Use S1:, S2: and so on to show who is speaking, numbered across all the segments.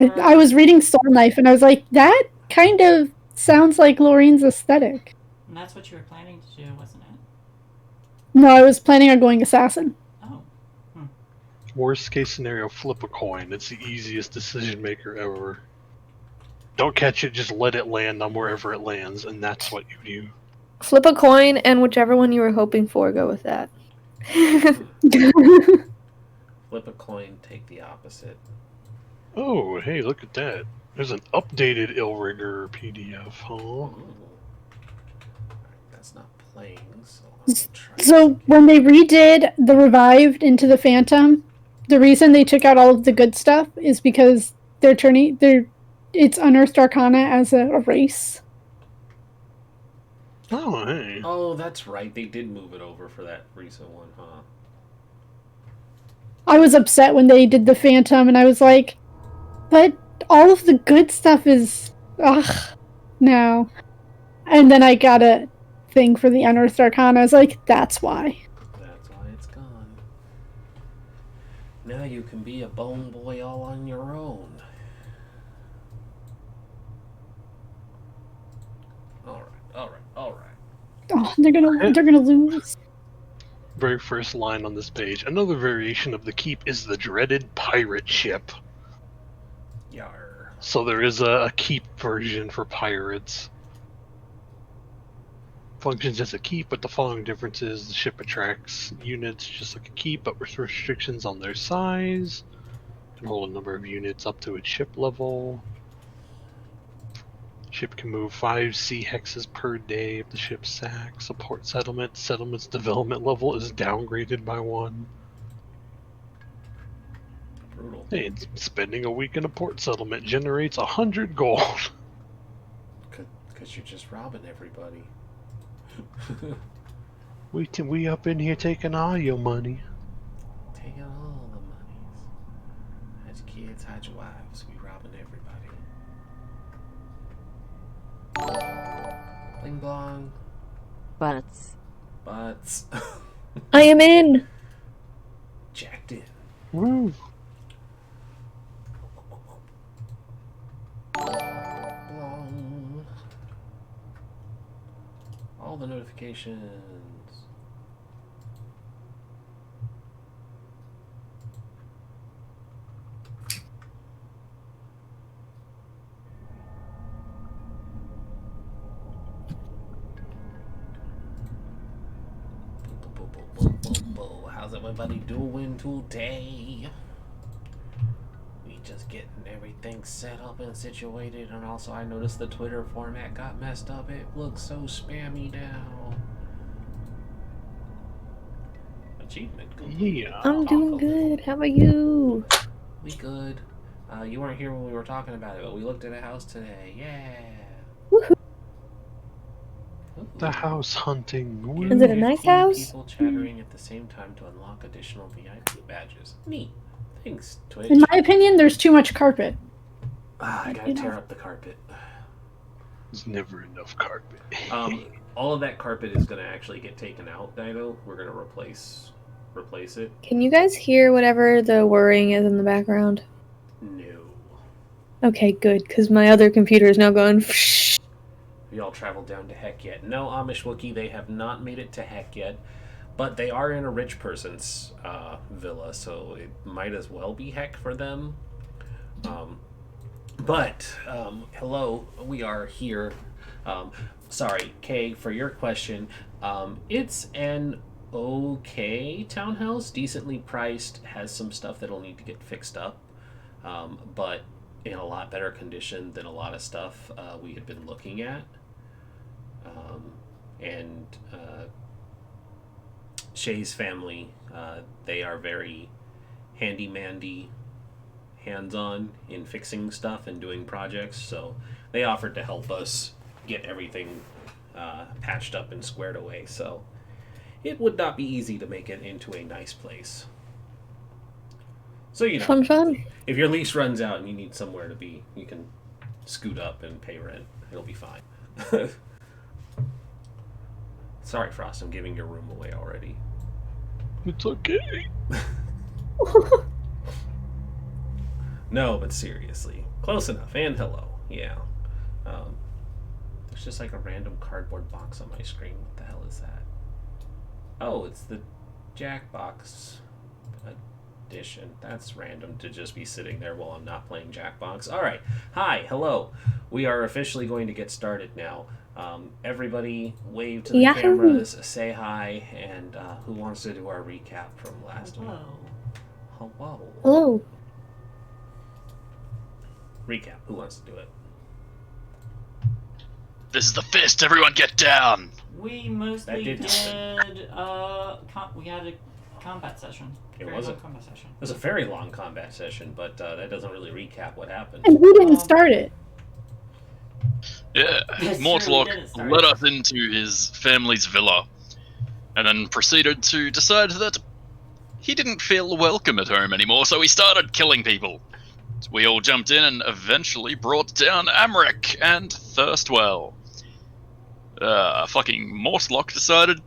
S1: I was reading Soul Knife, and I was like, that kind of sounds like Lorraine's aesthetic.
S2: And that's what you were planning to do, wasn't it?
S1: No, I was planning on going Assassin.
S2: Oh.
S3: Worst case scenario, flip a coin. It's the easiest decision maker ever. Don't catch it, just let it land on wherever it lands, and that's what you do.
S4: Flip a coin, and whichever one you were hoping for, go with that.
S5: Flip a coin, take the opposite.
S3: Oh, hey, look at that. There's an updated Illrigger PDF, huh?
S5: Ooh. That's not playing, so
S1: So when they redid the Revived into the Phantom, the reason they took out all of the good stuff is because it's Unearthed Arcana as a race.
S3: Oh, hey.
S5: Oh, that's right. They did move it over for that recent one, huh?
S1: I was upset when they did the Phantom, and I was like, but all of the good stuff is... Ugh, no. And then I got a thing for the Unearthed Arcana. I was like, that's why.
S5: That's why it's gone. Now you can be a bone boy all on your own. Alright.
S1: Oh, they're gonna lose.
S3: Very first line on this page. Another variation of the keep is the dreaded pirate ship.
S5: Yar.
S3: So there is a keep version for pirates. Functions as a keep, but the following difference is the ship attracts units just like a keep, but with restrictions on their size. Can hold a number of units up to its ship level. Ship can move 5 sea hexes per day if the ship sacks. Support settlement. Settlement's development level is downgraded by 1.
S5: Brutal.
S3: Hey, spending a week in a port settlement generates 100 gold.
S5: Because you're just robbing everybody.
S3: We up in here taking all your money.
S5: Taking all the monies. Hide your kids, hide your wives. We robbing everybody. Bling blong.
S6: Butts.
S4: I am in.
S5: Jacked in.
S3: Woo.
S5: Blong. All the notifications. How's everybody doing today? We just getting everything set up and situated, and also I noticed the Twitter format got messed up. It looks so spammy now. Achievement complete.
S3: Yeah.
S4: I'm doing good. How about you?
S5: We good. You weren't here when we were talking about it, but we looked at a house today. Yeah.
S4: Woohoo.
S3: The house hunting. Woo.
S4: Is it a nice house?
S5: People chattering at the same time to unlock additional VIP badges. Neat. Thanks, Twitch.
S1: In my opinion, there's too much carpet.
S5: I gotta tear up the carpet.
S3: There's never enough carpet.
S5: All of that carpet is gonna actually get taken out, Dido. We're gonna replace it.
S4: Can you guys hear whatever the whirring is in the background?
S5: No.
S4: Okay, good, because my other computer is now going.
S5: We all traveled down to Heck yet? No, Amish Wookiee, they have not made it to Heck yet, but they are in a rich person's villa, so it might as well be Heck for them. Hello, we are here. Sorry, Kay, for your question. It's an okay townhouse, decently priced, has some stuff that'll need to get fixed up, but in a lot better condition than a lot of stuff we had been looking at. Shay's family, they are very handy-mandy, hands-on in fixing stuff and doing projects, so they offered to help us get everything patched up and squared away, so it would not be easy to make it into a nice place. So, you know,
S4: Fun.
S5: if your lease runs out and you need somewhere to be, you can scoot up and pay rent. It'll be fine. Sorry, Frost, I'm giving your room away already.
S3: It's okay.
S5: No, but seriously, Close enough. And hello. Yeah. There's just like a random cardboard box on my screen. What the hell is that? Oh, it's the Jackbox edition. That's random to just be sitting there while I'm not playing Jackbox. All right. Hi. Hello. We are officially going to get started now. Everybody wave to the
S4: Yahoo!
S5: cameras, say hi, and who wants to do our recap from last week? Hello.
S4: Hello.
S5: Recap. Who wants to do it?
S6: This is the fist. Everyone get down.
S2: We mostly
S5: That did
S2: we had a combat session.
S5: It
S2: Very
S5: was
S2: long
S5: a-
S2: combat session.
S5: It was a very long combat session, but that doesn't really recap what happened.
S1: And we didn't start it.
S6: Yeah,
S2: That's true, we
S6: Mortlock
S2: didn't start
S6: led
S2: it.
S6: us into his family's villa, and then proceeded to decide that he didn't feel welcome at home anymore, so he started killing people. We all jumped in and eventually brought down Amric and Thirstwell. Fucking Mortlock decided,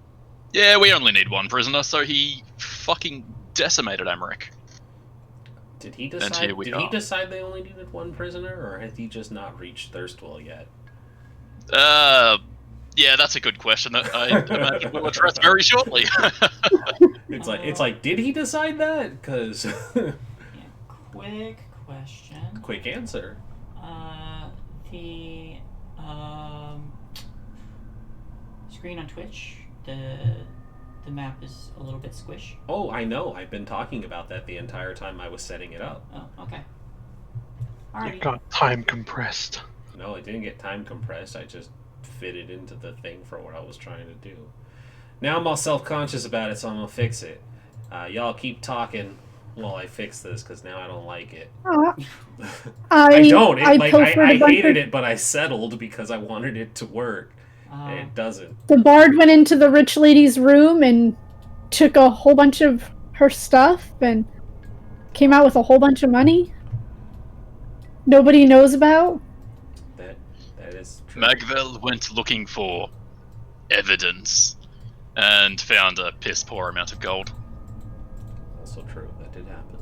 S6: yeah, we only need one prisoner, so he fucking decimated Amric.
S5: Did he
S6: And
S5: decide?
S6: here we
S5: Did he
S6: are.
S5: decide they only needed one prisoner, or had he just not reached Thirstwell yet?
S6: Yeah, that's a good question that I imagine we'll address very shortly.
S5: It's like, did he decide that? Because
S2: Yeah. Quick question.
S5: quick answer.
S2: The screen on Twitch, the map is a little bit squish.
S5: Oh, I know. I've been talking about that the entire time I was setting it up.
S2: Oh, okay.
S3: It
S2: Alrighty.
S3: got time compressed.
S5: No, it didn't get time compressed. I just fitted into the thing for what I was trying to do. Now I'm all self-conscious about it, so I'm gonna fix it. Y'all keep talking while I fix this, because now I don't like it. I don't.
S1: I pilfered
S5: I
S1: a bunch
S5: hated
S1: of,
S5: it, but I settled because I wanted it to work, and it doesn't.
S1: The bard went into the rich lady's room and took a whole bunch of her stuff and came out with a whole bunch of money nobody knows about.
S5: That is true.
S6: Magvel went looking for evidence and found a piss poor amount of gold.
S5: Also true. That did happen.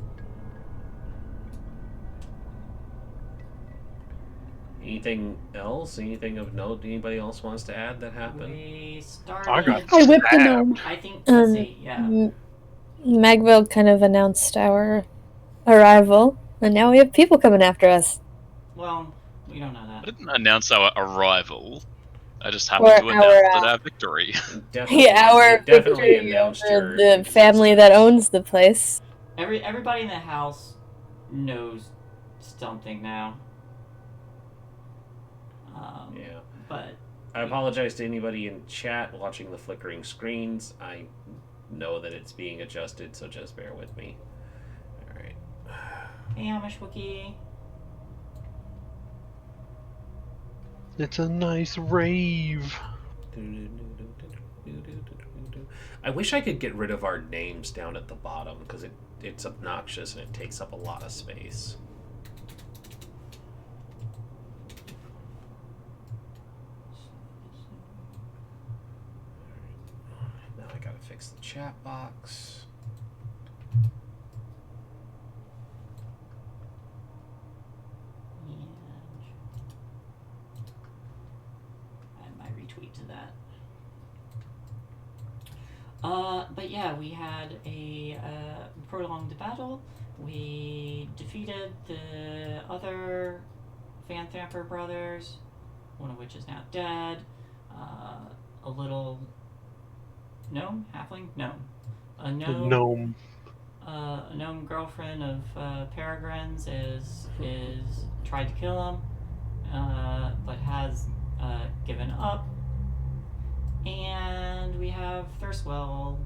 S5: Anything else? Anything of note? Anybody else wants to add that happened?
S2: We started.
S3: I got
S1: I whipped the
S3: stabbed.
S1: gnome.
S2: I think. Let's see. Yeah.
S4: Magville kind of announced our arrival, and now we have people coming after us.
S2: Well, we don't know
S6: I
S2: that.
S6: didn't announce our arrival. I just happened
S4: Or
S6: to announce
S4: our,
S6: that our victory.
S5: Definitely,
S4: Yeah, our
S5: you definitely
S4: victory
S5: announced
S4: over
S5: your
S4: the family that owns the place.
S2: Everybody in the house knows something now.
S5: Yeah.
S2: But
S5: I apologize to anybody in chat watching the flickering screens. I know that it's being adjusted, so just bear with me. Alright.
S2: hey, Amish Wookie.
S3: It's a nice rave.
S5: I wish I could get rid of our names down at the bottom, because it's obnoxious and it takes up a lot of space. Now I gotta fix the chat box.
S2: And add my retweet to that. But yeah, we had a prolonged battle. We defeated the other Van Thamper brothers, one of which is now dead. A little gnome, halfling, gnome, a gnome.
S3: Gnome.
S2: A known girlfriend of Peregrine's is tried to kill him, but has given up. And we have Thirstwell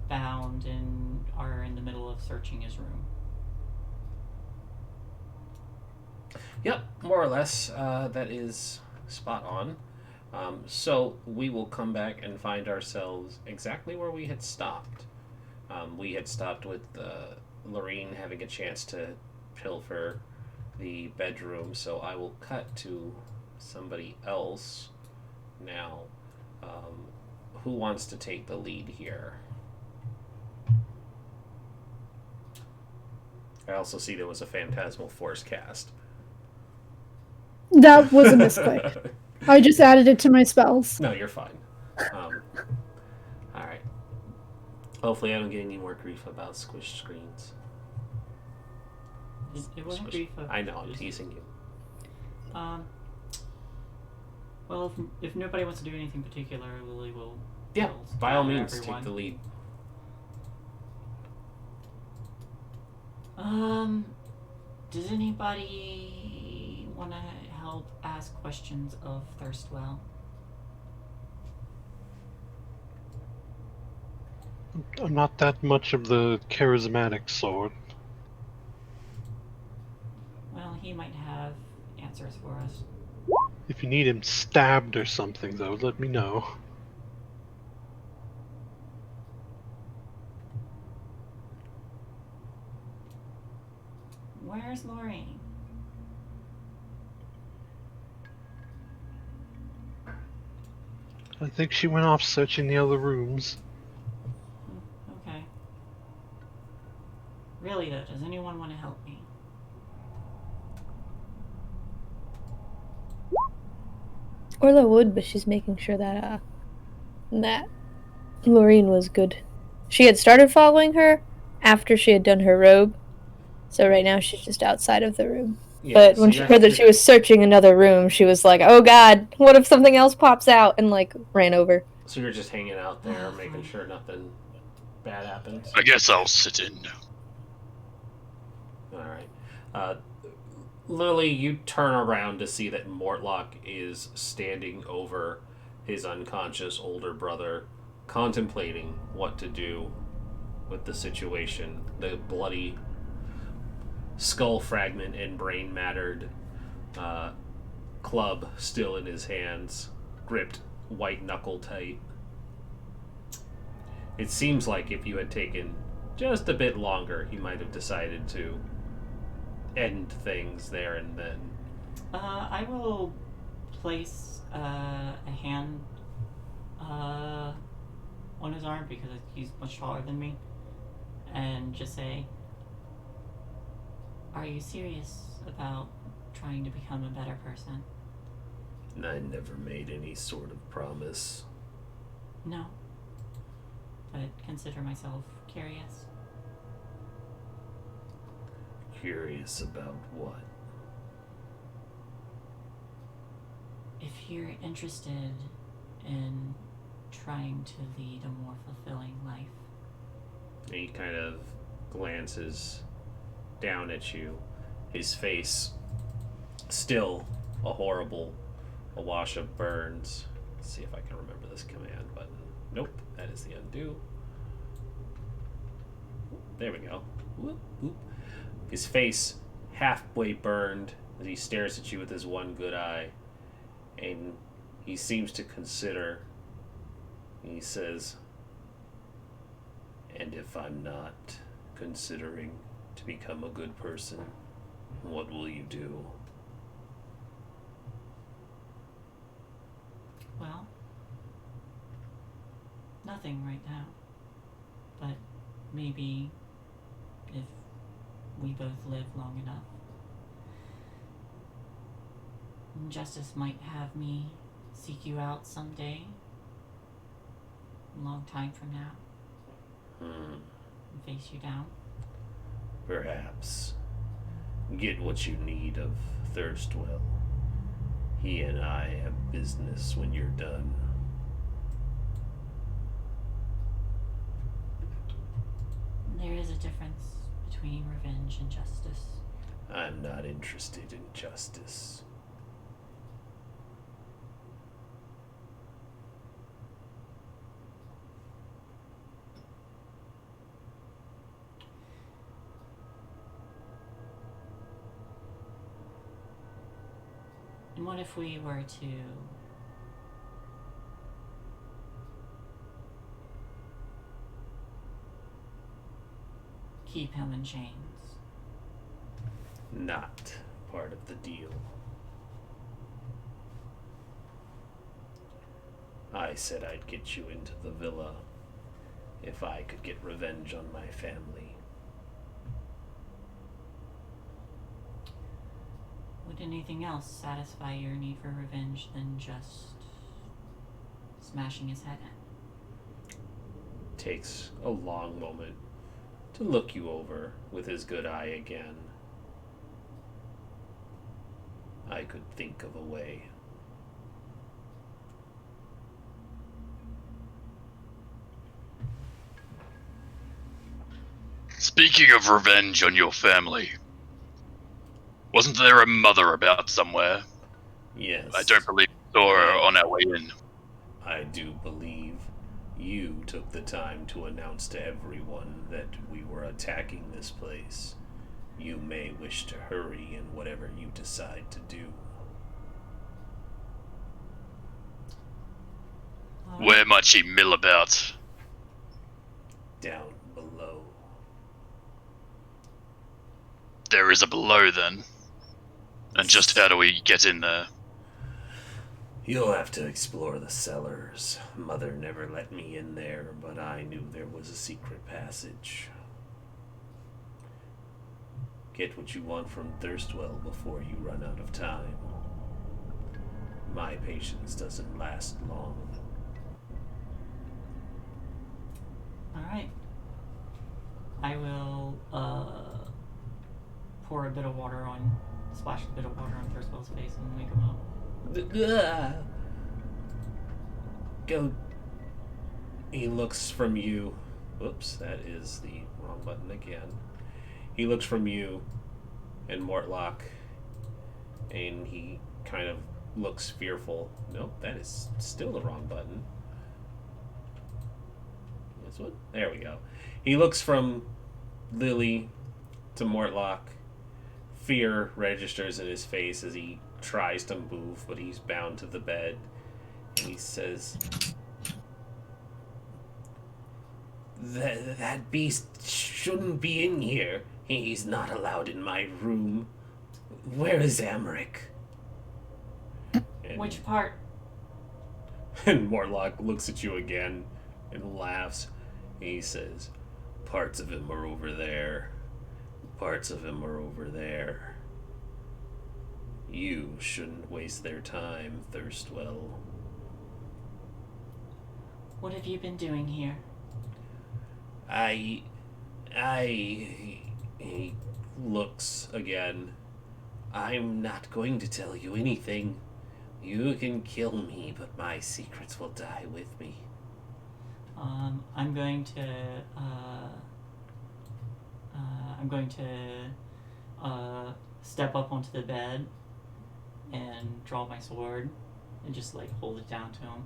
S2: bound and are in the middle of searching his room.
S5: Yep, more or less. That is spot on. So we will come back and find ourselves exactly where we had stopped. We had stopped with Lorene having a chance to pilfer the bedroom, so I will cut to somebody else now. Who wants to take the lead here? I also see there was a Phantasmal Force cast.
S1: That was a misclick. I just added it to my spells.
S5: No, you're fine. Alright. Hopefully I don't get any more grief about squished screens.
S2: It wasn't
S5: Squish.
S2: grief.
S5: I know, I'm teasing you.
S2: Well, if nobody wants to do anything particular, Lily will.
S5: Yeah,
S2: will
S5: by all
S2: gather
S5: means,
S2: everyone.
S5: take the lead.
S2: Does anybody want to help ask questions of Thirstwell?
S3: I'm not that much of the charismatic sort.
S2: Well, he might have answers for us.
S3: If you need him stabbed or something, though, let me know.
S2: Where's Lorraine?
S3: I think she went off searching the other rooms.
S2: Okay. Really though, does anyone want to help me?
S4: Orla would, but she's making sure that Lorraine was good. She had started following her after she had done her robe, so right now she's just outside of the room.
S5: Yeah,
S4: But
S5: so
S4: when she
S5: you're-
S4: heard that she was searching another room, she was like, "Oh God, what if something else pops out?" and like ran over.
S5: So you're just hanging out there, making sure nothing bad happens?
S6: I guess I'll sit in.
S5: Alright. Lily, you turn around to see that Mortlock is standing over his unconscious older brother, contemplating what to do with the situation. The bloody skull fragment and brain mattered club still in his hands, gripped white knuckle tight. It seems like if you had taken just a bit longer, he might have decided to end things there and then.
S2: I will place a hand on his arm because he's much taller than me, and just say, "Are you serious about trying to become a better person?"
S5: I never made any sort of promise.
S2: No. But consider myself curious.
S5: Curious about what?
S2: If you're interested in trying to lead a more fulfilling life.
S5: He kind of glances down at you, his face still a wash of burns. Let's see if I can remember this command button. Nope, that is the undo. There we go. Whoop, whoop. His face halfway burned as he stares at you with his one good eye, and he seems to consider. He says, "And if I'm not considering to become a good person, what will you do?"
S2: Well, nothing right now. But maybe if we both live long enough, justice might have me seek you out someday. A long time from now. And face you down.
S5: Perhaps. Get what you need of Thirstwell. He and I have business when you're done.
S2: There is a difference between revenge and justice.
S5: I'm not interested in justice.
S2: And what if we were to keep him in chains?
S5: Not part of the deal. I said I'd get you into the villa if I could get revenge on my family.
S2: Would anything else satisfy your need for revenge than just smashing his head in?
S5: Takes a long moment to look you over with his good eye again. I could think of a way.
S6: Speaking of revenge on your family, wasn't there a mother about somewhere?
S5: Yes.
S6: I don't believe we saw her on our way in.
S5: I do believe you took the time to announce to everyone that we were attacking this place. You may wish to hurry in whatever you decide to do.
S6: Where might she mill about?
S5: Down below.
S6: There is a below then. And just how do we get in there?
S5: You'll have to explore the cellars. Mother never let me in there, but I knew there was a secret passage. Get what you want from Thirstwell before you run out of time. My patience doesn't last long.
S2: Alright. I will pour a bit of water on, splash a bit of water on Thirstwell's face and wake him up.
S5: Go. He looks from you. Oops, that is the wrong button again. He looks from you and Mortlock, and he kind of looks fearful. Nope, that is still the wrong button. This one? There we go. He looks from Lily to Mortlock. Fear registers in his face as he tries to move, but he's bound to the bed. And he says, That beast shouldn't be in here. He's not allowed in my room. Where is Amric?
S2: Which part?
S5: And Mortlock looks at you again and laughs. He says, parts of him are over there. Parts of him are over there. You shouldn't waste their time, Thirstwell.
S2: What have you been doing here?
S5: He looks again. I'm not going to tell you anything. You can kill me, but my secrets will die with me.
S2: I'm going to step up onto the bed and draw my sword and just like hold it down to him.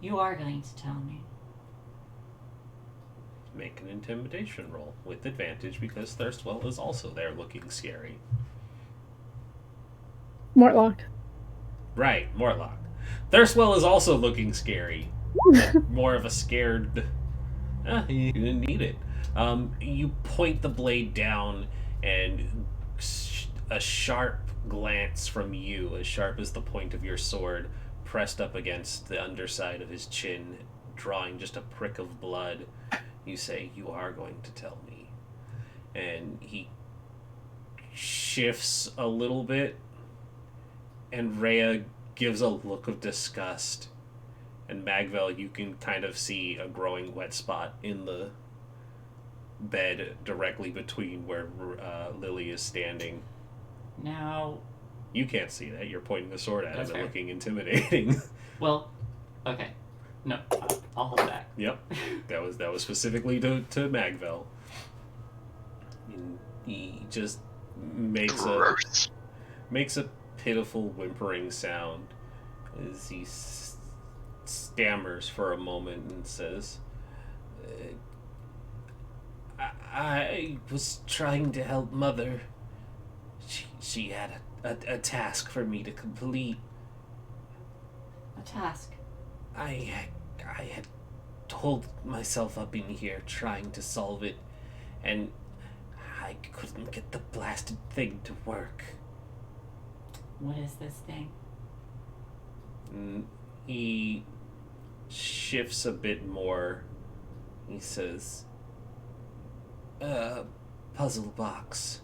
S2: You are going to tell me.
S5: Make an intimidation roll with advantage because Thirstwell is also there looking scary.
S1: Mortlock.
S5: Right, Mortlock. Thirstwell is also looking scary. More of a scared... you didn't need it. You point the blade down and a sharp glance from you, as sharp as the point of your sword, pressed up against the underside of his chin, drawing just a prick of blood. You say, you are going to tell me. And he shifts a little bit, and Rhea gives a look of disgust. And Magvel, you can kind of see a growing wet spot in the bed directly between where Lily is standing.
S2: Now...
S5: You can't see that. You're pointing the sword at
S2: That's
S5: him and
S2: fair.
S5: looking intimidating.
S2: Well, okay. No, I'll hold back.
S5: Yep. That was specifically to Magvel. And he just makes
S6: Gross.
S5: a pitiful whimpering sound as he stammers for a moment and says, I was trying to help Mother. She had a task for me to complete.
S2: A task.
S5: I had holed myself up in here trying to solve it, and I couldn't get the blasted thing to work.
S2: What is this thing?
S5: He shifts a bit more. He says, puzzle box.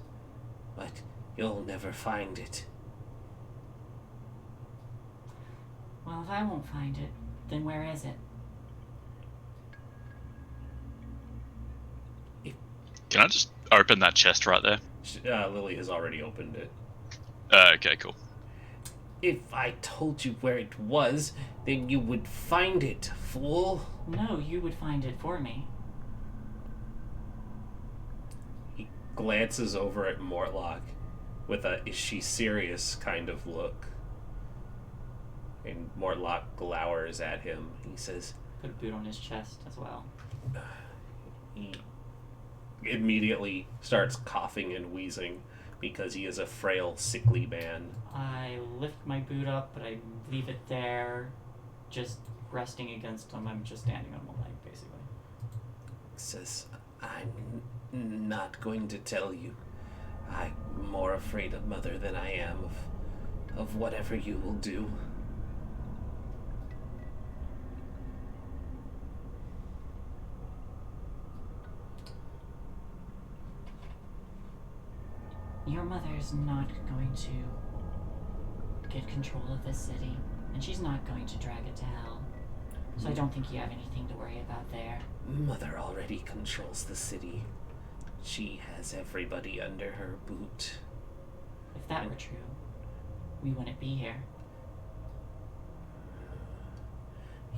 S5: But you'll never find it.
S2: Well, if I won't find it, then where is it?
S6: Can I just open that chest right there?
S5: Lily has already opened it.
S6: Okay, cool.
S5: If I told you where it was, then you would find it, fool.
S2: No, you would find it for me.
S5: He glances over at Mortlock with a "is she serious" kind of look. And Mortlock glowers at him. He says,
S2: Put a boot on his chest as well.
S5: he immediately starts coughing and wheezing because he is a frail, sickly man.
S2: I lift my boot up, but I leave it there, just resting against him. I'm just standing on one leg, basically.
S5: Says, I'm not going to tell you. I'm more afraid of Mother than I am of whatever you will do.
S2: Your mother's not going to get control of this city, and she's not going to drag it to hell. So I don't think you have anything to worry about there.
S5: Mother already controls the city. She has everybody under her boot.
S2: If that were true, we wouldn't be here.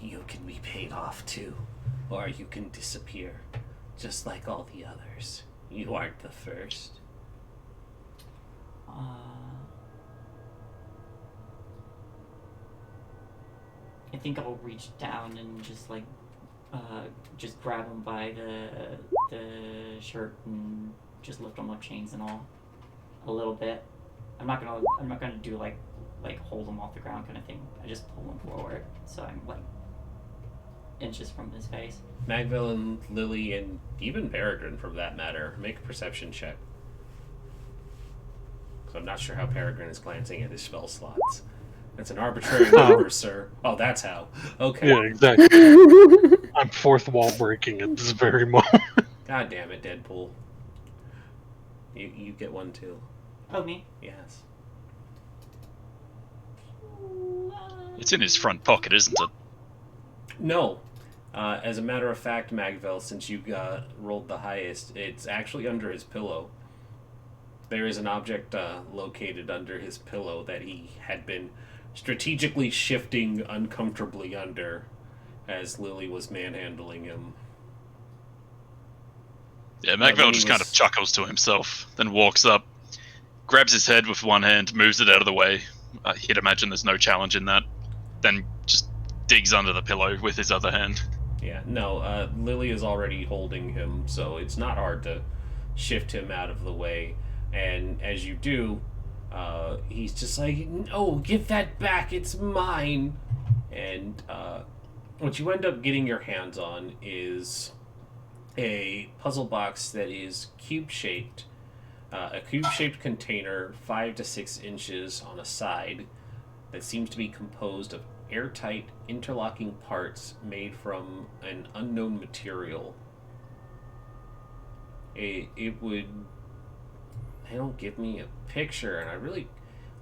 S5: You can be paid off too, or you can disappear, just like all the others. You aren't the first.
S2: I think I'll reach down and just just grab him by the shirt and just lift him up, chains and all, a little bit. I'm not gonna do like hold him off the ground kind of thing. I just pull him forward, so I'm like inches from his face.
S5: Magville and Lily and even Peregrine, from that matter, make a perception check. So I'm not sure how Peregrine is glancing at his spell slots. That's an arbitrary number, sir. Oh, that's how. Okay.
S3: Yeah, exactly. I'm fourth wall breaking at this very moment.
S5: God damn it, Deadpool. You get one too.
S2: Oh, me?
S5: Yes.
S6: It's in his front pocket, isn't it?
S5: No. As a matter of fact, Magville, since you rolled the highest, it's actually under his pillow. There is an object located under his pillow that he had been strategically shifting uncomfortably under as Lily was manhandling him.
S6: Yeah, Magville just kind of chuckles to himself, then walks up, grabs his head with one hand, moves it out of the way. He'd imagine there's no challenge in that. Then just digs under the pillow with his other hand.
S5: Yeah, no, Lily is already holding him, so it's not hard to shift him out of the way. And as you do, he's just like, "No, give that back, it's mine." And what you end up getting your hands on is a puzzle box that is cube-shaped. A cube-shaped container, 5 to 6 inches on a side, that seems to be composed of airtight, interlocking parts made from an unknown material. It would... They don't give me a picture, and I really...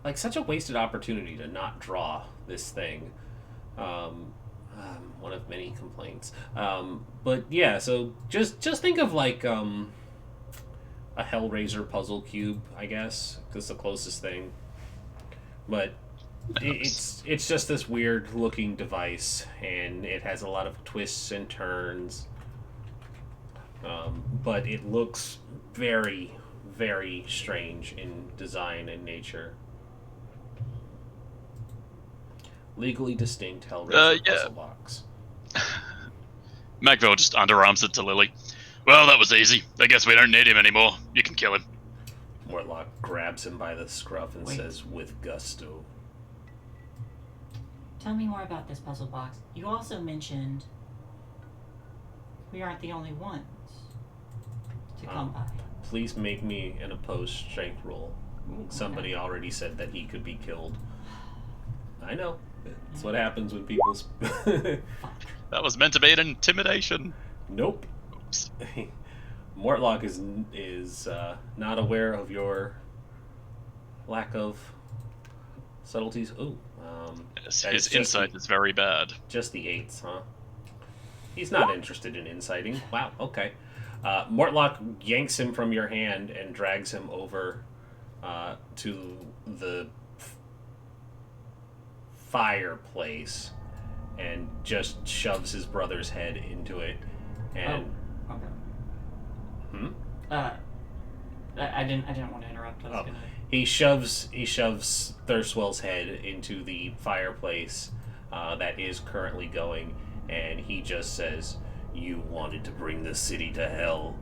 S5: Like, such a wasted opportunity to not draw this thing. One of many complaints. But yeah, so just think of like a Hellraiser puzzle cube, I guess, because the closest thing. But it's just this weird looking device, and it has a lot of twists and turns. But it looks very, very strange in design and nature. Legally distinct Hellraiser puzzle box.
S6: Magville just underarms it to Lily. "Well, that was easy. I guess we don't need him anymore. You can kill him."
S5: Mortlock grabs him by the scruff and says with gusto,
S2: Tell me more about this puzzle box. You also mentioned we aren't the only ones to come by.
S5: "Please make me an opposed strength roll."
S2: Ooh,
S5: Somebody
S2: okay.
S5: already said that he could be killed. I know. That's what happens when people...
S6: That was meant to be an intimidation.
S5: Nope.
S6: Oops.
S5: Mortlock is not aware of your lack of subtleties. Ooh.
S6: His
S5: that is just
S6: insight is very bad.
S5: Just the 8s, huh? He's not interested in inciting. Wow, okay. Mortlock yanks him from your hand and drags him over to the fireplace and just shoves his brother's head into it. And
S2: Okay. I didn't want to interrupt. I was gonna.
S5: he shoves Thirstwell's head into the fireplace that is currently going, and he just says, "You wanted to bring the city to hell.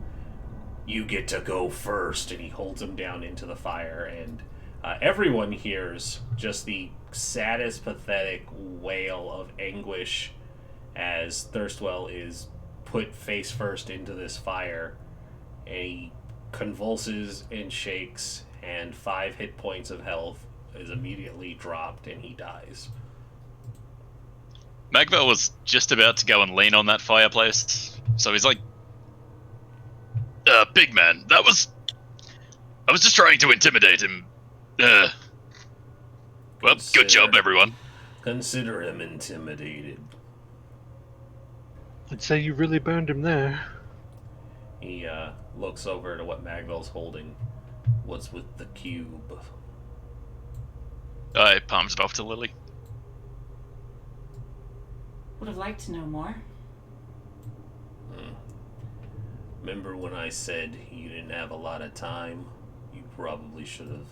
S5: You get to go first." And he holds him down into the fire, and everyone hears just the saddest, pathetic wail of anguish as Thirstwell is put face first into this fire, and he convulses and shakes, and 5 hit points of health is immediately dropped, and he dies.
S6: Magvel was just about to go and lean on that fireplace, so he's like, big man, I was just trying to intimidate him. Well, good job, everyone.
S5: Consider him intimidated.
S3: I'd say you really burned him there.
S5: He looks over to what Magvel's holding. What's with the cube?
S6: I palms it off to Lily.
S2: Would have liked to know more.
S5: Remember when I said you didn't have a lot of time? You probably should have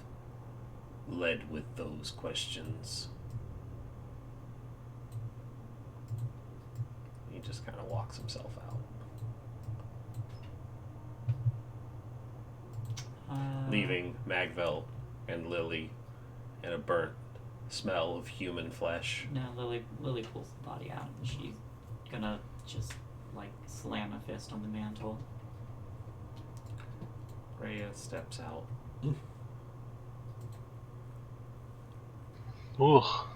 S5: led with those questions. He just kind of walks himself out. Leaving Magvel and Lily and a burnt smell of human flesh.
S2: No, Lily pulls the body out, and she's gonna just like slam a fist on the mantle.
S5: Rhea steps out.
S3: Ugh.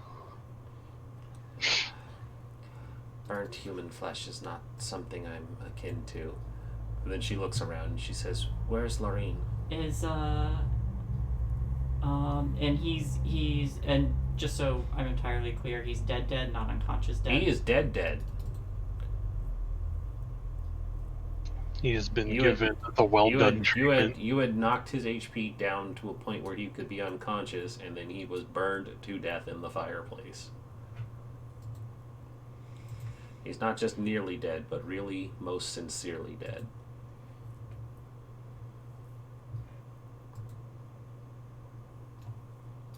S5: Burnt human flesh is not something I'm akin to. And then she looks around and she says, "Where's Lorraine?"
S2: And he's and just so I'm entirely clear, he's dead, not unconscious dead.
S5: He is dead.
S3: He has been given the well-done treatment.
S5: You had knocked his HP down to a point where he could be unconscious, and then he was burned to death in the fireplace. He's not just nearly dead, but really most sincerely dead.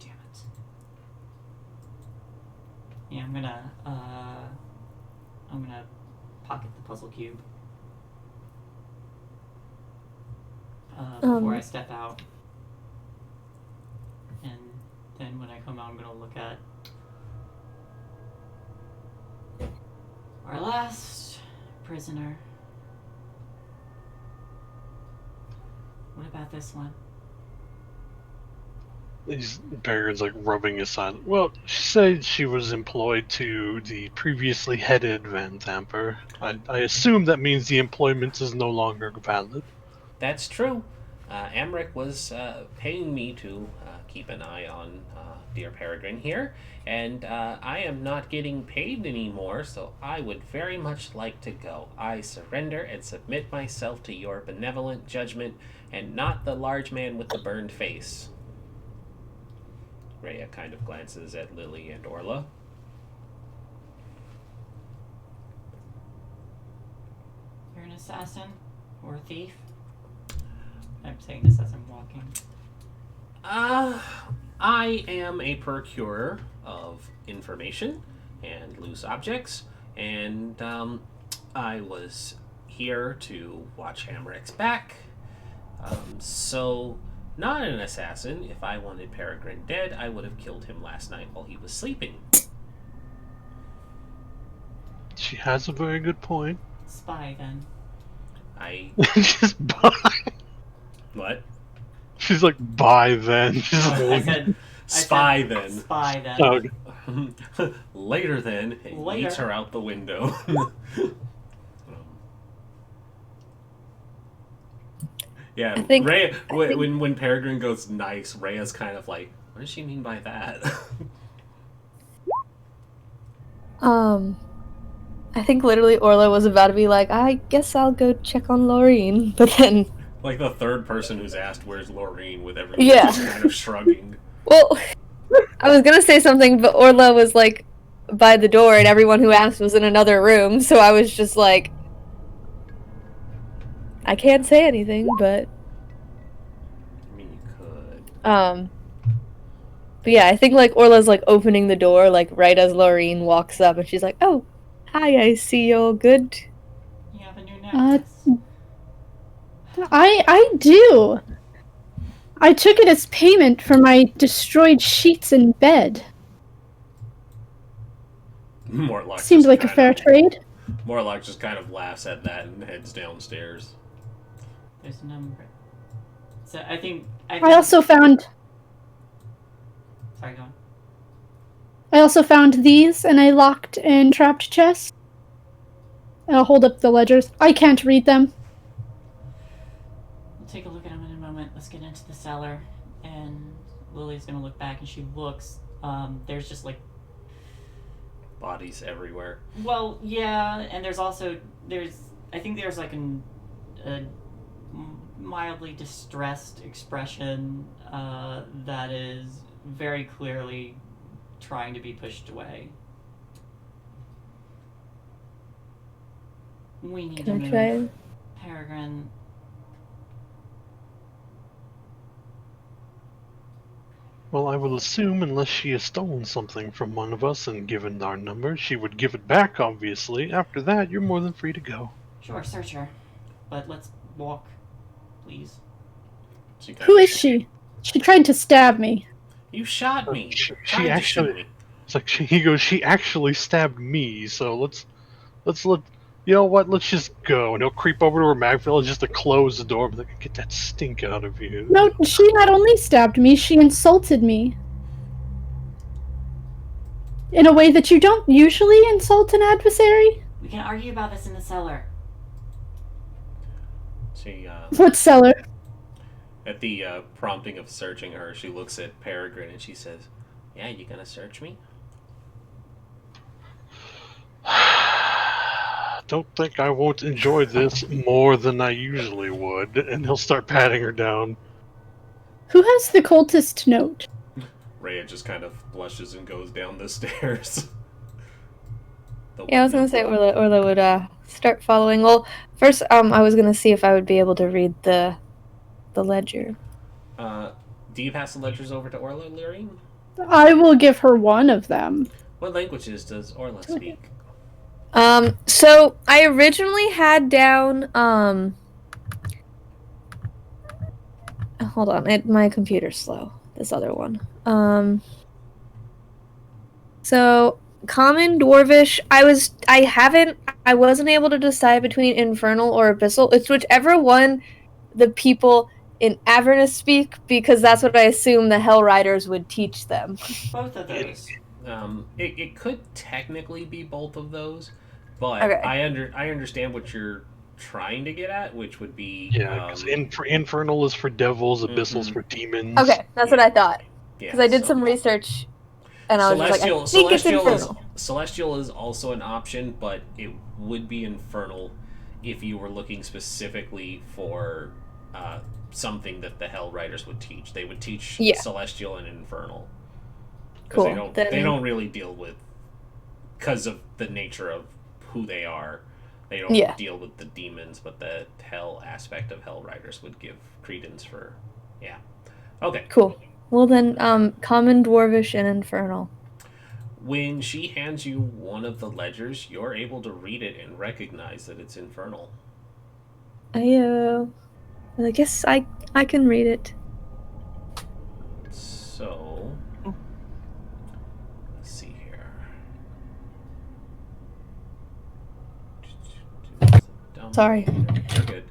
S2: Damn it. Yeah, I'm gonna pocket the puzzle cube. Before I step out. And then when I come out, I'm going to look at our last prisoner. What about this one?
S3: Baron's like rubbing his side. Well, she said she was employed to the previously headed Van Thamper. I assume that means the employment is no longer valid.
S5: That's true. Amric was paying me to keep an eye on dear Peregrine here, and I am not getting paid anymore, so I would very much like to go. I surrender and submit myself to your benevolent judgment, and not the large man with the burned face. Rhea kind of glances at Lily and Orla.
S2: You're an assassin or a thief? I'm saying this as I'm walking.
S5: I am a procurer of information and loose objects, and I was here to watch Hamrick's back. So, not an assassin. If I wanted Peregrine dead, I would have killed him last night while he was sleeping.
S3: She has a very good point.
S2: Spy, then.
S3: Just bye.
S5: What?
S3: She's like, bye then.
S2: I said
S5: Spy then.
S2: Spy then.
S3: Oh,
S5: Later then, it
S2: Later.
S5: yeets her out the window. Yeah,
S4: I think-
S5: Rhea, when Peregrine goes nice, Rhea's kind of like, what does she mean by that?
S4: I think literally Orla was about to be like, I guess I'll go check on Laureen, but then,
S5: Like the third person who's asked, where's Laureen, with everyone
S4: Yeah.
S5: just kind of shrugging.
S4: well, I was gonna say something, but Orla was like by the door, and everyone who asked was in another room, so I was just like, I can't say anything, but
S5: I mean, you could.
S4: but yeah, I think like Orla's like opening the door like right as Laureen walks up, and she's like, "Oh, hi, I see you're good."
S2: You have a new necklace.
S1: I do. I took it as payment for my destroyed sheets in bed.
S5: Mortlock
S1: Seems
S5: just
S1: like a fair trade.
S5: Mortlock just kind of laughs at that and heads downstairs.
S2: There's a number. So I think.
S1: I also found
S2: Sorry, go on.
S1: I also found these in a locked and trapped chest. And I'll hold up the ledgers. I can't read them.
S2: We'll take a look at them in a moment. Let's get into the cellar. And Lily's gonna look back, and she looks. There's just like.
S5: Bodies everywhere.
S2: Well, yeah, and there's also I think there's like a mildly distressed expression that is very clearly trying to be pushed away. We need to
S4: Can I
S2: move.
S4: try?
S2: Peregrine.
S3: Well, I will assume unless she has stolen something from one of us and given our number, she would give it back, obviously. After that, you're more than free to go.
S2: Sure, search her. But let's walk, please.
S5: She kind
S1: Who
S5: of-
S1: is she? She tried to stab me.
S5: You shot me.
S3: She
S5: Tried to
S3: actually-
S5: shoot me.
S3: It's like he goes, she actually stabbed me, so let's you know what, let's just go. And he'll creep over to her Magville just to close the door, but like, get that stink out of you.
S1: No, she not only stabbed me, she insulted me. In a way that you don't usually insult an adversary.
S2: We can argue about this in the cellar.
S5: She,
S1: What cellar?
S5: at the prompting of searching her, she looks at Peregrine and she says, "Yeah, you gonna search me?"
S3: Don't think I won't enjoy this more than I usually would. And he'll start patting her down.
S1: Who has the cultist note?
S5: Rhea just kind of blushes and goes down the stairs.
S4: Yeah, I was gonna say Orla would start following. Well, first, I was gonna see if I would be able to read the ledger.
S5: Do you pass the ledgers over to Orla, Lyrine?
S1: I will give her one of them.
S5: What languages does Orla speak?
S4: So I originally had down hold on, my computer's slow. This other one. So Common, Dwarvish. I wasn't able to decide between Infernal or Abyssal. It's whichever one the people in Avernus speak, because that's what I assume the Hell Riders would teach them.
S2: Both of those.
S5: It could technically be both of those, but
S4: Okay.
S5: I understand what you're trying to get at, which would be
S3: Yeah, because infernal is for devils, abyssal's
S5: Mhm.
S3: for demons.
S4: Okay, that's what I thought.
S5: yeah,
S4: Because I did
S5: so-
S4: some research, and I was just like, I think it's Infernal.
S5: Celestial is also an option, but it would be Infernal if you were looking specifically for something that the Hell Riders would teach. They would teach
S4: Yeah.
S5: Celestial and Infernal. 'Cause
S4: Cool.
S5: They don't,
S4: Then-
S5: they don't really deal with, because of the nature of who they are, they don't
S4: Yeah.
S5: deal with the demons, but the Hell aspect of Hell Riders would give credence for, yeah. Okay.
S4: Cool. Well then, Common, Dwarvish, and Infernal.
S5: When she hands you one of the ledgers, you're able to read it and recognize that it's Infernal.
S4: I guess I can read it.
S5: So, let's see here.
S4: Sorry.
S5: You're good.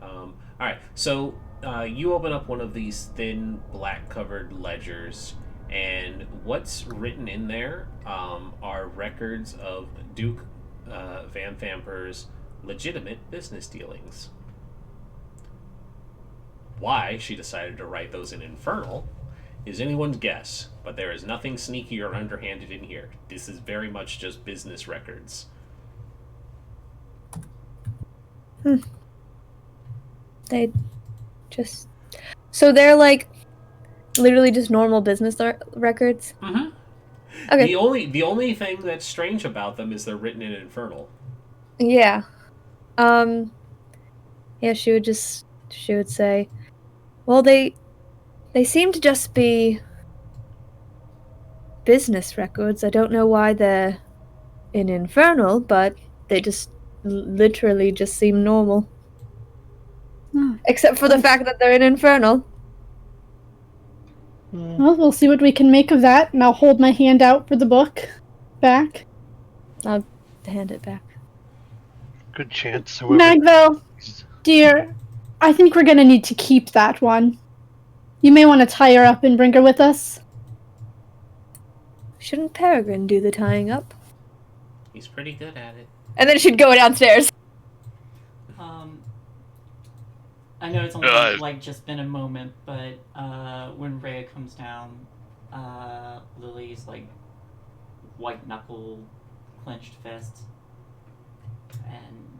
S5: All right, so you open up one of these thin, black-covered ledgers, and what's written in there are records of Duke Van Thamper's legitimate business dealings. Why she decided to write those in Infernal is anyone's guess, but there is nothing sneaky or underhanded in here. This is very much just business records.
S4: They just... So they're like literally just normal business records?
S5: Mm-hmm.
S4: Okay.
S5: The only thing that's strange about them is they're written in Infernal.
S4: Yeah. Yeah, she would say, well, they seem to just be business records. I don't know why they're in Infernal, but they just literally just seem normal. Except for the fact that they're in Infernal.
S1: Well, we'll see what we can make of that, and I'll hold my hand out for the book back.
S4: I'll hand it back.
S3: Good chance. Whoever...
S1: Magville, dear, I think we're gonna need to keep that one. You may want to tie her up and bring her with us.
S4: Shouldn't Peregrine do the tying up?
S5: He's pretty good at it.
S4: And then she'd go downstairs.
S2: I know it's only just been a moment, but when Rhea comes down, Lily's like white knuckle, clenched fist, and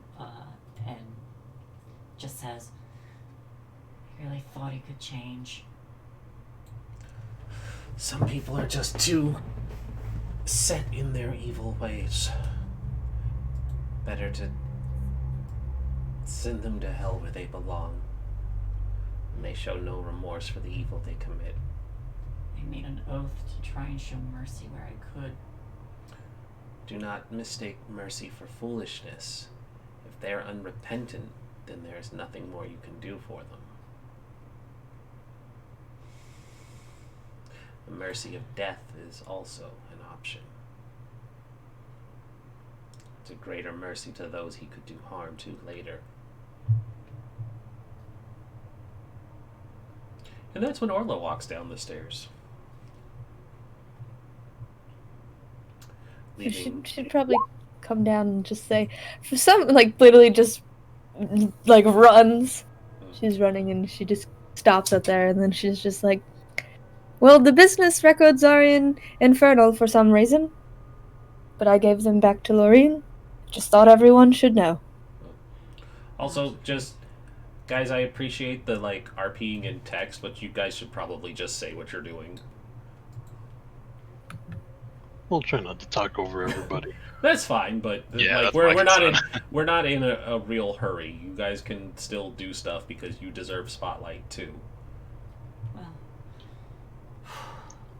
S2: just says, "I really thought he could change."
S5: Some people are just too set in their evil ways. Better to send them to hell where they belong. And they show no remorse for the evil they commit.
S2: I made an oath to try and show mercy where I could.
S5: Do not mistake mercy for foolishness. If they are unrepentant, then there is nothing more you can do for them. The mercy of death is also an option. It's a greater mercy to those he could do harm to later. And that's when Orla walks down the stairs.
S4: She'd probably come down and just say, for some, like, literally just, like, runs. She's running and she just stops up there and then she's just like, well, the business records are in Infernal for some reason, but I gave them back to Loreen. Just thought everyone should know.
S5: Also, just, guys, I appreciate the, like, RPing in text, but you guys should probably just say what you're doing.
S3: We'll try not to talk over everybody.
S5: That's fine, but
S6: Yeah,
S5: like,
S6: that's
S5: we're not in a real hurry. You guys can still do stuff because you deserve spotlight too.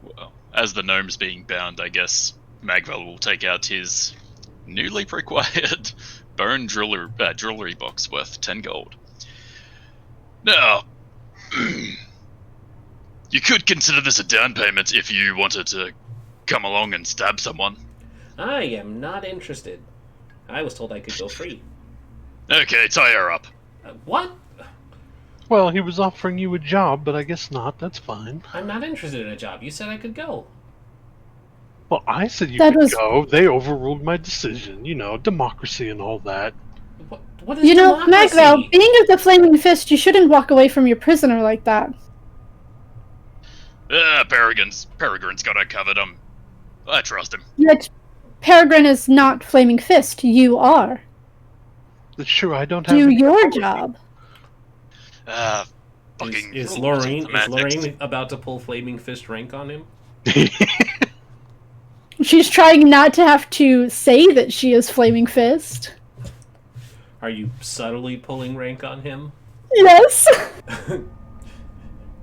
S6: Well, as the gnome's being bound, I guess Magvel will take out his newly acquired bone jewelry box worth 10 gold. Now, you could consider this a down payment if you wanted to come along and stab someone.
S5: I am not interested. I was told I could go free.
S6: Okay, tie her up.
S5: What?
S3: Well, he was offering you a job, but I guess not. That's fine.
S5: I'm not interested in a job. You said I could go.
S3: Well, I said you could go. They overruled my decision. You know, democracy and all that.
S5: What is democracy?
S1: Magvel, being as the Flaming Fist, you shouldn't walk away from your prisoner like that.
S6: Peregrine's got her covered. I trust him.
S1: Yet, Peregrine is not Flaming Fist. You are.
S3: That's true. I don't have.
S1: Do your job.
S6: Fucking.
S5: Is Lorraine about to pull Flaming Fist rank on him?
S1: She's trying not to have to say that she is Flaming Fist.
S5: Are you subtly pulling rank on him?
S1: Yes.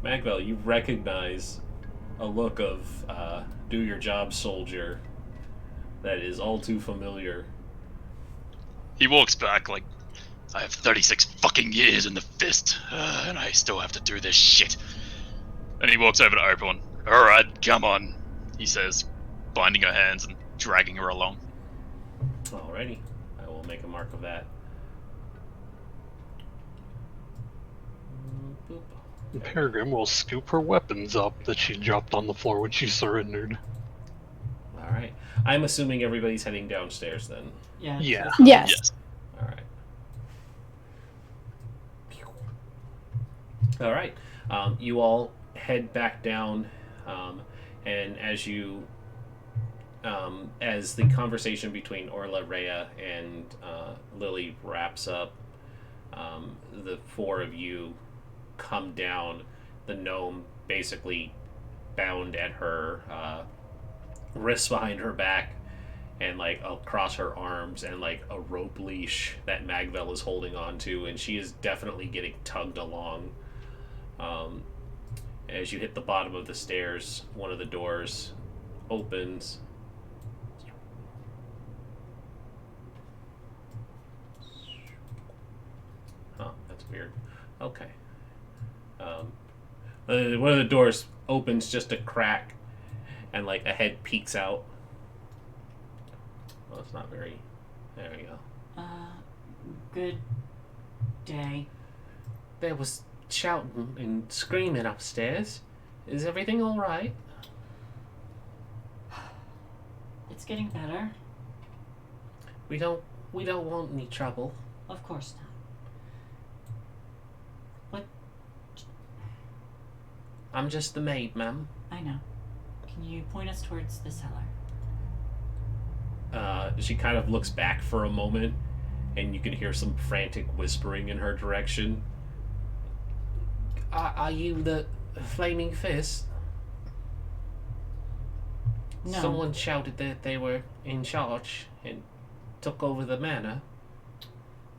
S5: Magvel, you recognize a look of do your job, soldier, that is all too familiar.
S6: He walks back like, I have 36 fucking years in the fist, and I still have to do this shit. And he walks over to Open. Alright, come on, he says, binding her hands and dragging her along.
S5: Alrighty, I will make a mark of that. Boop.
S3: Peregrine will scoop her weapons up that she dropped on the floor when she surrendered.
S5: Alright. I'm assuming everybody's heading downstairs then.
S2: Yeah.
S3: Yeah.
S1: Yes.
S5: Alright. All right. You all head back down, and as the conversation between Orla, Rhea, and Lily wraps up, the four of you come down. The gnome basically bound at her wrists behind her back, and like across her arms, and like a rope leash that Magvel is holding on to, and she is definitely getting tugged along. As you hit the bottom of the stairs, one of the doors opens. Oh, that's weird. Okay. One of the doors opens just a crack, and like a head peeks out. Well, it's not very. There we go.
S2: Good day.
S5: There was shouting and screaming upstairs. Is everything all right?
S2: It's getting better.
S5: We don't want any trouble.
S2: Of course not. What?
S5: I'm just the maid, ma'am.
S2: I know. Can you point us towards the cellar?
S5: She kind of looks back for a moment, and you can hear some frantic whispering in her direction. Are you the Flaming Fist?
S2: No.
S5: Someone shouted that they were in charge and took over the manor.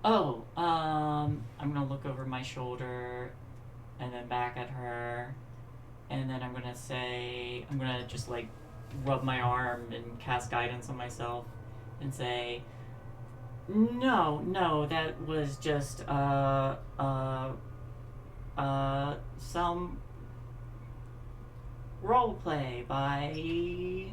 S2: Oh, I'm gonna look over my shoulder and then back at her, and then I'm gonna just like rub my arm and cast guidance on myself and say, no, that was just some role play by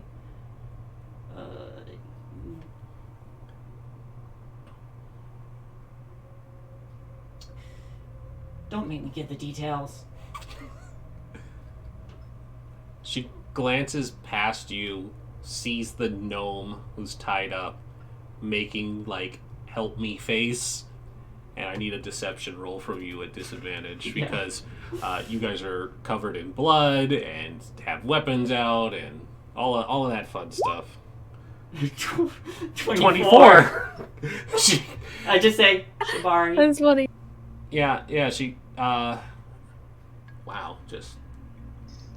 S2: don't make me give the details.
S5: She glances past you, sees the gnome who's tied up, making like help me face, and I need a deception roll from you at disadvantage because you guys are covered in blood and have weapons out and all of that fun stuff. 24.
S2: I just say Shibari.
S4: That's funny.
S5: Yeah, she wow, just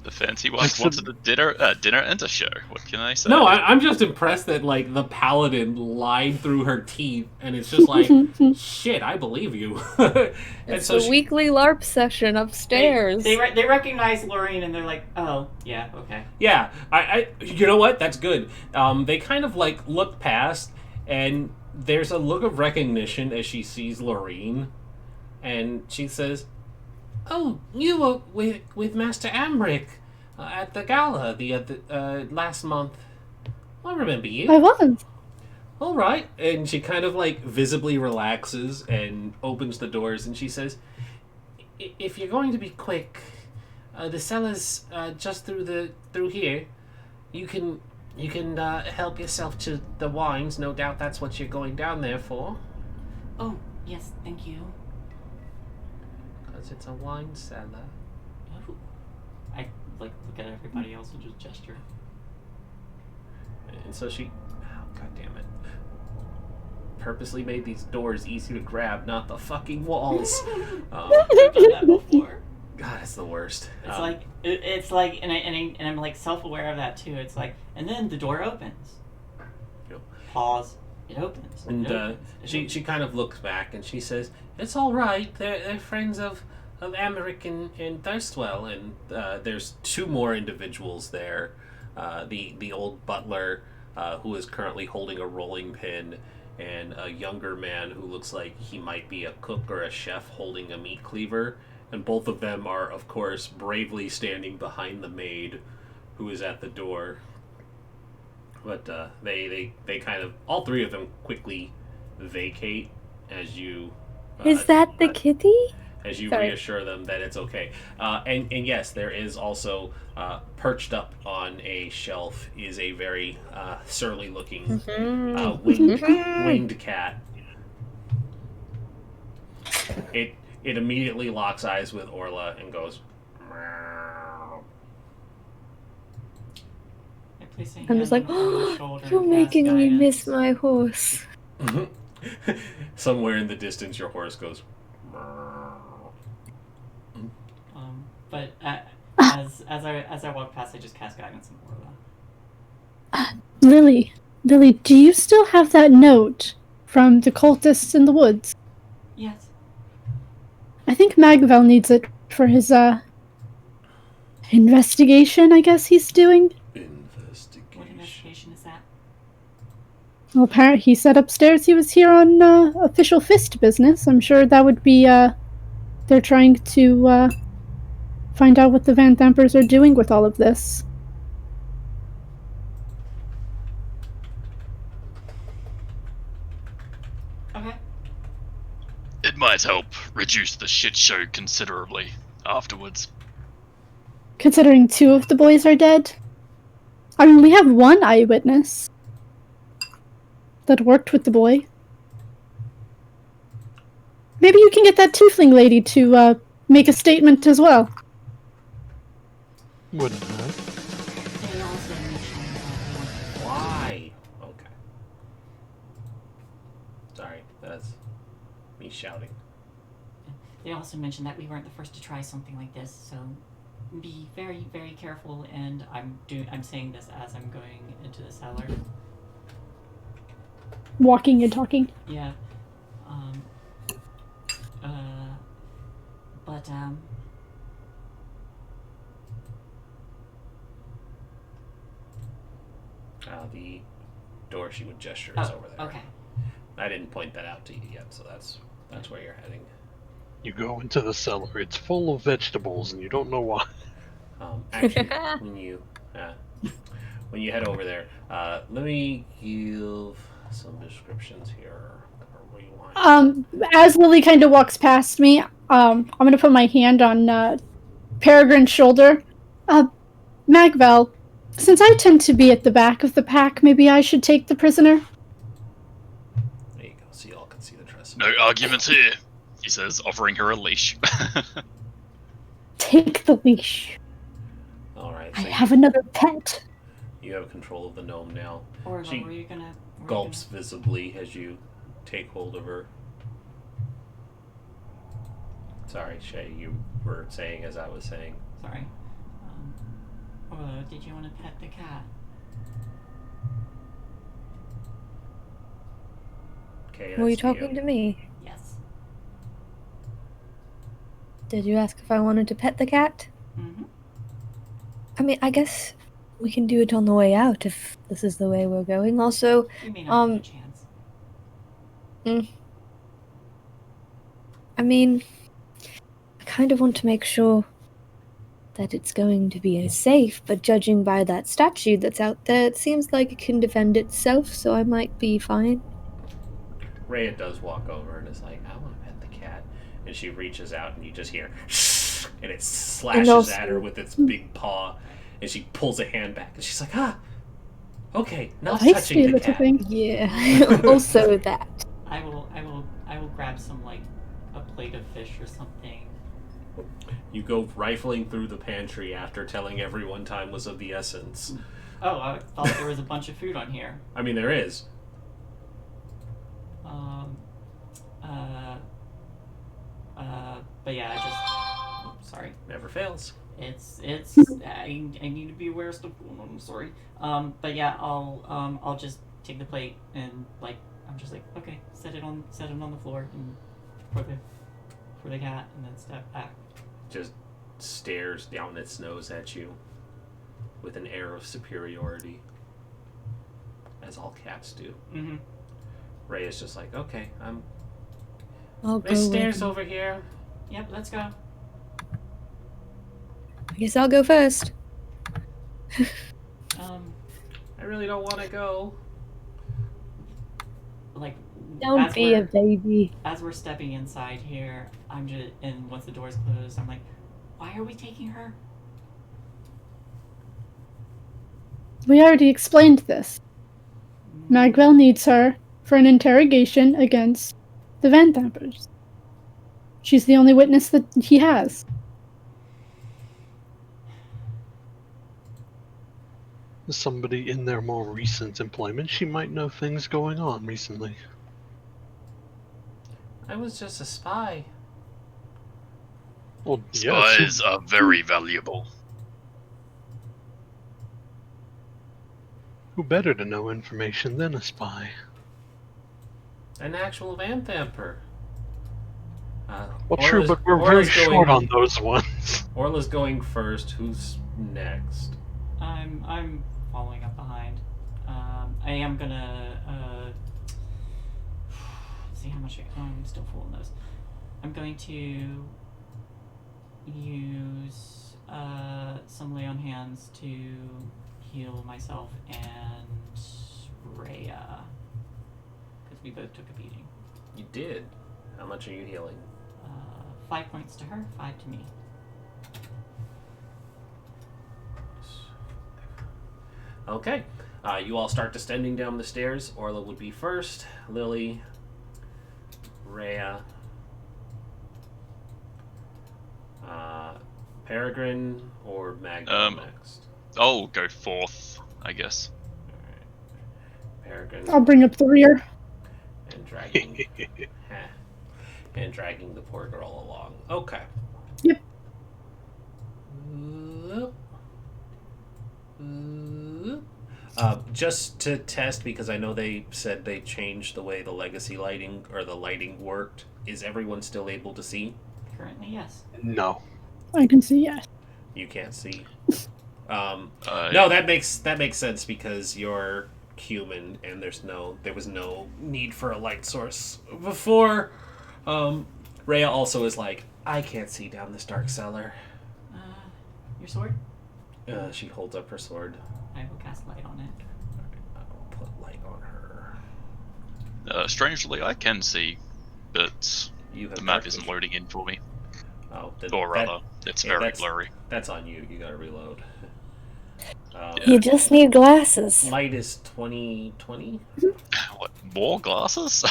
S6: The fancy wife wanted a dinner and a show. What can I say?
S5: no. I'm just impressed that like the paladin lied through her teeth, and it's just like shit. I believe you. And
S4: It's
S5: so
S4: the weekly LARP session upstairs.
S2: They recognize Lorraine and they're like, oh yeah, okay.
S5: yeah, I you know what? That's good. They kind of like look past, and there's a look of recognition as she sees Lorraine, and she says, "Oh, you were with Master Amric at the gala the last month. I remember you."
S1: I was.
S5: All right. And she kind of like visibly relaxes and opens the doors, and she says, "If you're going to be quick, the cellar's just through here. You can help yourself to the wines. No doubt that's what you're going down there for."
S2: Oh yes, thank you.
S5: Because it's a wine cellar.
S2: Oh. I like look at everybody else and just gesture.
S5: And so she, oh, god damn it, purposely made these doors easy to grab, not the fucking walls.
S2: I've done that before.
S5: God, it's the worst.
S2: It's like, and I'm like self-aware of that too. It's like, and then the door opens.
S5: Yep.
S2: Pause. It opens.
S5: And
S2: It opens. It
S5: she
S2: opens.
S5: kind of looks back and she says, "It's all right. They're friends of Amaric and Thirstwell." And there's two more individuals there. The old butler who is currently holding a rolling pin, and a younger man who looks like he might be a cook or a chef holding a meat cleaver. And both of them are, of course, bravely standing behind the maid who is at the door. But they kind of, all three of them quickly vacate as you...
S4: Is that the kitty?
S5: As you
S4: Sorry.
S5: reassure them that it's okay. And yes, there is also, perched up on a shelf is a very surly looking winged cat. It immediately locks eyes with Orla and goes. Meow.
S2: I place a
S4: I'm
S2: hand
S4: just like,
S2: on Orla's
S4: oh,
S2: shoulder
S4: you're
S2: and cast
S4: making me miss
S2: guidance.
S4: my horse.
S5: Somewhere in the distance, your horse goes.
S2: But as I walk past, I just cast guidance on Orla.
S1: Lily, do you still have that note from the cultists in the woods?
S2: Yes.
S1: I think Magvel needs it for his, investigation, I guess he's doing.
S2: What
S5: Investigation.
S2: investigation is that?
S1: Well, apparently he said upstairs he was here on, official fist business. I'm sure that would be, they're trying to, find out what the Van Dampers are doing with all of this.
S2: Okay.
S6: It might help reduce the shit show considerably afterwards.
S1: Considering 2 of the boys are dead? I mean, we have 1 eyewitness that worked with the boy. Maybe you can get that tiefling lady to, make a statement as well.
S3: Wouldn't hurt.
S2: They also mentioned
S5: Why? Okay. Sorry, that's me shouting.
S2: they also mentioned that we weren't the first to try something like this, so be very, very careful. And I'm saying this as I'm going into the cellar.
S1: Walking and talking.
S2: Yeah. But
S5: The door she would gesture is over there.
S2: Okay.
S5: I didn't point that out to you yet, so that's where you're heading.
S3: You go into the cellar. It's full of vegetables, and you don't know why.
S5: Actually, when you head over there, let me give some descriptions here. Or what do you want?
S1: As Lily kind of walks past me, I'm gonna put my hand on, Peregrine's shoulder. Magvel, since I tend to be at the back of the pack, maybe I should take the prisoner?
S5: There you go, so y'all can see the dress.
S6: No arguments here, he says, offering her a leash.
S1: Take the leash.
S5: Alright,
S1: I
S5: so
S1: have another pet.
S5: you have control of the gnome now.
S2: Or
S5: She
S2: were you gonna
S5: Gulps visibly as you take hold of her. Sorry, Shay, you were saying as I was saying.
S2: Sorry. Did you want to pet the cat?
S5: Okay,
S4: Were you talking to me?
S2: Yes.
S4: Did you ask if I wanted to pet the cat?
S2: Mm-hmm.
S4: I mean, I guess we can do it on the way out if this is the way we're going. Also,
S2: You may not get a chance.
S4: I mean, I kind of want to make sure that it's going to be safe, but judging by that statue that's out there, it seems like it can defend itself, so I might be fine.
S5: Rhea does walk over and is like, I want to pet the cat. And she reaches out and you just hear, and it slashes at her with its big paw. And she pulls a hand back and she's like, okay, not touching the cat.
S1: Thing.
S4: Yeah, also that.
S2: I will grab some, like, a plate of fish or something.
S5: You go rifling through the pantry after telling everyone time was of the essence.
S2: Oh, I thought there was a bunch of food on here.
S5: I mean, there is.
S2: But yeah, I just... sorry.
S5: Never fails.
S2: I need to be aware of stuff going on, I'm sorry. But yeah, I'll just take the plate and, like, I'm just like, okay, set it on the floor and for the cat, and then step back.
S5: Just stares down its nose at you with an air of superiority, as all cats do.
S2: Mm-hmm.
S5: Ray is just like, okay,
S4: I'll go
S5: there's
S4: with
S5: stairs
S4: him.
S5: over here.
S2: Yep, let's go.
S4: I guess I'll go first.
S5: I really don't want to go.
S2: Like,
S4: Don't be a baby.
S2: as we're stepping inside here, I'm just, and once the door's closed, I'm like, why are we taking her?
S1: We already explained this. Magvel needs her for an interrogation against the Van Dampers. She's the only witness that he has.
S3: Somebody in their more recent employment, she might know things going on recently.
S5: I was just a spy.
S3: Well, yeah,
S6: Spies are very valuable.
S3: who better to know information than a spy?
S5: An actual Vanthamper.
S3: Well, true, but we're very short on those ones.
S5: Orla's going first. Who's next?
S2: I'm following up behind. I am gonna see how much I'm still full in those. I'm going to use some lay on hands to heal myself and Rhea, because we both took a beating.
S5: You did. How much are you healing?
S2: 5 points to her, 5 to me.
S5: Okay. You all start descending down the stairs. Orla would be first. Lily. Rhea. Peregrine or Magma next?
S6: I'll go fourth, I guess.
S5: Alright. Peregrine.
S1: I'll bring up the rear.
S5: And dragging. And dragging the poor girl along. Okay.
S1: Yep.
S5: Just to test, because I know they said they changed the way the legacy lighting or the lighting worked. Is everyone still able to see?
S2: Currently, yes.
S3: No.
S1: I can see, yes.
S5: You can't see. No, that makes sense because you're human and there was no need for a light source before. Rhea also is like, I can't see down this dark cellar.
S2: Your sword?
S5: She holds up her sword.
S2: I will cast light on it.
S5: I'll put light on her.
S6: Strangely, I can see, but
S5: You have
S6: the map
S5: dark
S6: isn't
S5: vision.
S6: loading in for me.
S5: Oh, then
S6: Or rather, it's very blurry.
S5: That's on you. You gotta reload.
S4: You just need glasses.
S5: Light is 20.
S6: What, more glasses?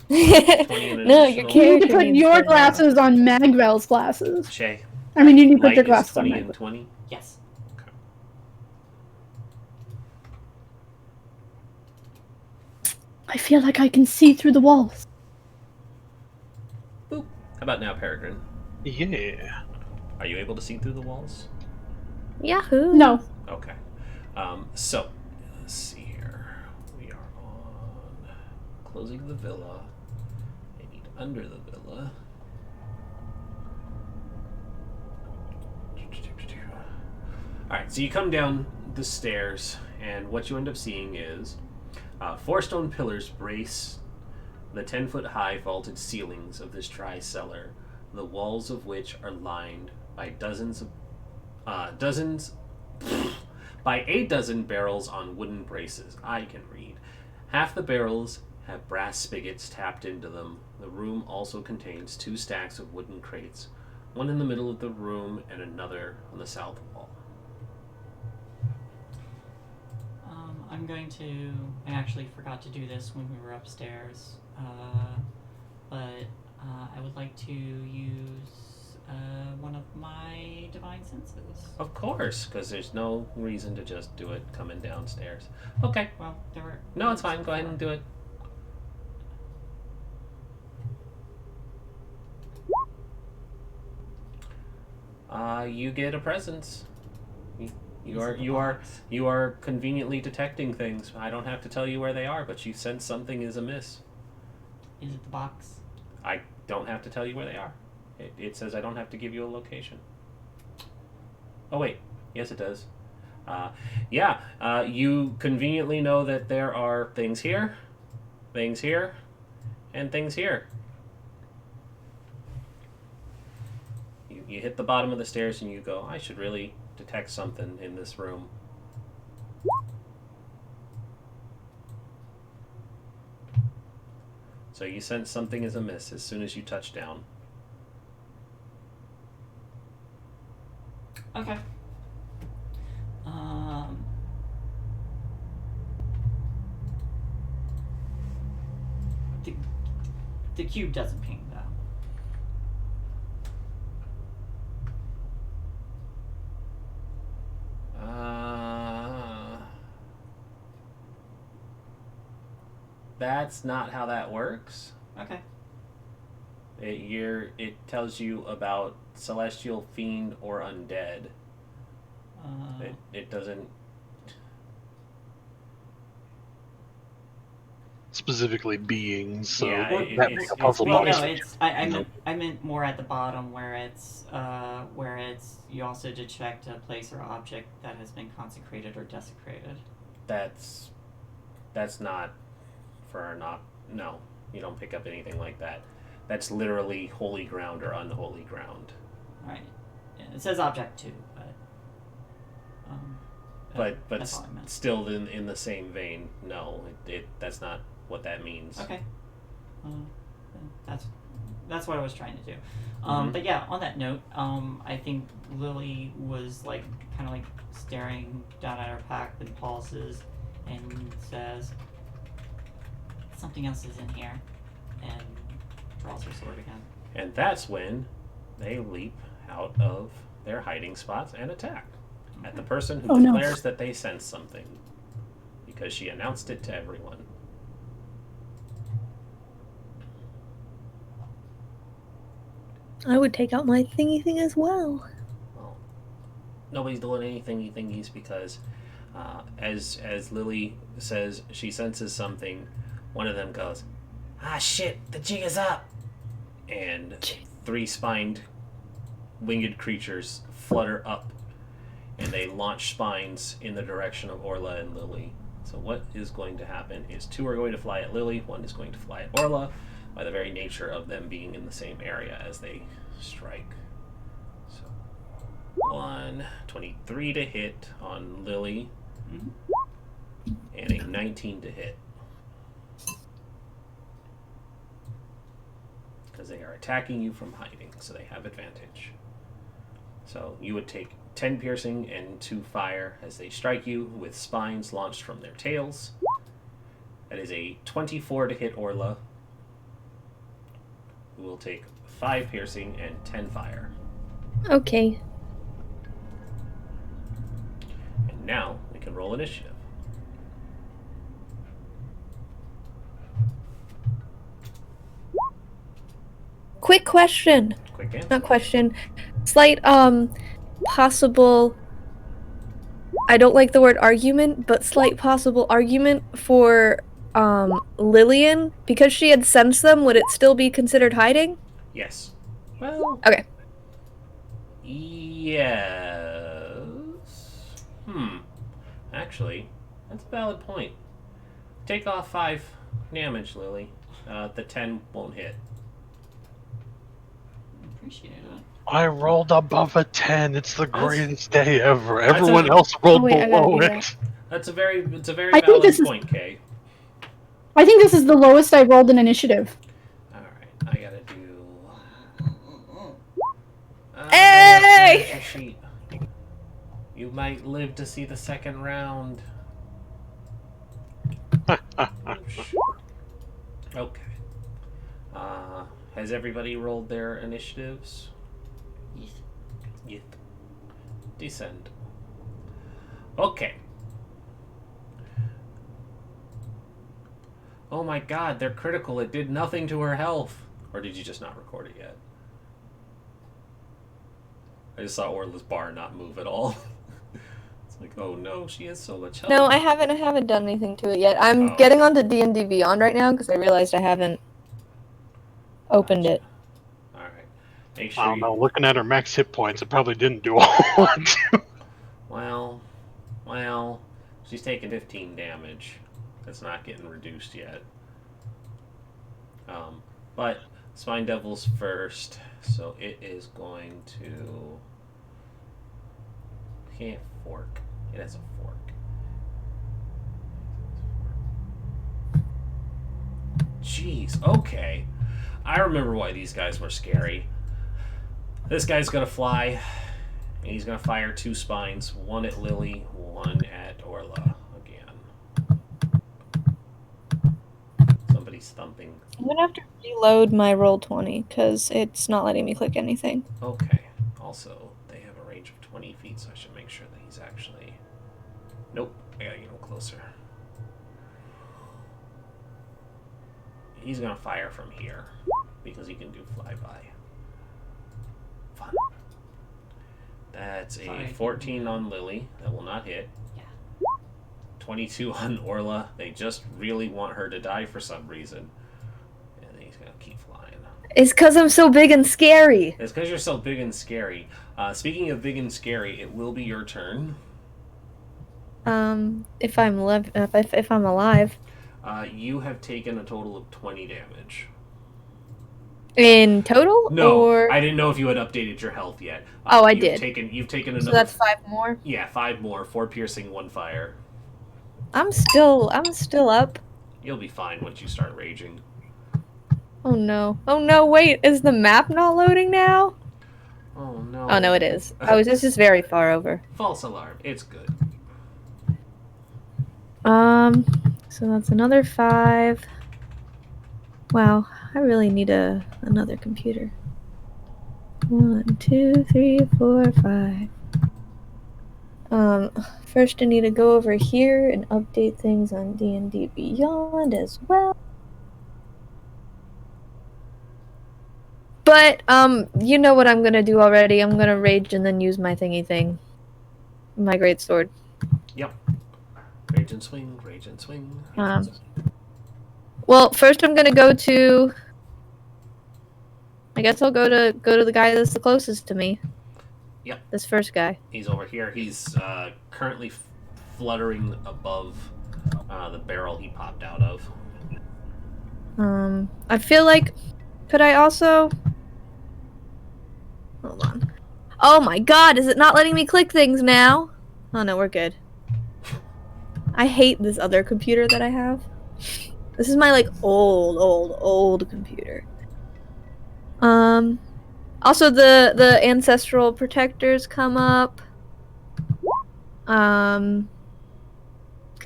S4: No, your
S5: additional-
S1: You need to
S4: character
S1: put
S4: needs
S1: your
S4: to-
S1: glasses on Magvel's glasses.
S5: Shay,
S1: I mean, you need to put
S5: light
S1: your
S5: is
S1: glasses on
S5: 20 and
S1: Magvel.
S5: 20.
S2: Yes.
S1: I feel like I can see through the walls.
S5: Boop. How about now, Peregrine?
S3: Yeah.
S5: Are you able to see through the walls?
S4: Yahoo!
S1: No.
S5: Okay. So, let's see here. We are on closing the villa. I need under the villa. Alright, so you come down the stairs, and what you end up seeing is 4 stone pillars brace the 10-foot high vaulted ceilings of this dry cellar, the walls of which are lined by by a dozen barrels on wooden braces. I can read. Half the barrels have brass spigots tapped into them. The room also contains 2 stacks of wooden crates, one in the middle of the room and another on the south wall.
S2: I'm going to... I actually forgot to do this when we were upstairs, but I would like to use one of my divine senses.
S5: Of course, because there's no reason to just do it coming downstairs. Okay.
S2: Well, there were...
S5: No, it's fine. Go ahead and do it. You get a presence. You are conveniently detecting things. I don't have to tell you where they are, but you sense something is amiss.
S2: Is it the box?
S5: I don't have to tell you where they are. It says I don't have to give you a location. Oh wait, yes it does. You conveniently know that there are things here, and things here. You hit the bottom of the stairs and you go, I should really detect something in this room. So you sense something is amiss as soon as you touch down.
S2: Okay. The cube doesn't ping though.
S5: That's not how that works.
S2: Okay.
S5: It tells you about celestial, fiend, or undead. It doesn't.
S3: Specifically beings, so
S5: Yeah,
S3: that
S5: it's-
S3: being a
S5: it's
S3: puzzle
S2: Well,
S3: box.
S2: no, it's I meant more at the bottom where it's you also detect a place or object that has been consecrated or desecrated.
S5: That's not for not. No, you don't pick up anything like that. That's literally holy ground or unholy ground.
S2: Right. Yeah, it says object too, but
S5: But
S2: that's all I meant.
S5: still in the same vein, no, that's not what that means.
S2: Okay. That's what I was trying to do.
S5: Mhm.
S2: But yeah, on that note, I think Lily was like kind of like staring down at her pack and pauses and says, "Something else is in here," and draws her sword again.
S5: And that's when they leap out of their hiding spots and attack at the person who
S1: Oh, no.
S5: declares that they sense something, because she announced it to everyone.
S4: I would take out my thingy thing as well.
S5: Well, nobody's doing anything thingies because, as Lily says, she senses something. One of them goes, "Ah, shit! The jig is up!" And 3 spined, winged creatures flutter up, and they launch spines in the direction of Orla and Lily. So what is going to happen is 2 are going to fly at Lily, 1 is going to fly at Orla, by the very nature of them being in the same area as they strike. So 23 to hit on Lily, and a 19 to hit. Because they are attacking you from hiding, so they have advantage. So you would take 10 piercing and 2 fire as they strike you with spines launched from their tails. That is a 24 to hit Orla, who will take 5 piercing and 10 fire.
S4: Okay.
S5: And now we can roll initiative.
S4: Quick question.
S5: Quick answer.
S4: Not question. Slight possible, I don't like the word argument, but slight possible argument for Lillian, because she had sensed them, would it still be considered hiding?
S5: Yes. Well.
S4: Okay.
S5: Yes. Actually, that's a valid point. Take off 5 damage, Lily. The 10 won't hit.
S2: Appreciate it.
S3: I rolled above a 10. It's the
S5: That's-
S3: greatest day ever.
S5: That's
S3: Everyone
S5: a-
S3: else rolled
S1: Oh, wait, I gotta
S3: below
S1: do
S3: it.
S1: that.
S5: It's a very
S1: I think
S5: valid
S1: this is-
S5: point, Kay.
S1: I think this is the lowest I've rolled in initiative.
S5: Alright, I gotta do.
S4: Hey!
S5: Character sheet. You might live to see the second round. Okay. Has everybody rolled their initiatives?
S2: Yes.
S5: Yes. Descend. Okay. Oh my god, they're critical. It did nothing to her health. Or did you just not record it yet? I just saw Orla's bar not move at all. It's like, oh no, she has so much health.
S4: No, I haven't done anything to it yet. I'm
S5: Oh.
S4: getting onto D&D Beyond right now because I realized I haven't opened it.
S5: Alright. Make
S3: I
S5: sure
S3: don't
S5: you...
S3: know. Looking at her max hit points, it probably didn't do a whole lot.
S5: Well, she's taking 15 damage. That's not getting reduced yet. But Spine Devil's first, so it is going to... Can't fork. It has a fork. Jeez, okay. I remember why these guys were scary. This guy's gonna fly, and he's gonna fire 2 spines, one at Lily, one at Orla again. Somebody's thumping.
S4: I'm gonna have to reload my Roll20 because it's not letting me click anything.
S5: Okay. Also, they have a range of 20 feet, so I should make sure that he's actually... Nope, I gotta get him closer. He's gonna fire from here because he can do flyby. Fun. That's a 14 on Lily. That will not hit.
S2: Yeah.
S5: 22 on Orla. They just really want her to die for some reason. And then he's gonna keep flying.
S4: It's because I'm so big and scary.
S5: It's because you're so big and scary. Speaking of big and scary, it will be your turn.
S4: If I'm alive.
S5: You have taken a total of 20 damage.
S4: In total?
S5: No,
S4: or...
S5: I didn't know if you had updated your health yet.
S4: Oh, I
S5: you've
S4: did.
S5: You've taken another.
S4: So that's 5 more.
S5: Yeah, 5 more. 4 piercing, 1 fire.
S4: I'm still up.
S5: You'll be fine once you start raging.
S4: Oh no! Oh no! Wait, is the map not loading now?
S5: Oh no!
S4: Oh no, it is. Oh, it's just very far over.
S5: False alarm. It's good.
S4: So that's another 5. Wow, I really need another computer. 1, 2, 3, 4, 5. First I need to go over here and update things on D&D Beyond as well. But, you know what I'm gonna do already. I'm gonna rage and then use my thingy thing. My greatsword.
S5: Yep. Rage and swing, rage and swing.
S4: Well, first I'm gonna go to... I guess I'll go to the guy that's the closest to me.
S5: Yep.
S4: This first guy.
S5: He's over here. He's currently fluttering above the barrel he popped out of.
S4: I feel like... Could I also... Hold on. Oh my god, is it not letting me click things now? Oh no, we're good. I hate this other computer that I have. This is my, like, old computer. Also the ancestral protectors come up. Because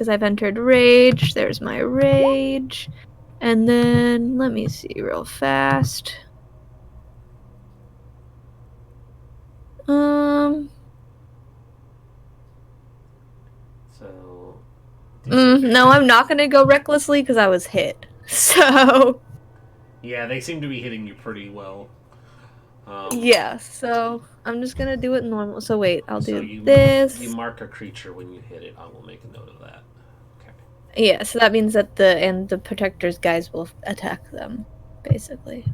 S4: I've entered rage. There's my rage. And then, let me see real fast.
S5: So.
S4: No, I'm not gonna go recklessly because I was hit. So.
S5: Yeah, they seem to be hitting you pretty well.
S4: Yeah, so I'm just gonna do it normal. So wait, I'll do
S5: you,
S4: this.
S5: You mark a creature when you hit it. I will make a note of that. Okay.
S4: Yeah, so that means that the protectors guys will attack them, basically.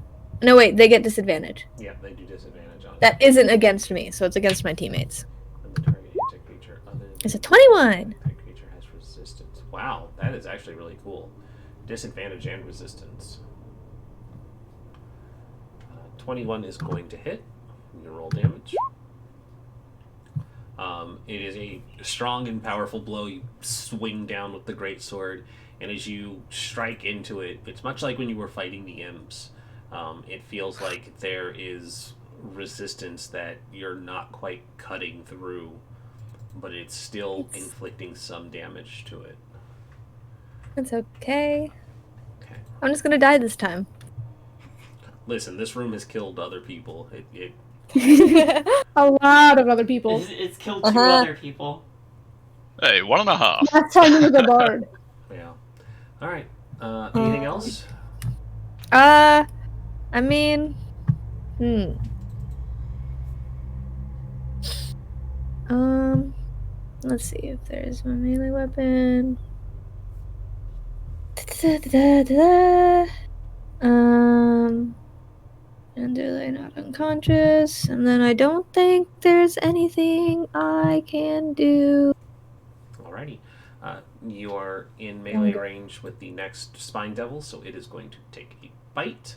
S4: No, wait, they get disadvantage.
S5: Yeah, they do disadvantage on it.
S4: That isn't against me, so it's against my teammates.
S5: When the target hits a creature other than
S4: It's a 21.
S5: That creature has resistance. Wow, that is actually really cool. Disadvantage and resistance. 21 is going to hit. You roll damage. It is a strong and powerful blow. You swing down with the greatsword, and as you strike into it, it's much like when you were fighting the imps. It feels like there is resistance that you're not quite cutting through, but it's still inflicting some damage to it.
S4: It's okay.
S5: Okay.
S4: I'm just gonna die this time.
S5: Listen, this room has killed other people.
S1: A lot of other people.
S2: It's killed 2 other people.
S6: Hey, 1.5.
S1: Last time he was a bard.
S5: Yeah. All right. Anything else?
S4: I mean, let's see if there's my melee weapon. And are they not unconscious? And then I don't think there's anything I can do.
S5: Alrighty. You are in melee range with the next Spine Devil, so it is going to take a bite.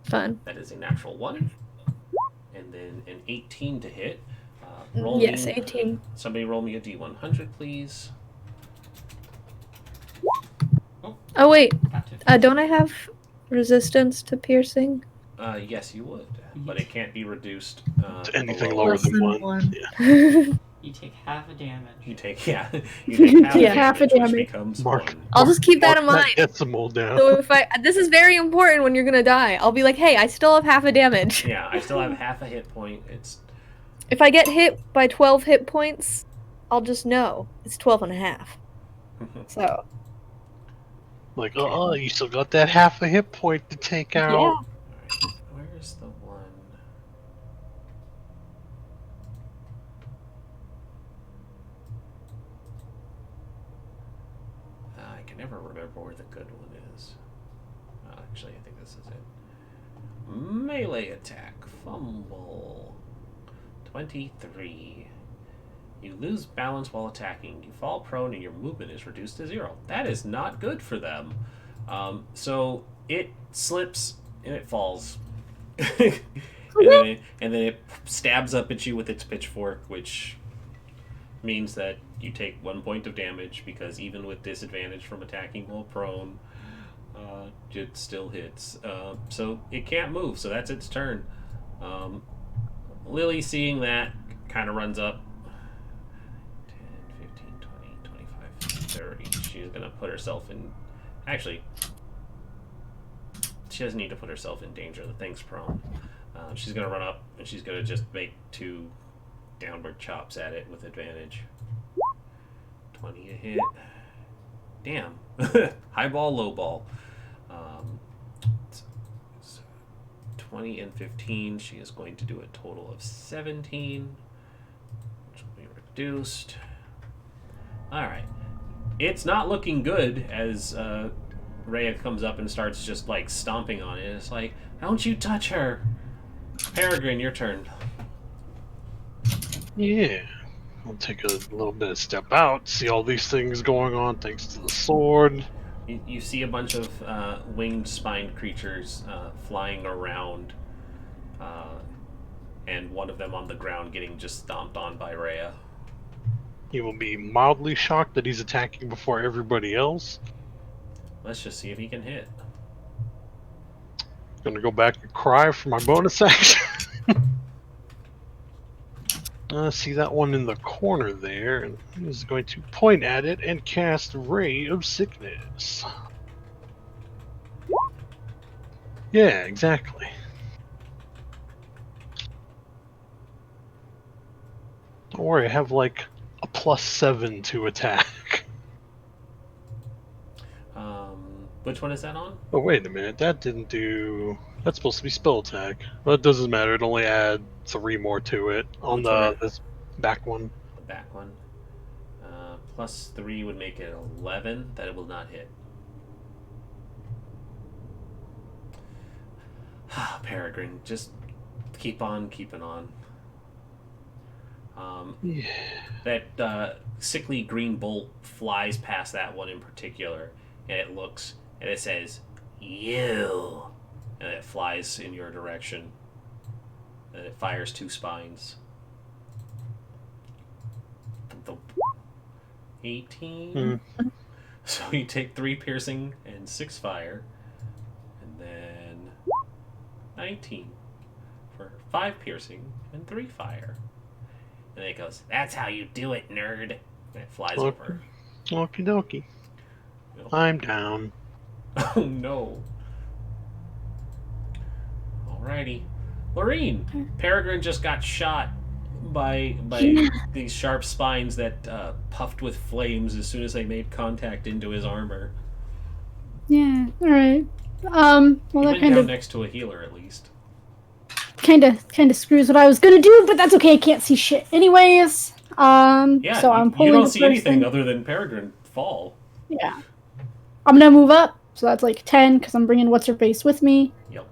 S4: Fun.
S5: That is a natural 1. And then an 18 to hit.
S4: Yes, 18.
S5: Somebody roll me a D100, please.
S4: Oh, wait. Don't I have resistance to piercing?
S5: Yes, you would. But it can't be reduced
S3: To anything
S5: below.
S3: lower than 1.
S2: You take half a damage.
S5: You take half a damage, which becomes
S3: Mark.
S5: 1.
S4: I'll just keep that in
S3: Mark
S4: mind.
S3: decimal down.
S4: So if this is very important when you're gonna die. I'll be like, hey, I still have half a damage.
S5: Yeah, I still have half a hit point. It's
S4: If I get hit by 12 hit points, I'll just know it's 12 and a half. So.
S3: Like, you still got that half a hit point to take out.
S1: Yeah.
S5: Alright, where's the one? I can never remember where the good one is. Actually, I think this is it. Melee attack. Fumble. 23. You lose balance while attacking. You fall prone and your movement is reduced to 0. That is not good for them. So it slips and it falls. and then it stabs up at you with its pitchfork, which means that you take 1 point of damage because even with disadvantage from attacking while prone, it still hits. So it can't move, so that's its turn. Lily, seeing that, kind of runs up. 10, 15, 20, 25, 30. She's going to put herself in... Actually, she doesn't need to put herself in danger. The thing's prone. She's going to run up, and she's going to just make 2 downward chops at it with advantage. 20 to hit. Damn. High ball, low ball. 20 and 15. She is going to do a total of 17, which will be reduced. Alright. It's not looking good as Rhea comes up and starts just like stomping on it. It's like, don't you touch her! Peregrine, your turn.
S3: Yeah. I'll take a little bit of step out, see all these things going on thanks to the sword.
S5: You see a bunch of winged spined creatures flying around, and one of them on the ground getting just stomped on by Rhea.
S3: He will be mildly shocked that he's attacking before everybody else.
S5: Let's just see if he can hit.
S3: Gonna go back and cry for my bonus action. See that one in the corner there, and he's going to point at it and cast Ray of Sickness. Yeah, exactly. Don't worry, I have like a +7 to attack.
S5: Which one is that on?
S3: Oh, wait a minute, that didn't do... That's supposed to be spell attack. Well, it doesn't matter, it only add 3 more to it on this back one.
S5: The back one. +3 would make it 11. That it will not hit. Peregrine, just keep on keeping on.
S3: Yeah.
S5: That sickly green bolt flies past that one in particular, and it looks, and it says, "You," and it flies in your direction, and it fires 2 spines. 18. So you take 3 piercing and 6 fire, and then 19 for 5 piercing and 3 fire. And then it goes, "That's how you do it, nerd." And it flies over.
S3: Okie dokie.
S5: Yep.
S3: I'm down.
S5: Oh no. Alrighty. Lorene, Peregrine just got shot by these sharp spines that puffed with flames as soon as they made contact into his armor.
S1: Yeah, alright. Well,
S5: He
S1: that
S5: went
S1: kind
S5: down
S1: of
S5: next to a healer at least.
S1: kind of screws what I was gonna do, but that's okay. I can't see shit anyways.
S5: Yeah,
S1: so I'm pulling
S5: you don't
S1: the
S5: see
S1: first
S5: anything
S1: thing.
S5: other than Peregrine fall.
S1: Yeah, I'm gonna move up, so that's like 10 because I'm bringing what's her face with me.
S5: Yep.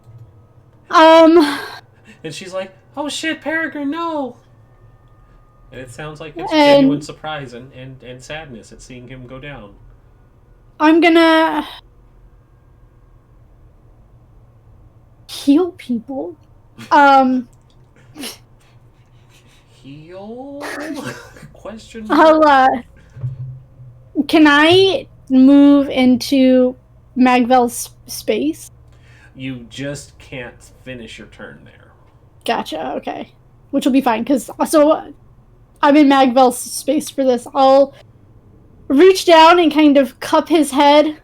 S1: Um,
S5: And she's like, "Oh shit, Peregrine, no!" And it sounds like it's
S1: And-
S5: genuine surprise and sadness at seeing him go down.
S1: I'm gonna heal people.
S5: Heal? Question
S1: I'll can I move into Magvel's space?
S5: You just can't finish your turn there.
S1: Gotcha. Okay, which will be fine because I'm in Magvel's space for this. I'll reach down and kind of cup his head.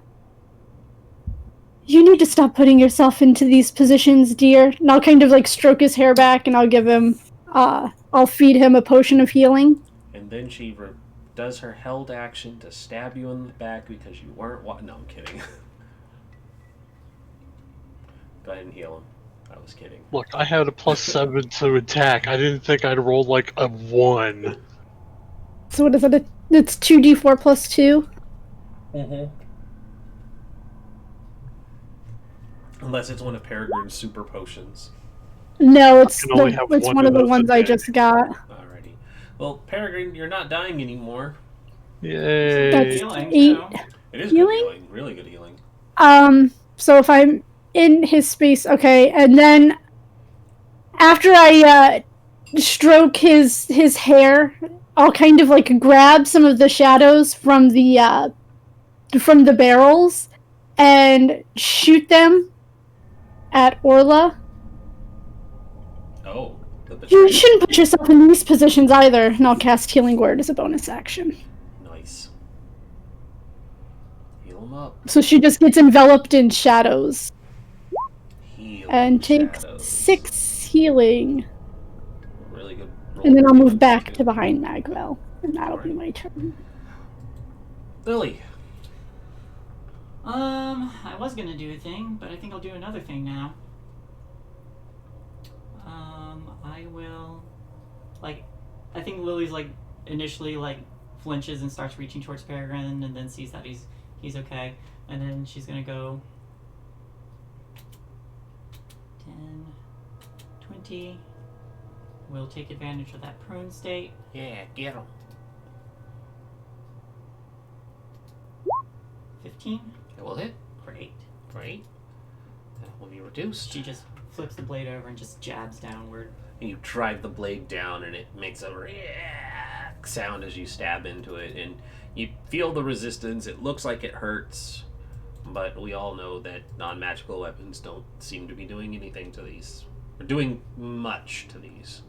S1: You need to stop putting yourself into these positions, dear. And I'll kind of like stroke his hair back, and I'll give him. I'll feed him a potion of healing.
S5: And then she does her held action to stab you in the back because you weren't. No, I'm kidding. Go ahead and heal him. I was kidding.
S3: Look, I had a +7 to attack. I didn't think I'd roll like a 1.
S1: So what is it? It's 2d4 plus 2?
S5: Mm-hmm. Unless it's one of Peregrine's super potions.
S1: No, it's
S3: can only have
S1: it's
S3: one
S1: one
S3: of
S1: of the
S3: those
S1: ones
S3: a
S1: I
S3: day.
S1: just got.
S5: Alrighty. Well, Peregrine, you're not dying anymore.
S3: Yay.
S1: That's
S2: Healing,
S1: 8.
S2: too.
S5: It is
S1: Healing?
S5: good healing. Really good healing.
S1: So if I'm in his space, okay, and then after I stroke his hair, I'll kind of like grab some of the shadows from the barrels and shoot them at Orla.
S5: Oh, the
S1: You
S5: betrayal.
S1: shouldn't put yourself in these positions either, and I'll cast Healing Word as a bonus action.
S5: Nice. Heal him up.
S1: So she just gets enveloped in shadows
S5: Heal
S1: and takes
S5: shadows.
S1: 6 healing.
S5: Really good.
S1: And then I'll
S5: roll.
S1: move back to behind Magvel, and that'll be my turn.
S5: Lily.
S2: I was gonna do a thing, but I think I'll do another thing now. I will, like, I think Lily's like initially like flinches and starts reaching towards Peregrine, and then sees that he's okay, and then she's gonna go 10, 20. We'll take advantage of that prone state.
S5: Yeah, get him.
S2: 15.
S5: It will hit.
S2: Great.
S5: Great. That will be reduced.
S2: She just flips the blade over and just jabs downward.
S5: And you drive the blade down, and it makes a sound as you stab into it, and you feel the resistance. It looks like it hurts, but we all know that non-magical weapons don't seem to be doing anything to these, or doing much to these.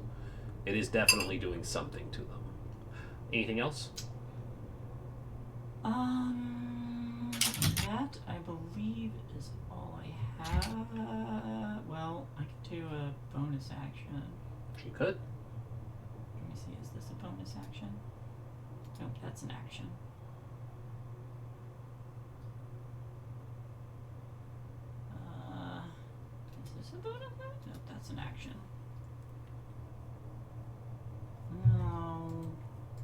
S5: It is definitely doing something to them. Anything else?
S2: That I believe is all I have. Well, I could do a bonus action.
S5: You could.
S2: Let me see, is this a bonus action? Nope, that's an action. Is this a bonus action? Nope, that's an action. No.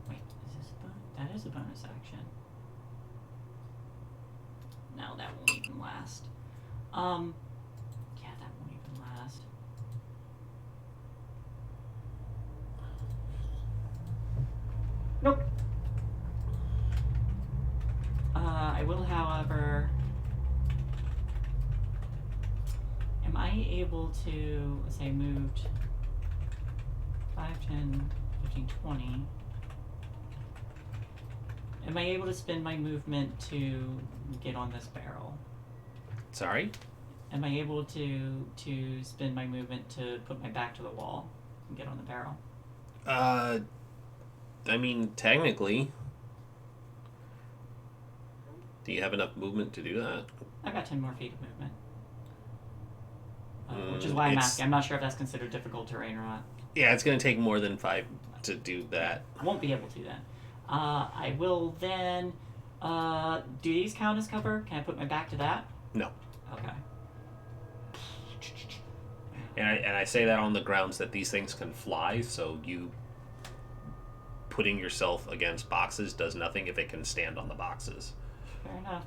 S2: Wait, is this a bonus? That is a bonus action. No, that won't even last. Yeah, that won't even last. Nope. I will, however... Am I able to, let's say, moved 5, 10, 15, 20... Am I able to spend my movement to get on this barrel?
S5: Sorry?
S2: Am I able to spend my movement to put my back to the wall and get on the barrel?
S5: I mean, technically. Do you have enough movement to do that?
S2: I've got 10 more feet of movement. Which is why I'm asking. I'm not sure if that's considered difficult terrain or not.
S5: Yeah, it's going to take more than 5 to do that.
S2: I won't be able to then. I will then... do these count as cover? Can I put my back to that?
S5: No.
S2: Okay.
S5: And I say that on the grounds that these things can fly, so you putting yourself against boxes does nothing if it can stand on the boxes.
S2: Fair enough.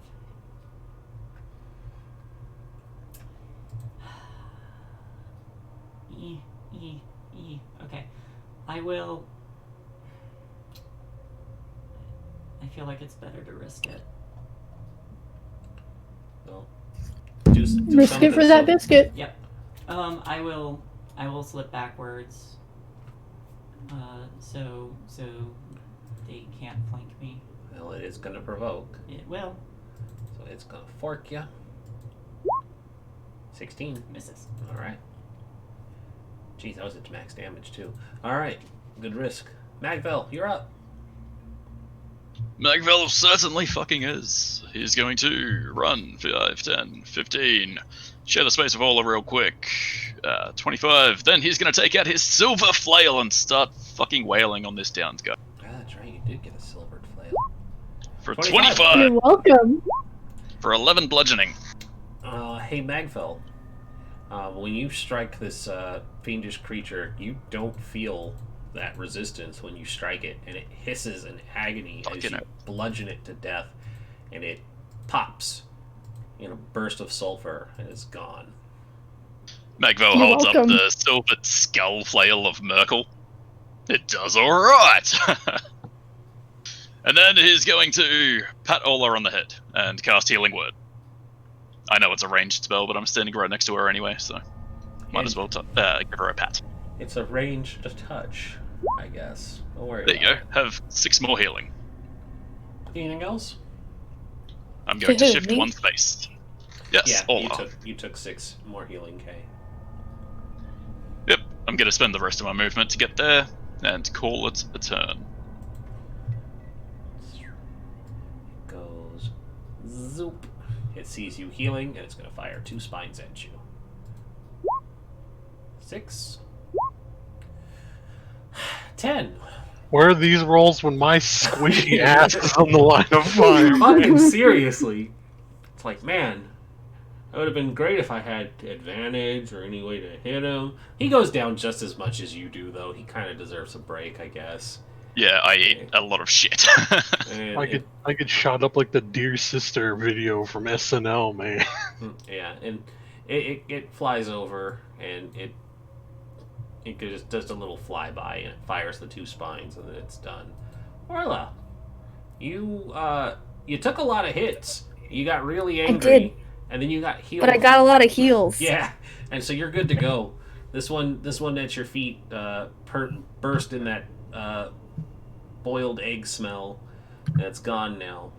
S2: Okay. I will... I feel like it's better to risk it.
S5: Well,
S1: Risk it for that biscuit.
S2: Yep. I will slip backwards. So they can't flank me.
S5: Well, it is going to provoke.
S2: It will.
S5: So it's going to fork you. 16.
S2: Misses.
S5: Alright. Geez, that was at max damage too. Alright. Good risk. Magvel, you're up.
S6: Magvel certainly fucking is. He's going to run 5, 10, 15. Share the space with Ola real quick. 25. Then he's going to take out his silver flail and start fucking wailing on this town's guy.
S5: Ah, that's right, you did get a silvered flail.
S6: For
S5: 25.
S6: 25.
S1: You're welcome.
S6: For 11 bludgeoning.
S5: Hey Magvel. When you strike this fiendish creature, you don't feel that resistance when you strike it, and it hisses in agony as you bludgeon it to death, and it pops in a burst of sulfur and is gone.
S6: Magvel
S1: You're
S6: holds up
S1: welcome.
S6: the silvered skull flail of Merkel. It does alright! And then he's going to pat Ola on the head and cast Healing Word. I know it's a ranged spell, but I'm standing right next to her anyway, so might as well give her a pat.
S5: It's a ranged touch, I guess. Don't worry
S6: There
S5: about
S6: you
S5: it.
S6: go. Have 6 more healing.
S5: Anything else?
S6: I'm going to
S4: who,
S6: shift
S4: me?
S6: 1 space. Yes,
S5: Yeah,
S6: Ola.
S5: you took 6 more healing, Kay.
S6: Yep, I'm going to spend the rest of my movement to get there and call it a turn.
S5: Goes zoop. It sees you healing, and it's going to fire 2 spines at you. 6. 10.
S3: Where are these rolls when my squishy ass is on the line of fire?
S5: Fucking seriously. It's like, man, it would have been great if I had advantage or any way to hit him. He goes down just as much as you do, though. He kind of deserves a break, I guess.
S6: Yeah, I eat a lot of shit.
S5: And
S3: I get shot up like the Dear Sister video from SNL, man.
S5: yeah, and it flies over, and it just does a little flyby, and it fires the 2 spines, and then it's done. Orla, you took a lot of hits. You got really angry,
S4: did.
S5: and then you got healed.
S4: But I got a lot of heals.
S5: Yeah, and so you're good to go. This one at your feet burst in that boiled egg smell, and it's gone now.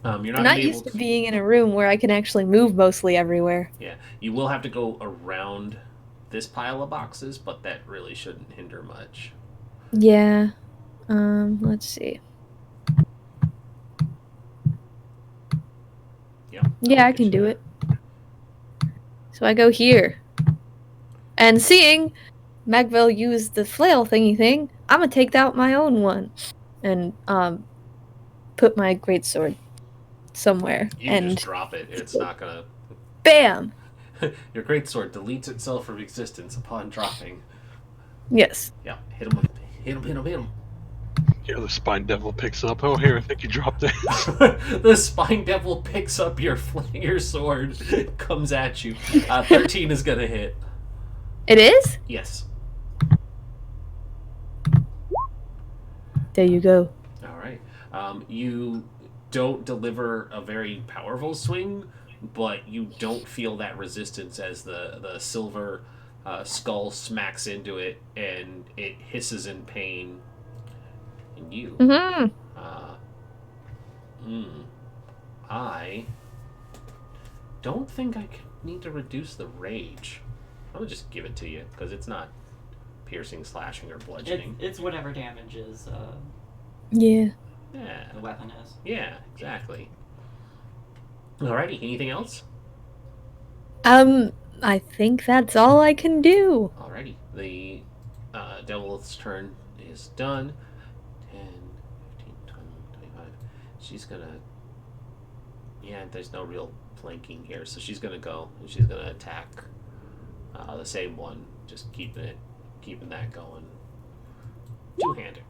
S5: You're
S4: I'm
S5: not
S4: not
S5: able
S4: used to being in a room where I can actually move mostly everywhere.
S5: Yeah, you will have to go around this pile of boxes, but that really shouldn't hinder much.
S4: Yeah. Let's see. Yeah, I can do it. So I go here. And seeing Magvel use the flail thingy thing, I'm gonna take out my own one. And put my greatsword somewhere.
S5: You
S4: and
S5: just drop it. It's not gonna.
S4: BAM!
S5: Your greatsword deletes itself from existence upon dropping.
S4: Yes.
S5: Yeah, hit him.
S3: The other spine devil picks up. Oh, here, I think you dropped it.
S5: The spine devil picks up your sword, comes at you. 13 is gonna hit.
S4: It is?
S5: Yes.
S4: There you go.
S5: All right. You don't deliver a very powerful swing, but you don't feel that resistance as the silver skull smacks into it, and it hisses in pain. And you, I don't think I need to reduce the rage. I'm gonna just give it to you because it's not piercing, slashing, or bludgeoning.
S2: It's whatever damage is
S4: Yeah.
S5: Yeah,
S2: the weapon is.
S5: yeah, exactly. Alrighty, anything else?
S4: I think that's all I can do.
S5: Alrighty, the devil's turn is done. 10, 15, 20, 25. She's gonna... Yeah, there's no real flanking here, so she's gonna go, and she's gonna attack the same one, just keeping that going. Two-handed.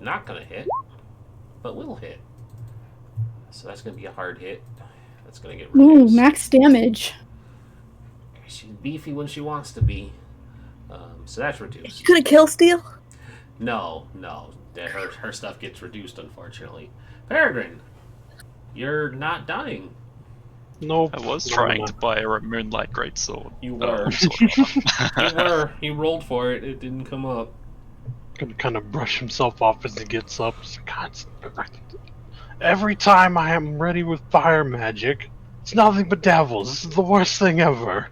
S5: Not gonna hit, but will hit. So that's gonna be a hard hit. That's gonna get
S1: Ooh,
S5: reduced.
S1: max damage.
S5: She's beefy when she wants to be. So that's reduced.
S4: You gonna kill Steel?
S5: No. Her stuff gets reduced, unfortunately. Peregrine, you're not dying.
S3: Nope.
S6: I was trying to buy her a Moonlight Greatsword.
S5: You were. You were. He rolled for it. It didn't come up.
S3: Gonna kind of brush himself off as he gets up. Every time I am ready with fire magic, it's nothing but devils. This is the worst thing ever.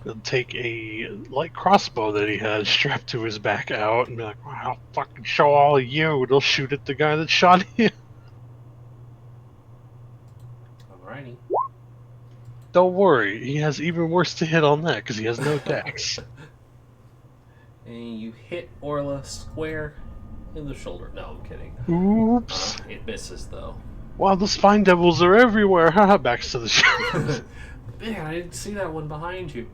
S3: He'll take a light crossbow that he has strapped to his back out and be like, well, I'll fucking show all of you. It'll shoot at the guy that shot him.
S5: Alrighty.
S3: Don't worry, he has even worse to hit on that because he has no dex.
S5: And you hit Orla square in the shoulder. No, I'm kidding.
S3: Oops.
S5: It misses, though.
S3: Wow, the spine devils are everywhere. Haha, back to the show.
S5: man, I didn't see that one behind you.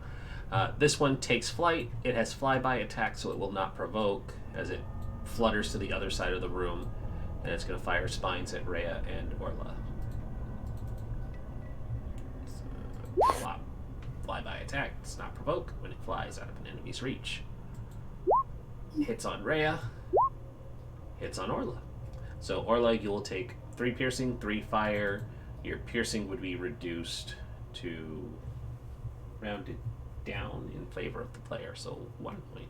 S5: This one takes flight. It has flyby attack, so it will not provoke as it flutters to the other side of the room, and it's going to fire spines at Rhea and Orla. Flyby attack does not provoke when it flies out of an enemy's reach. Hits on Rhea. Hits on Orla. So Orla, you will take 3 piercing, 3 fire. Your piercing would be reduced to rounded down in favor of the player, so 1 point.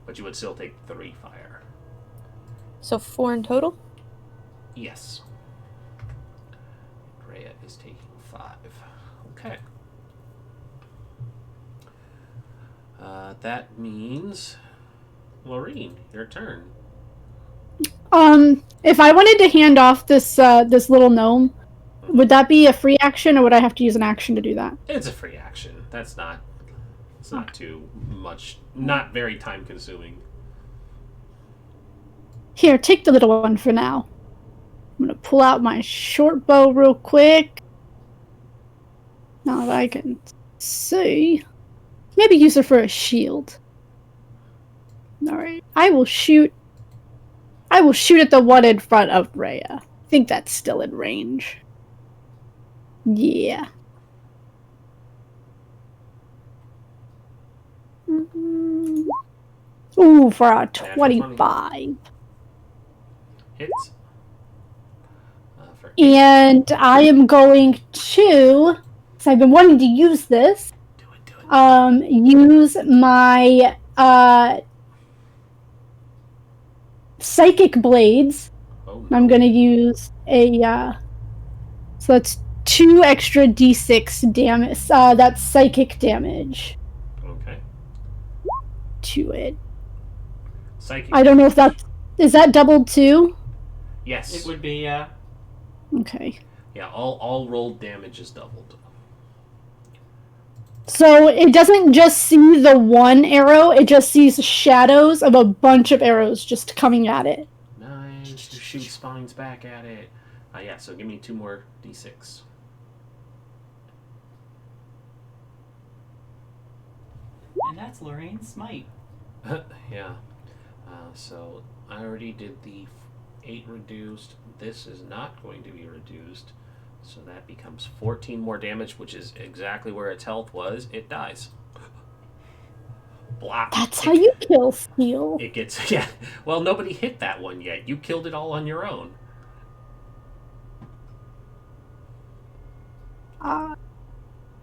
S5: But you would still take 3 fire.
S4: So 4 in total?
S5: Yes. Rhea is taking 5. Okay. That means, Laureen, your turn.
S1: If I wanted to hand off this this little gnome, would that be a free action, or would I have to use an action to do that?
S5: It's a free action. It's not too much, not very time consuming.
S1: Here, take the little one for now. I'm gonna pull out my short bow real quick. Now that I can see. Maybe use her for a shield. Alright. I will shoot at the one in front of Rhea. I think that's still in range. Yeah. Ooh, for a 25.
S5: Hits.
S1: And I am going to, because I've been wanting to use this, use my psychic blades.
S5: Oh, no.
S1: I'm going to use a, so that's 2 extra d6 damage. That's psychic damage.
S5: Okay.
S1: To it.
S5: Psychic.
S1: I don't know if is that doubled too?
S5: Yes.
S2: It would be,
S1: Okay.
S5: Yeah, all rolled damage is doubled.
S1: So it doesn't just see the one arrow, it just sees shadows of a bunch of arrows just coming at it.
S5: Nice. To shoot spines back at it. Yeah, so give me 2 more d6.
S2: and that's Lorraine's smite.
S5: Yeah. So I already did the 8 reduced. This is not going to be reduced. So that becomes 14 more damage, which is exactly where its health was. It dies. Blah.
S1: That's how you kill Steel.
S5: It gets, yeah. Well, nobody hit that one yet. You killed it all on your own.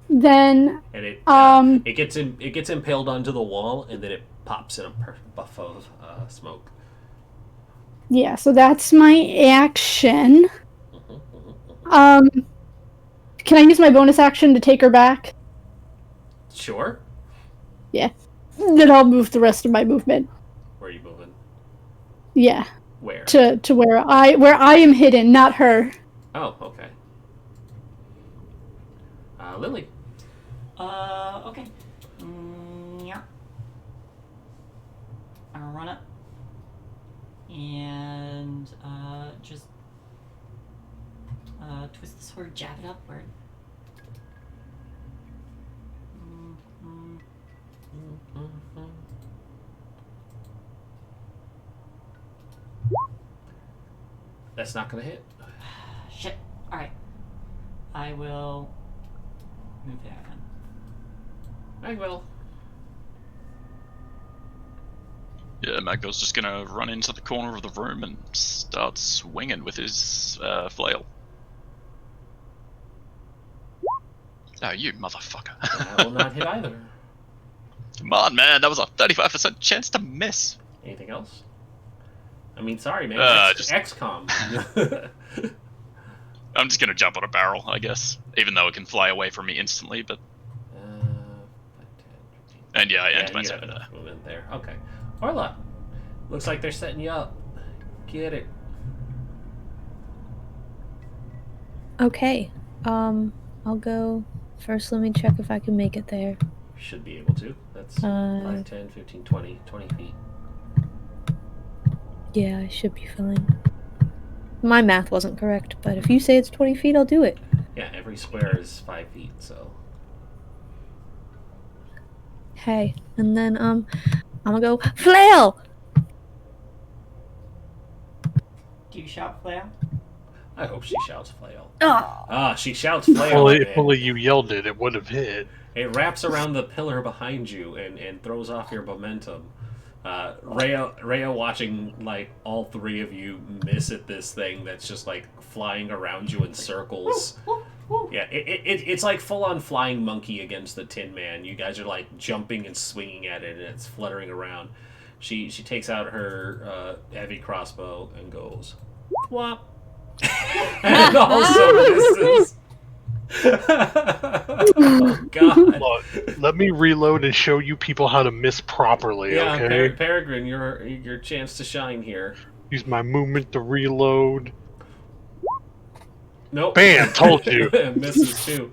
S1: Then
S5: And it gets impaled onto the wall, and then it pops in a puff of smoke.
S1: yeah, so that's my action. Can I use my bonus action to take her back?
S5: Sure.
S1: Yeah. Then I'll move the rest of my movement.
S5: Where are you moving?
S1: Yeah.
S5: Where?
S1: To where I am hidden, not her.
S5: Oh, okay. Lily.
S2: Okay. Yeah. I'll run up. And, just, twist the sword, jab it upward.
S5: That's not gonna hit.
S2: Shit. Alright. I will move that then.
S5: I will.
S6: Yeah, Maggo's just gonna run into the corner of the room and start swinging with his flail. Oh, you motherfucker.
S5: That will not hit either.
S6: Come on, man, that was a 35% chance to miss.
S5: Anything else? I mean, sorry, man.
S6: Just
S5: XCOM.
S6: I'm just gonna jump on a barrel, I guess. Even though it can fly away from me instantly, but... And yeah, I end my turn there.
S5: Movement there. Okay. Orla. Looks like they're setting you up. Get it.
S4: Okay. I'll go first. Let me check if I can make it there.
S5: Should be able to. That's 5, 10, 15, 20. 20 feet.
S4: Yeah, I should be fine. My math wasn't correct, but if you say it's 20 feet, I'll do it.
S5: Yeah, every square is 5 feet, so.
S4: Okay, and then I'm gonna go flail.
S2: Do you shout flail?
S5: I hope she shouts flail.
S4: Oh,
S5: She shouts flail.
S3: Well, if
S5: and
S3: only you yelled it would have hit.
S5: it wraps around the pillar behind you and throws off your momentum. Rhea watching like all three of you miss at this thing that's just like flying around you in circles. Yeah, it's like full on flying monkey against the Tin Man. You guys are like jumping and swinging at it, and it's fluttering around. She takes out her heavy crossbow and goes, "Whop," and it also misses. Oh God!
S3: Look, let me reload and show you people how to miss properly.
S5: Yeah,
S3: Okay.
S5: Peregrine, your chance to shine here.
S3: Use my movement to reload.
S5: Nope.
S3: Bam! Told you.
S5: Misses too.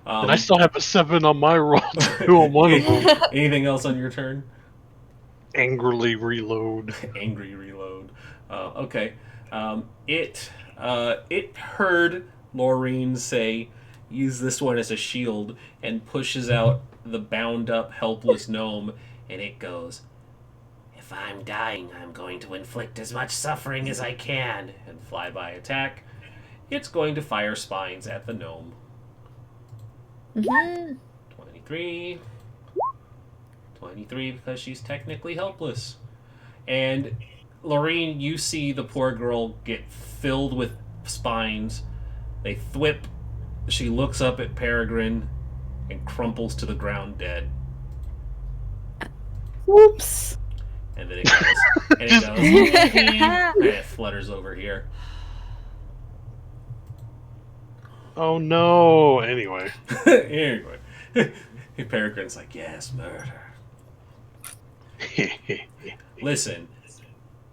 S3: And I still have a 7 on my roll too on one of them.
S5: Anything else on your turn?
S3: Angrily reload.
S5: Angry reload. Okay. It heard Laureen say, "Use this one as a shield," and pushes out the bound up, helpless gnome, and it goes, "If I'm dying, I'm going to inflict as much suffering as I can," and flyby attack. It's going to fire spines at the gnome. 23. 23 because she's technically helpless. And Lorene, you see the poor girl get filled with spines. They thwip. She looks up at Peregrine and crumples to the ground dead.
S1: Whoops.
S5: And then it goes, and it flutters over here.
S3: Oh no! Anyway.
S5: Anyway, Peregrine's like, "Yes, murder." Listen,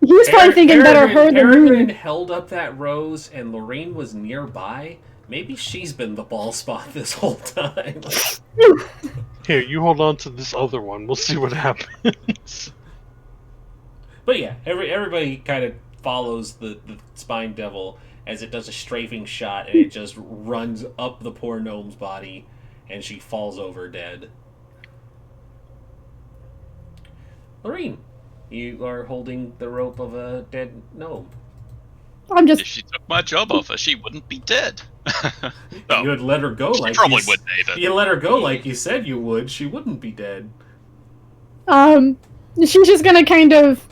S1: He was probably thinking better her than
S5: Peregrine
S1: me.
S5: held up that rose, and Lorene was nearby. Maybe she's been the ball spot this whole time.
S3: Here, you hold on to this other one. We'll see what happens.
S5: But yeah, everybody kind of follows the spine devil as it does a strafing shot, and it just runs up the poor gnome's body, and she falls over dead. Lorene, you are holding the rope of a dead gnome.
S1: I'm
S6: If
S1: just.
S6: she took my job off her, she wouldn't be dead. Oh,
S5: You would let her go
S6: she
S5: like
S6: probably
S5: you,
S6: wouldn't either.
S5: You let her go like you said you would. She wouldn't be dead.
S1: She's just gonna kind of.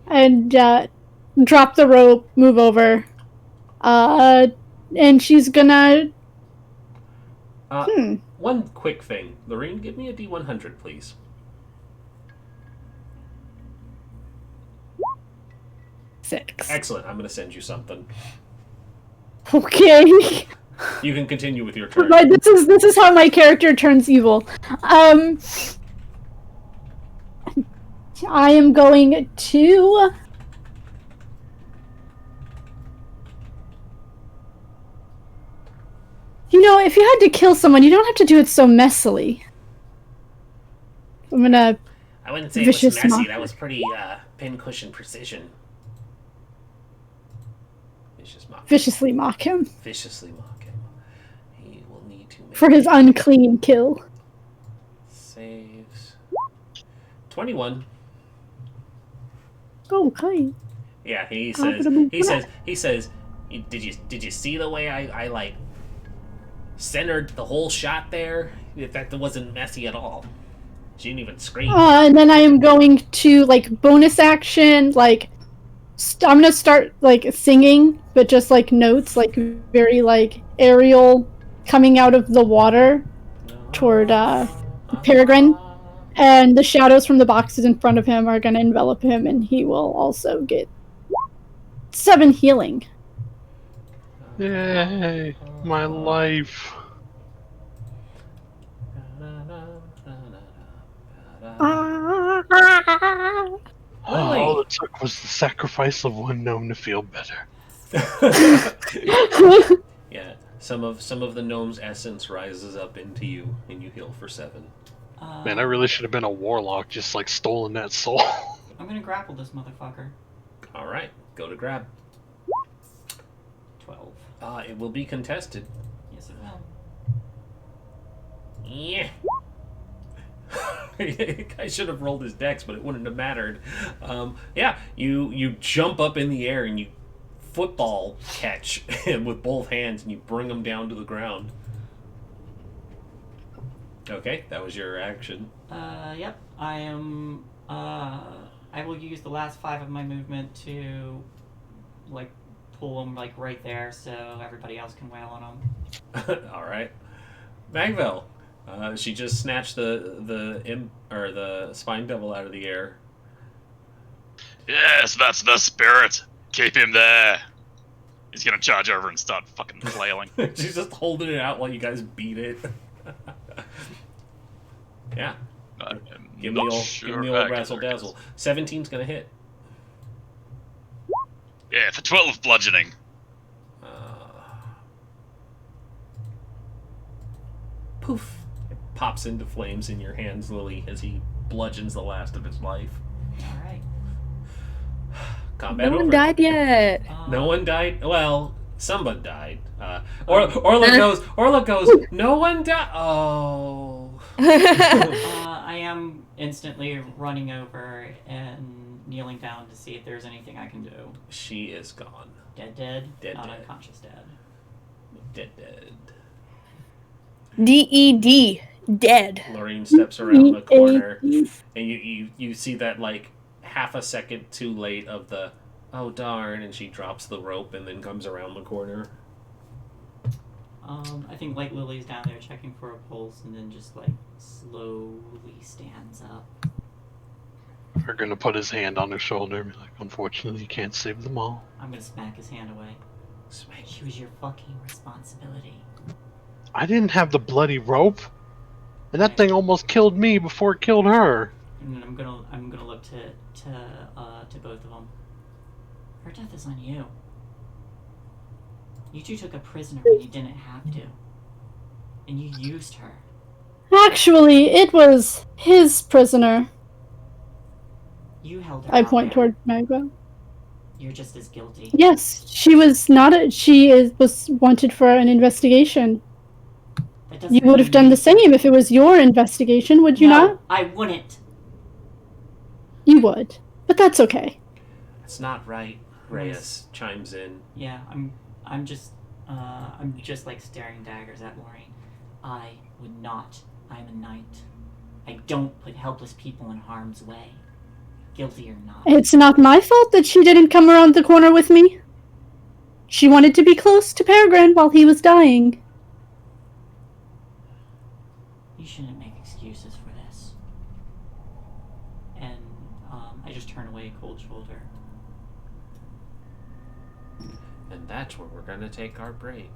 S1: And, drop the rope, move over. And she's gonna.
S5: One quick thing, Lorene, give me a D100, please.
S1: Six.
S5: Excellent. I'm going to send you something.
S1: Okay.
S5: You can continue with your turn.
S1: But this is how my character turns evil. I am going to. You know, if you had to kill someone, you don't have to do it so messily. I'm gonna.
S5: I wouldn't say it was
S1: Vicious
S5: messy.
S1: mock.
S5: That was pretty pincushion precision. Vicious mock.
S1: Viciously mock him
S5: Viciously mock him. He will need to make
S1: for his unclean kill.
S5: saves. 21.
S1: Okay.
S5: Yeah, he says, did you see the way I like centered the whole shot there? If that wasn't messy at all. She didn't even scream.
S1: And then I am going to, like, bonus action, like, I'm gonna start, like, singing, but just, like, notes, like, very, like, aerial, coming out of the water toward, Peregrine. And the shadows from the boxes in front of him are gonna envelop him, and he will also get 7 healing.
S3: Yay! My life. All it took was the sacrifice of one gnome to feel better.
S5: Yeah, some of the gnome's essence rises up into you, and you heal for 7.
S3: Man, I really should have been a warlock, just like stolen that soul.
S2: I'm gonna grapple this motherfucker.
S5: All right, go to grab.
S2: 12.
S5: It will be contested.
S2: Yes, it will.
S5: Yeah. I should have rolled his dex, but it wouldn't have mattered. Yeah, you jump up in the air and you football catch him with both hands and you bring him down to the ground. Okay, that was your action.
S2: Yep. I am. I will use the last 5 of my movement to, like, pull him like right there, so everybody else can wail on him.
S5: All right, Magvel. She just snatched the spine devil out of the air.
S6: Yes, that's the spirit. Keep him there. He's gonna charge over and start fucking flailing.
S5: She's just holding it out while you guys beat it. Yeah. Give me the old razzle dazzle. 17's gonna hit.
S6: Yeah, for 12 bludgeoning.
S5: Poof. It pops into flames in your hands, Lily, as he bludgeons the last of his life.
S2: Alright.
S5: Combat
S4: No one
S5: over.
S4: died yet.
S5: No one died. Well, someone died. Orla goes. No one died. Oh.
S2: I am instantly running over and kneeling down to see if there's anything I can do.
S5: She is gone.
S2: Dead.
S5: Dead,
S2: Not
S5: dead.
S2: unconscious dead.
S5: Dead.
S4: DED. Dead.
S5: Lorraine steps around the corner, and you see that, like, half a second too late of the, oh darn, and she drops the rope and then comes around the corner.
S2: I think, like, Lily's down there checking for a pulse and then just, like, slowly stands up.
S3: We're gonna put his hand on her shoulder and be like, unfortunately, you can't save them all.
S2: I'm gonna smack his hand away. She was your fucking responsibility.
S3: I didn't have the bloody rope, and that thing almost killed me before it killed her.
S2: And then I'm gonna look to both of them. Her death is on you. You two took a prisoner when you didn't have to, and you used her.
S1: Actually, it was his prisoner.
S2: You held her.
S1: I
S2: out
S1: point
S2: there.
S1: toward Magva.
S2: You're just as guilty.
S1: Yes, she was not. Was wanted for an investigation.
S2: That doesn't
S1: You would have
S2: mean
S1: done the same if it was your investigation, would you
S2: No,
S1: not?
S2: I wouldn't.
S1: You would, but that's okay.
S5: That's not right. Reyes chimes in.
S2: Yeah, I'm just like staring daggers at Lorraine. I would not. I'm a knight. I don't put helpless people in harm's way. Guilty or not.
S1: It's not my fault that she didn't come around the corner with me. She wanted to be close to Peregrine while he was dying.
S2: You shouldn't make excuses for this. And I just turn away cold shoulder.
S5: And that's where we're gonna take our break.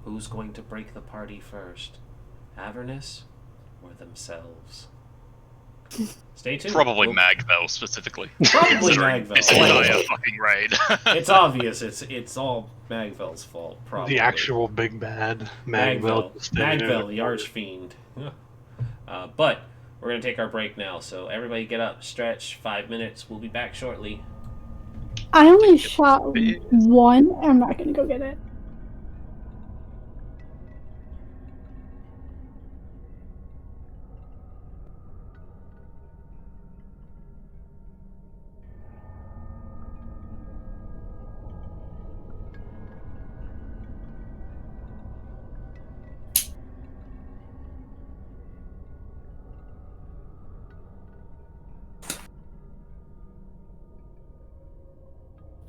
S5: Who's going to break the party first? Avernus or themselves? Stay tuned.
S6: Probably Magvel specifically.
S5: Probably
S6: Considering
S5: Magvel.
S6: This entire fucking raid.
S5: It's obvious. It's all Magvel's fault. Probably
S3: The actual big bad Magvel.
S5: Magvel, the archfiend. But we're gonna take our break now. So everybody, get up, stretch. 5 minutes. We'll be back shortly.
S1: I only shot one. I'm not gonna go get it.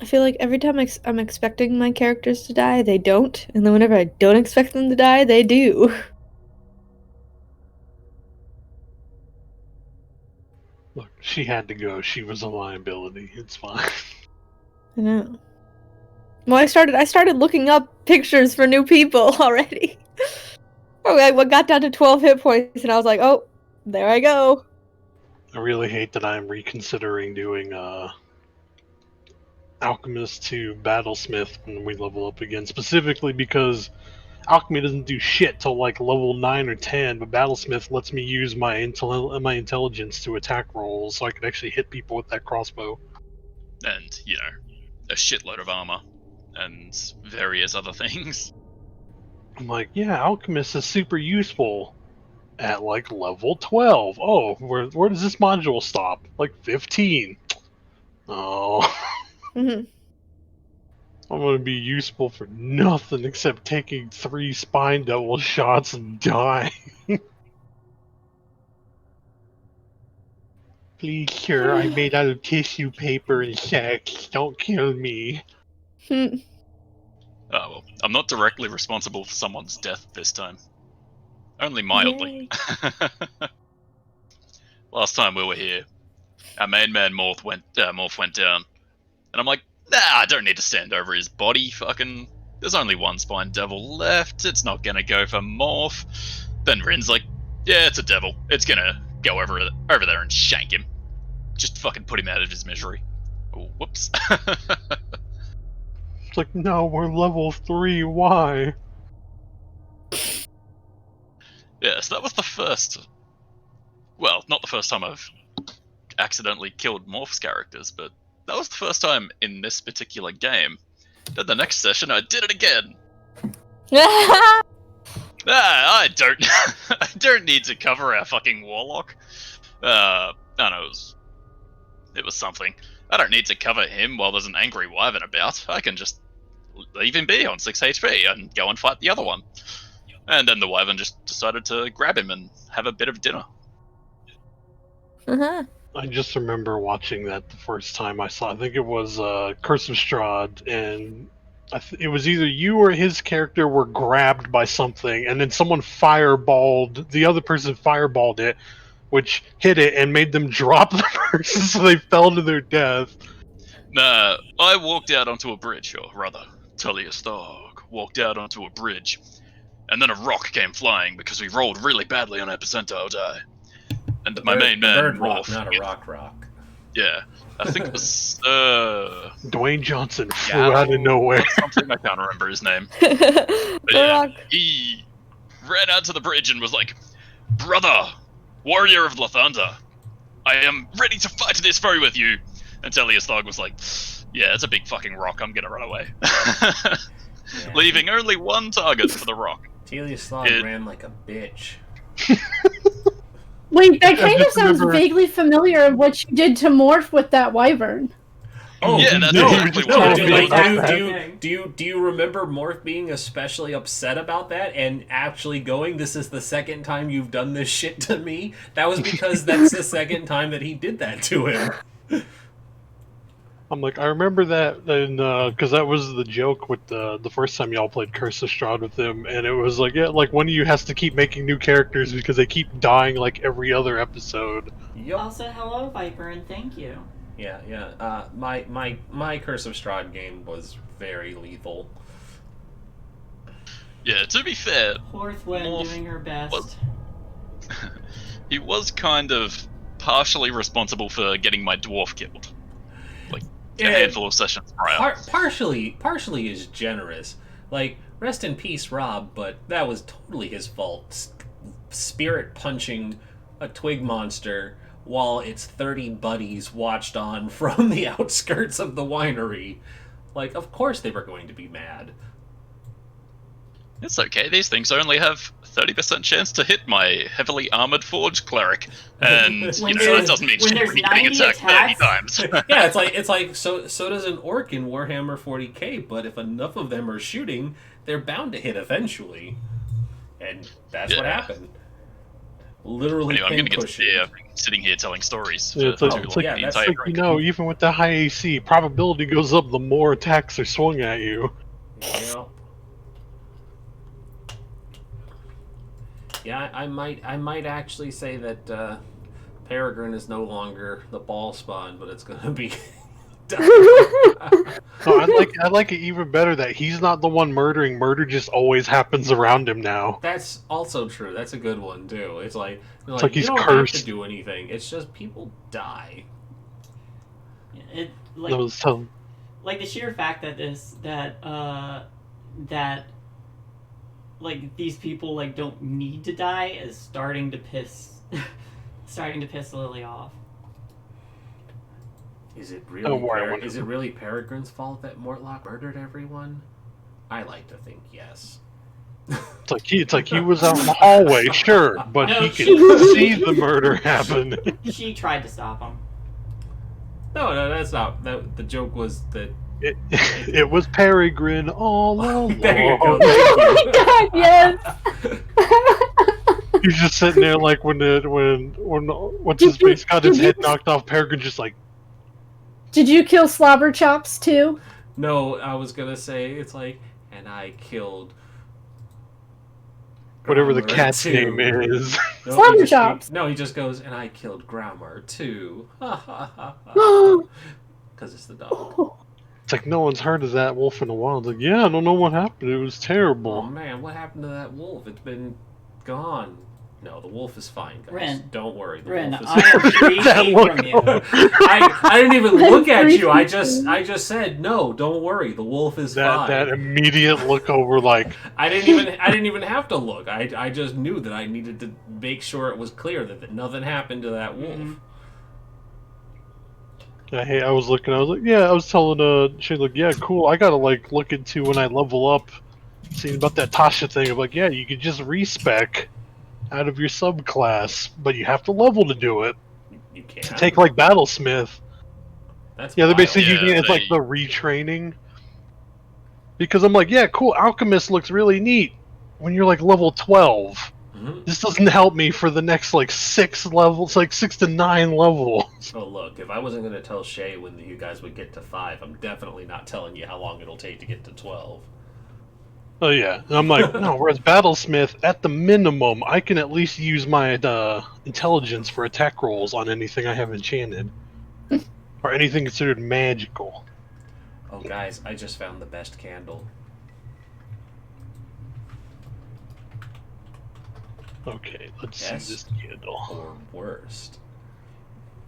S4: I feel like every time I'm expecting my characters to die, they don't. And then whenever I don't expect them to die, they do.
S3: Look, she had to go. She was a liability. It's fine.
S4: I know. Well, I started looking up pictures for new people already. I got down to 12 hit points, and I was like, oh, there I go.
S3: I really hate that I'm reconsidering doing Alchemist to Battlesmith when we level up again, specifically because Alchemy doesn't do shit till like level 9 or 10, but Battlesmith lets me use my intelligence to attack rolls, so I can actually hit people with that crossbow.
S6: and, a shitload of armor, and various other things.
S3: I'm like, yeah, Alchemist is super useful at like level 12. Oh, where does this module stop? Like 15. Oh,
S4: Mhm.
S3: I'm gonna be useful for nothing except taking 3 spine devil shots and dying. Please, sir, I'm made out of tissue paper and sex. Don't kill me.
S6: Oh, well, I'm not directly responsible for someone's death this time. Only mildly. Last time we were here, our main man Morph went down, and I'm like, nah, I don't need to stand over his body. Fucking, there's only one spine devil left. It's not gonna go for Morph. Then Rin's like, yeah, it's a devil. It's gonna go over there and shank him. Just fucking put him out of his misery. Oh, whoops.
S3: It's like, no, we're level 3. Why?
S6: Yeah, so that was the first. Well, not the first time I've accidentally killed Morph's characters, but that was the first time in this particular game. Then the next session, I did it again. I don't. I don't need to cover our fucking warlock. I don't know. It was something. I don't need to cover him while there's an angry wyvern about. I can just leave him be on 6 HP and go and fight the other one. And then the wyvern just decided to grab him and have a bit of dinner.
S3: I just remember watching that the first time I saw. I think it was Curse of Strahd, and it was either you or his character were grabbed by something, and then someone fireballed. The other person fireballed it, which hit it and made them drop the person, so they fell to their death.
S6: Nah, I walked out onto a bridge, or rather, Tullius Thog walked out onto a bridge, and then a rock came flying because we rolled really badly on our percentile die. And my main man,
S5: bird rock,
S6: Morph,
S5: not a rock.
S6: Yeah, I think it was
S3: Dwayne Johnson flew out of nowhere.
S6: Something, I can't remember his name.
S4: The rock.
S6: He ran out to the bridge and was like, "Brother, warrior of Lathander, I am ready to fight this foe with you." And Tullius Thog was like, "Yeah, it's a big fucking rock. I'm gonna run away," leaving only one target for the rock.
S5: Tullius Thog ran like a bitch.
S1: Wait, that kind of sounds vaguely familiar of what you did to Morph with that wyvern.
S5: Oh,
S6: yeah, that's
S5: no,
S6: exactly what I did.
S5: Do you remember Morph being especially upset about that and actually going, "This is the second time you've done this shit to me"? That was because that's the second time that he did that to him.
S3: I'm like, I remember that, and because that was the joke with the first time y'all played Curse of Strahd with him, and it was like, yeah, like one of you has to keep making new characters because they keep dying like every other episode.
S5: Yep.
S2: Also, hello, Viper, and thank you.
S5: Yeah. My Curse of Strahd game was very lethal.
S6: Yeah, to be fair,
S2: Horthwen doing her best.
S6: He was kind of partially responsible for getting my dwarf killed. Like, a handful of sessions prior.
S5: Partially is generous. Like, rest in peace, Rob, but that was totally his fault. Spirit punching a twig monster while its 30 buddies watched on from the outskirts of the winery. Like, of course they were going to be mad.
S6: It's okay, these things only have 30% chance to hit my heavily armored forge cleric. And, that doesn't mean shit when you're getting attacked 30 times.
S5: Yeah, it's like so does an orc in Warhammer 40k, but if enough of them are shooting, they're bound to hit eventually. And that's what happened. Literally,
S6: anyway, I'm gonna get to sitting here telling stories.
S3: It's like, even with the high AC, probability goes up the more attacks are swung at you.
S5: Yeah. Yeah, I might actually say that Peregrine is no longer the ball spawn, but it's gonna be.
S3: I like it even better that he's not the one murdering. Murder just always happens around him now.
S5: That's also true. That's a good one too. It's like
S3: he's
S5: you don't
S3: cursed.
S5: have to do anything. It's just people die.
S2: Like the sheer fact that like these people like don't need to die is starting to piss Lily off.
S5: Is it
S3: Don't worry,
S5: really is it really Peregrine's fault that Mortlock murdered everyone? I like to think yes.
S3: It's like he was out in the hallway, sure, but
S2: No,
S3: he
S2: she-
S3: could see the murder happen.
S2: She tried to stop him.
S5: No, that's not. The joke was that.
S3: It was Peregrine all along.
S5: There you go.
S1: Oh my God, yes.
S3: He's just sitting there like when what's his face got his head knocked off. Peregrine just like,
S1: Did you kill Slobber Chops too?
S5: No, I was gonna say it's like, and I killed
S3: whatever the
S5: Grammar
S3: cat's
S5: too.
S3: name is.
S5: No,
S1: Slobber
S5: he just-
S1: Chops.
S5: No, he just goes, and I killed Grammar too. Because it's the dog.
S3: It's like no one's heard of that wolf in a while. It's like, yeah, I don't know what happened. It was
S5: Oh
S3: terrible.
S5: man, what happened to that wolf? It's been gone. No, the wolf is fine, guys.
S2: Ren.
S5: Don't worry. The
S2: Ren,
S5: wolf is
S2: I am three
S3: That
S2: feet
S3: look.
S2: from you.
S5: I didn't even
S1: Ren,
S5: look at you. I
S1: 3
S5: just said no. Don't worry. The wolf is
S3: That
S5: fine.
S3: that immediate look over, like,
S5: I didn't even have to look. I just knew that I needed to make sure it was clear that nothing happened to that wolf.
S2: Mhm.
S3: hey, I was looking. I was like, yeah, I was telling Shane, like, yeah, cool. I gotta like look into when I level up, seeing about that Tasha thing. I'm like, yeah, you could just respec out of your subclass, but you have to level to do it.
S5: You can't
S3: To take like Battlesmith.
S5: That's
S3: Yeah, they're
S5: wild.
S3: basically
S6: Yeah,
S3: using it as like
S6: they-
S3: the retraining. Because I'm like, yeah, cool. Alchemist looks really neat when you're like level 12.
S5: Mhm.
S3: This doesn't help me for the next like 6 levels, like 6 to 9 levels.
S5: Oh look, if I wasn't gonna tell Shay when you guys would get to 5, I'm definitely not telling you how long it'll take to get to 12.
S3: Oh yeah, and I'm like, no. Whereas Battlesmith, at the minimum, I can at least use my intelligence for attack rolls on anything I have enchanted, or anything considered magical.
S5: Oh guys, I just found the best candle.
S3: Okay, let's
S5: Yes.
S3: see this candle.
S5: Or worst.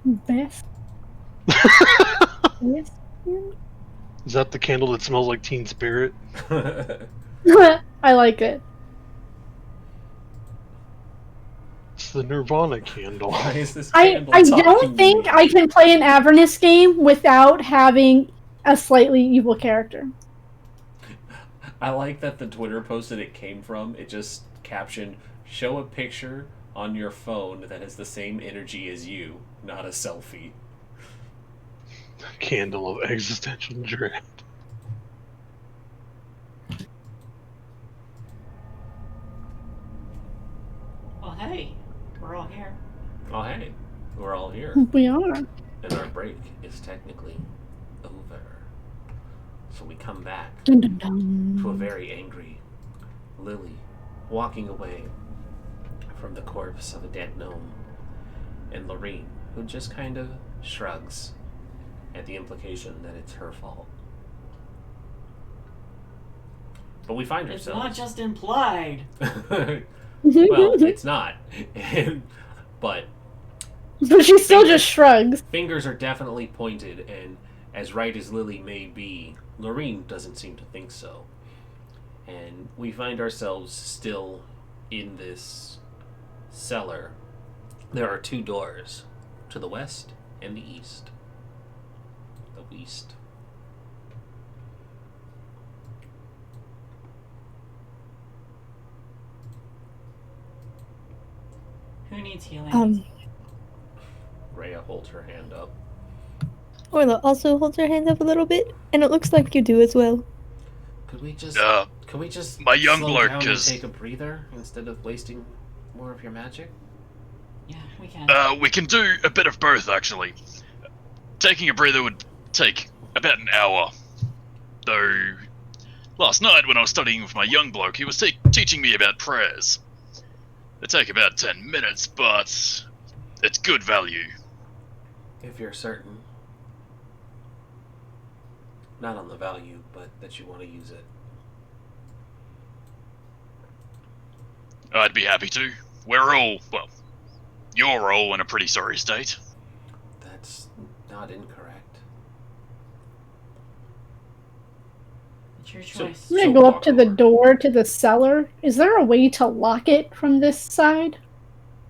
S1: Best. Yes.
S3: Is that the candle that smells like Teen Spirit?
S1: I like it.
S3: It's the Nirvana candle.
S5: Why is this
S1: I
S5: candle
S1: I
S5: talking
S1: don't
S5: to
S1: think
S5: me?
S1: I can play an Avernus game without having a slightly evil character.
S5: I like that the Twitter post that it came from, it just captioned, show a picture on your phone that has the same energy as you, not a selfie.
S3: Candle of existential dread.
S2: Well, hey, we're all here.
S5: Oh hey, we're all here.
S1: We are.
S5: And our break is technically over. So we come back
S1: Dun, dun, dun.
S5: to a very angry Lily walking away from the corpse of a dead gnome, and Lorene, who just kind of shrugs at the implication that it's her fault. But we find
S2: It's
S5: ourselves.
S2: not just implied.
S5: Well, it's not. But
S1: But she still just shrugs.
S5: fingers are definitely pointed, and as right as Lily may be, Lorene doesn't seem to think so. And we find ourselves still in this cellar. There are 2 doors, to the west and the east. The west.
S2: Who needs healing?
S5: Rhea holds her hand up.
S4: Orla also holds her hands up a little bit, and it looks like you do as well.
S5: Could we just
S6: my young
S5: slow
S6: bloke
S5: down and
S6: is-
S5: take a breather instead of wasting more of your magic?
S2: Yeah, we can.
S6: We can do a bit of both, actually. Taking a breather would take about an hour. Though, last night when I was studying with my young bloke, he was teaching me about prayers. They take about 10 minutes, but it's good value.
S5: If you're certain. Not on the value, but that you want to use it.
S6: I'd be happy to. We're all, well, you're all in a pretty sorry state.
S5: That's not incorrect.
S2: It's your
S5: So-
S2: choice.
S1: I'm gonna go up to the door to the cellar. Is there a way to lock it from this side?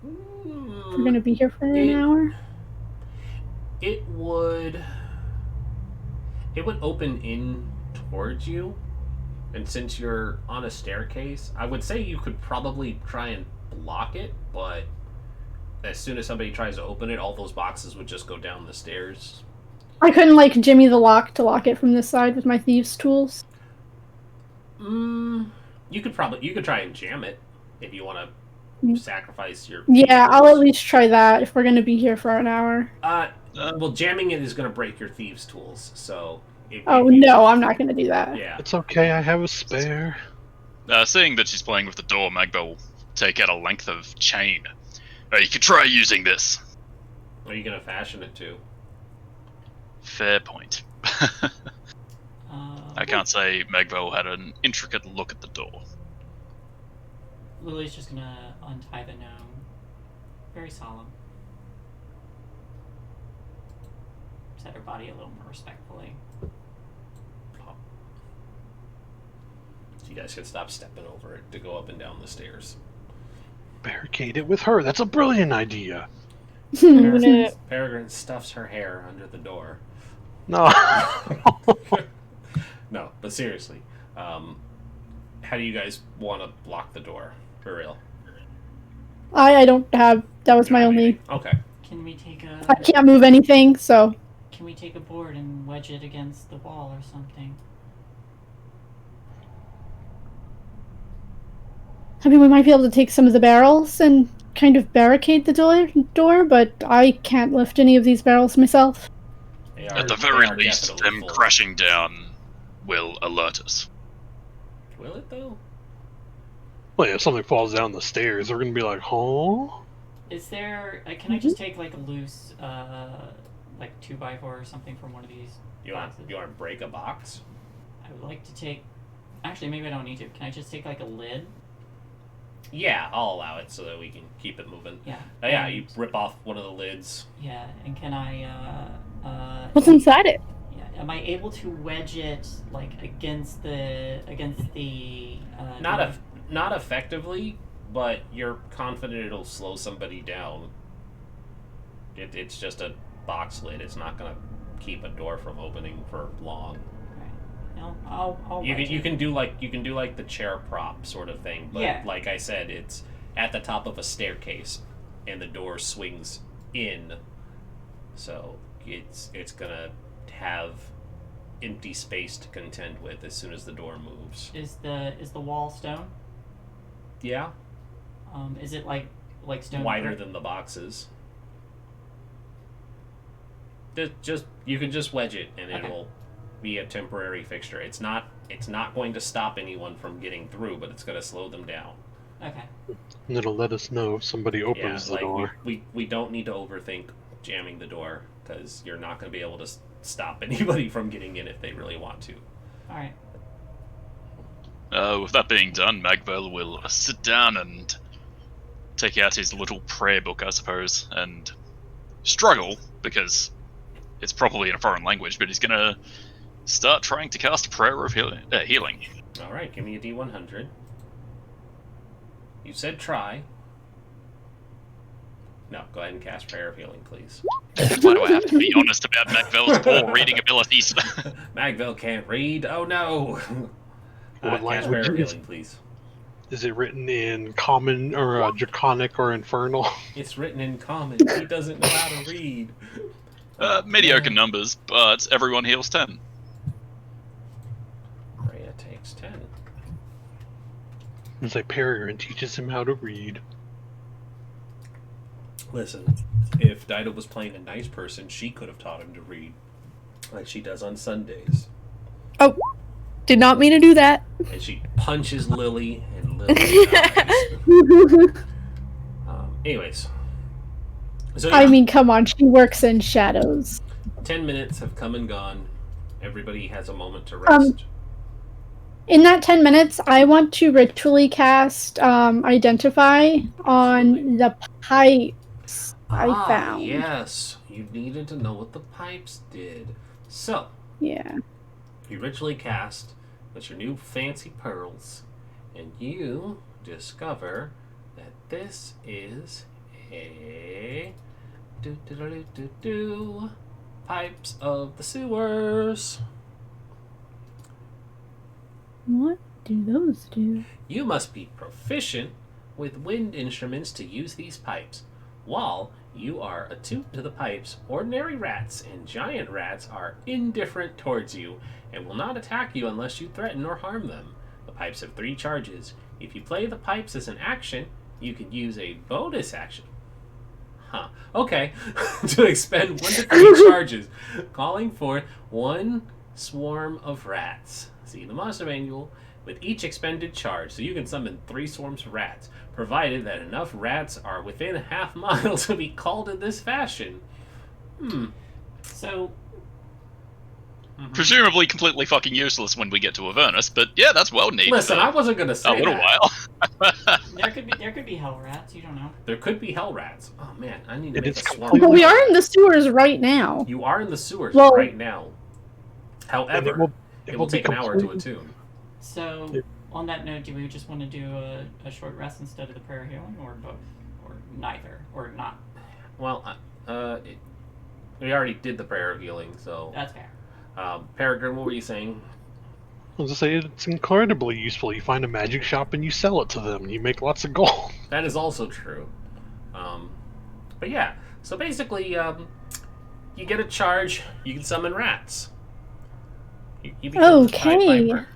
S1: We're gonna be here for an
S5: It-
S1: hour.
S5: It would It would open in towards you, and since you're on a staircase, I would say you could probably try and block it, but as soon as somebody tries to open it, all those boxes would just go down the stairs.
S1: I couldn't, like, jimmy the lock to lock it from this side with my thieves' tools.
S5: You could try and jam it if you want to sacrifice your...
S1: Yeah, I'll at least try that if we're going to be here for an hour.
S5: Well, jamming it is going to break your thieves' tools, so...
S1: No, I'm not going to do that.
S5: Yeah.
S3: It's okay, I have a spare.
S6: Seeing that she's playing with the door, Magba will take out a length of chain. You could try using this.
S5: What are you going to fashion it to?
S6: Fair point. I can't say Magvel had an intricate look at the door.
S2: Lily's just gonna untie the gnome. Very solemn. Set her body a little more respectfully.
S5: So you guys can stop stepping over it to go up and down the stairs.
S3: Barricade it with her. That's a brilliant idea.
S5: Peregrine stuffs her hair under the door.
S3: No.
S5: No, but seriously, how do you guys want to block the door for real?
S1: I don't have. That was my only.
S5: Okay.
S2: Can we take
S1: I can't move anything, so.
S2: Can we take a board and wedge it against the wall or something?
S1: I mean, we might be able to take some of the barrels and kind of barricade the door, but I can't lift any of these barrels myself.
S6: At the very least, them crashing down will alert us.
S5: Will it, though?
S3: Well, yeah, if something falls down the stairs, we're gonna be like, huh?
S2: Is there... can I just take, like, a loose, like, 2x4 or something from one of these boxes?
S5: You want to break a box?
S2: I would like to take... Actually, maybe I don't need to. Can I just take, like, a lid?
S5: Yeah, I'll allow it so that we can keep it moving.
S2: Yeah.
S5: Yeah, you rip off one of the lids.
S2: Yeah, and can I,
S4: What's inside it?
S2: Yeah, am I able to wedge it, like, against the
S5: Not effectively, but you're confident it'll slow somebody down. It's just a box lid. It's not gonna keep a door from opening for long.
S2: No, I'll
S5: You can do like the chair prop sort of thing, but
S2: yeah.
S5: Like I said, it's at the top of a staircase, and the door swings in, so it's gonna have empty space to contend with as soon as the door moves.
S2: Is the wall stone?
S5: Yeah.
S2: Is it like stone?
S5: Wider than the boxes. Just you can just wedge it, and it'll be a temporary fixture. It's not going to stop anyone from getting through, but it's going to slow them down.
S2: Okay.
S3: And it'll let us know if somebody opens the door.
S5: We don't need to overthink jamming the door, because you're not going to be able to stop anybody from getting in if they really want to.
S2: All right.
S6: With that being done, Magvel will sit down and take out his little prayer book, I suppose, and struggle, because it's probably in a foreign language, but he's going to start trying to cast a prayer of healing.
S5: Alright, give me a D100. You said try. No, go ahead and cast prayer of healing, please.
S6: Why do I have to be honest about Magvel's poor reading abilities?
S5: Magvel can't read? Oh no!
S3: What
S5: Cast prayer of
S3: language
S5: healing, please.
S3: is it written in Common or Draconic or Infernal?
S5: It's written in Common. He doesn't know how to read.
S6: Mediocre numbers, but everyone heals 10.
S5: Rhea takes 10.
S3: It's like Peregrine teaches him how to read.
S5: Listen, if Dido was playing a nice person, she could have taught him to read, like she does on Sundays.
S4: Oh, did not mean to do that.
S5: And she punches Lily, and Lily dies. Anyways. So, yeah,
S1: I mean, come on, she works in shadows.
S5: 10 minutes have come and gone. Everybody has a moment to rest.
S1: In that 10 minutes, I want to ritually cast Identify on the pipes I found.
S5: Yes. You needed to know what the pipes did. So,
S1: Yeah.
S5: you ritually cast with your new fancy pearls, and you discover that this is a pipes of the sewers.
S1: do those do?
S5: You must be proficient with wind instruments to use these pipes. While you are attuned to the pipes, ordinary rats and giant rats are indifferent towards you and will not attack you unless you threaten or harm them. The pipes have 3 charges. If you play the pipes as an action, you can use a bonus action. Huh. Okay. To expend 1 to 3 charges, calling forth 1 swarm of rats. See the monster manual. With each expended charge, so you can summon 3 swarms of rats, provided that enough rats are within a half mile to be called in this fashion.
S2: So,
S6: Presumably completely fucking useless when we get to Avernus, but yeah, that's well neat.
S5: Listen,
S6: for
S5: I wasn't gonna say
S6: a little
S5: that.
S6: while.
S2: there could be hell rats. You don't know.
S5: There could be hell rats. Oh man, I need to
S3: It
S5: make
S3: is
S5: a swarm.
S3: completely-
S1: But we are in the sewers right now.
S5: You are in the sewers
S1: Well-
S5: right now. However, it will
S3: be
S5: take an hour to
S3: completely-
S5: attune.
S2: So, on that note, do we just want to do a short rest instead of the prayer healing, or both, or neither, or not?
S5: Well, we already did the prayer of healing, so.
S2: That's fair.
S5: Peregrine, what were you saying?
S3: I was gonna say it's incredibly useful. You find a magic shop and you sell it to them. You make lots of gold.
S5: That is also true. But yeah, so basically, you get a charge, you can summon rats. You become the Pied
S1: Okay.
S5: Piper.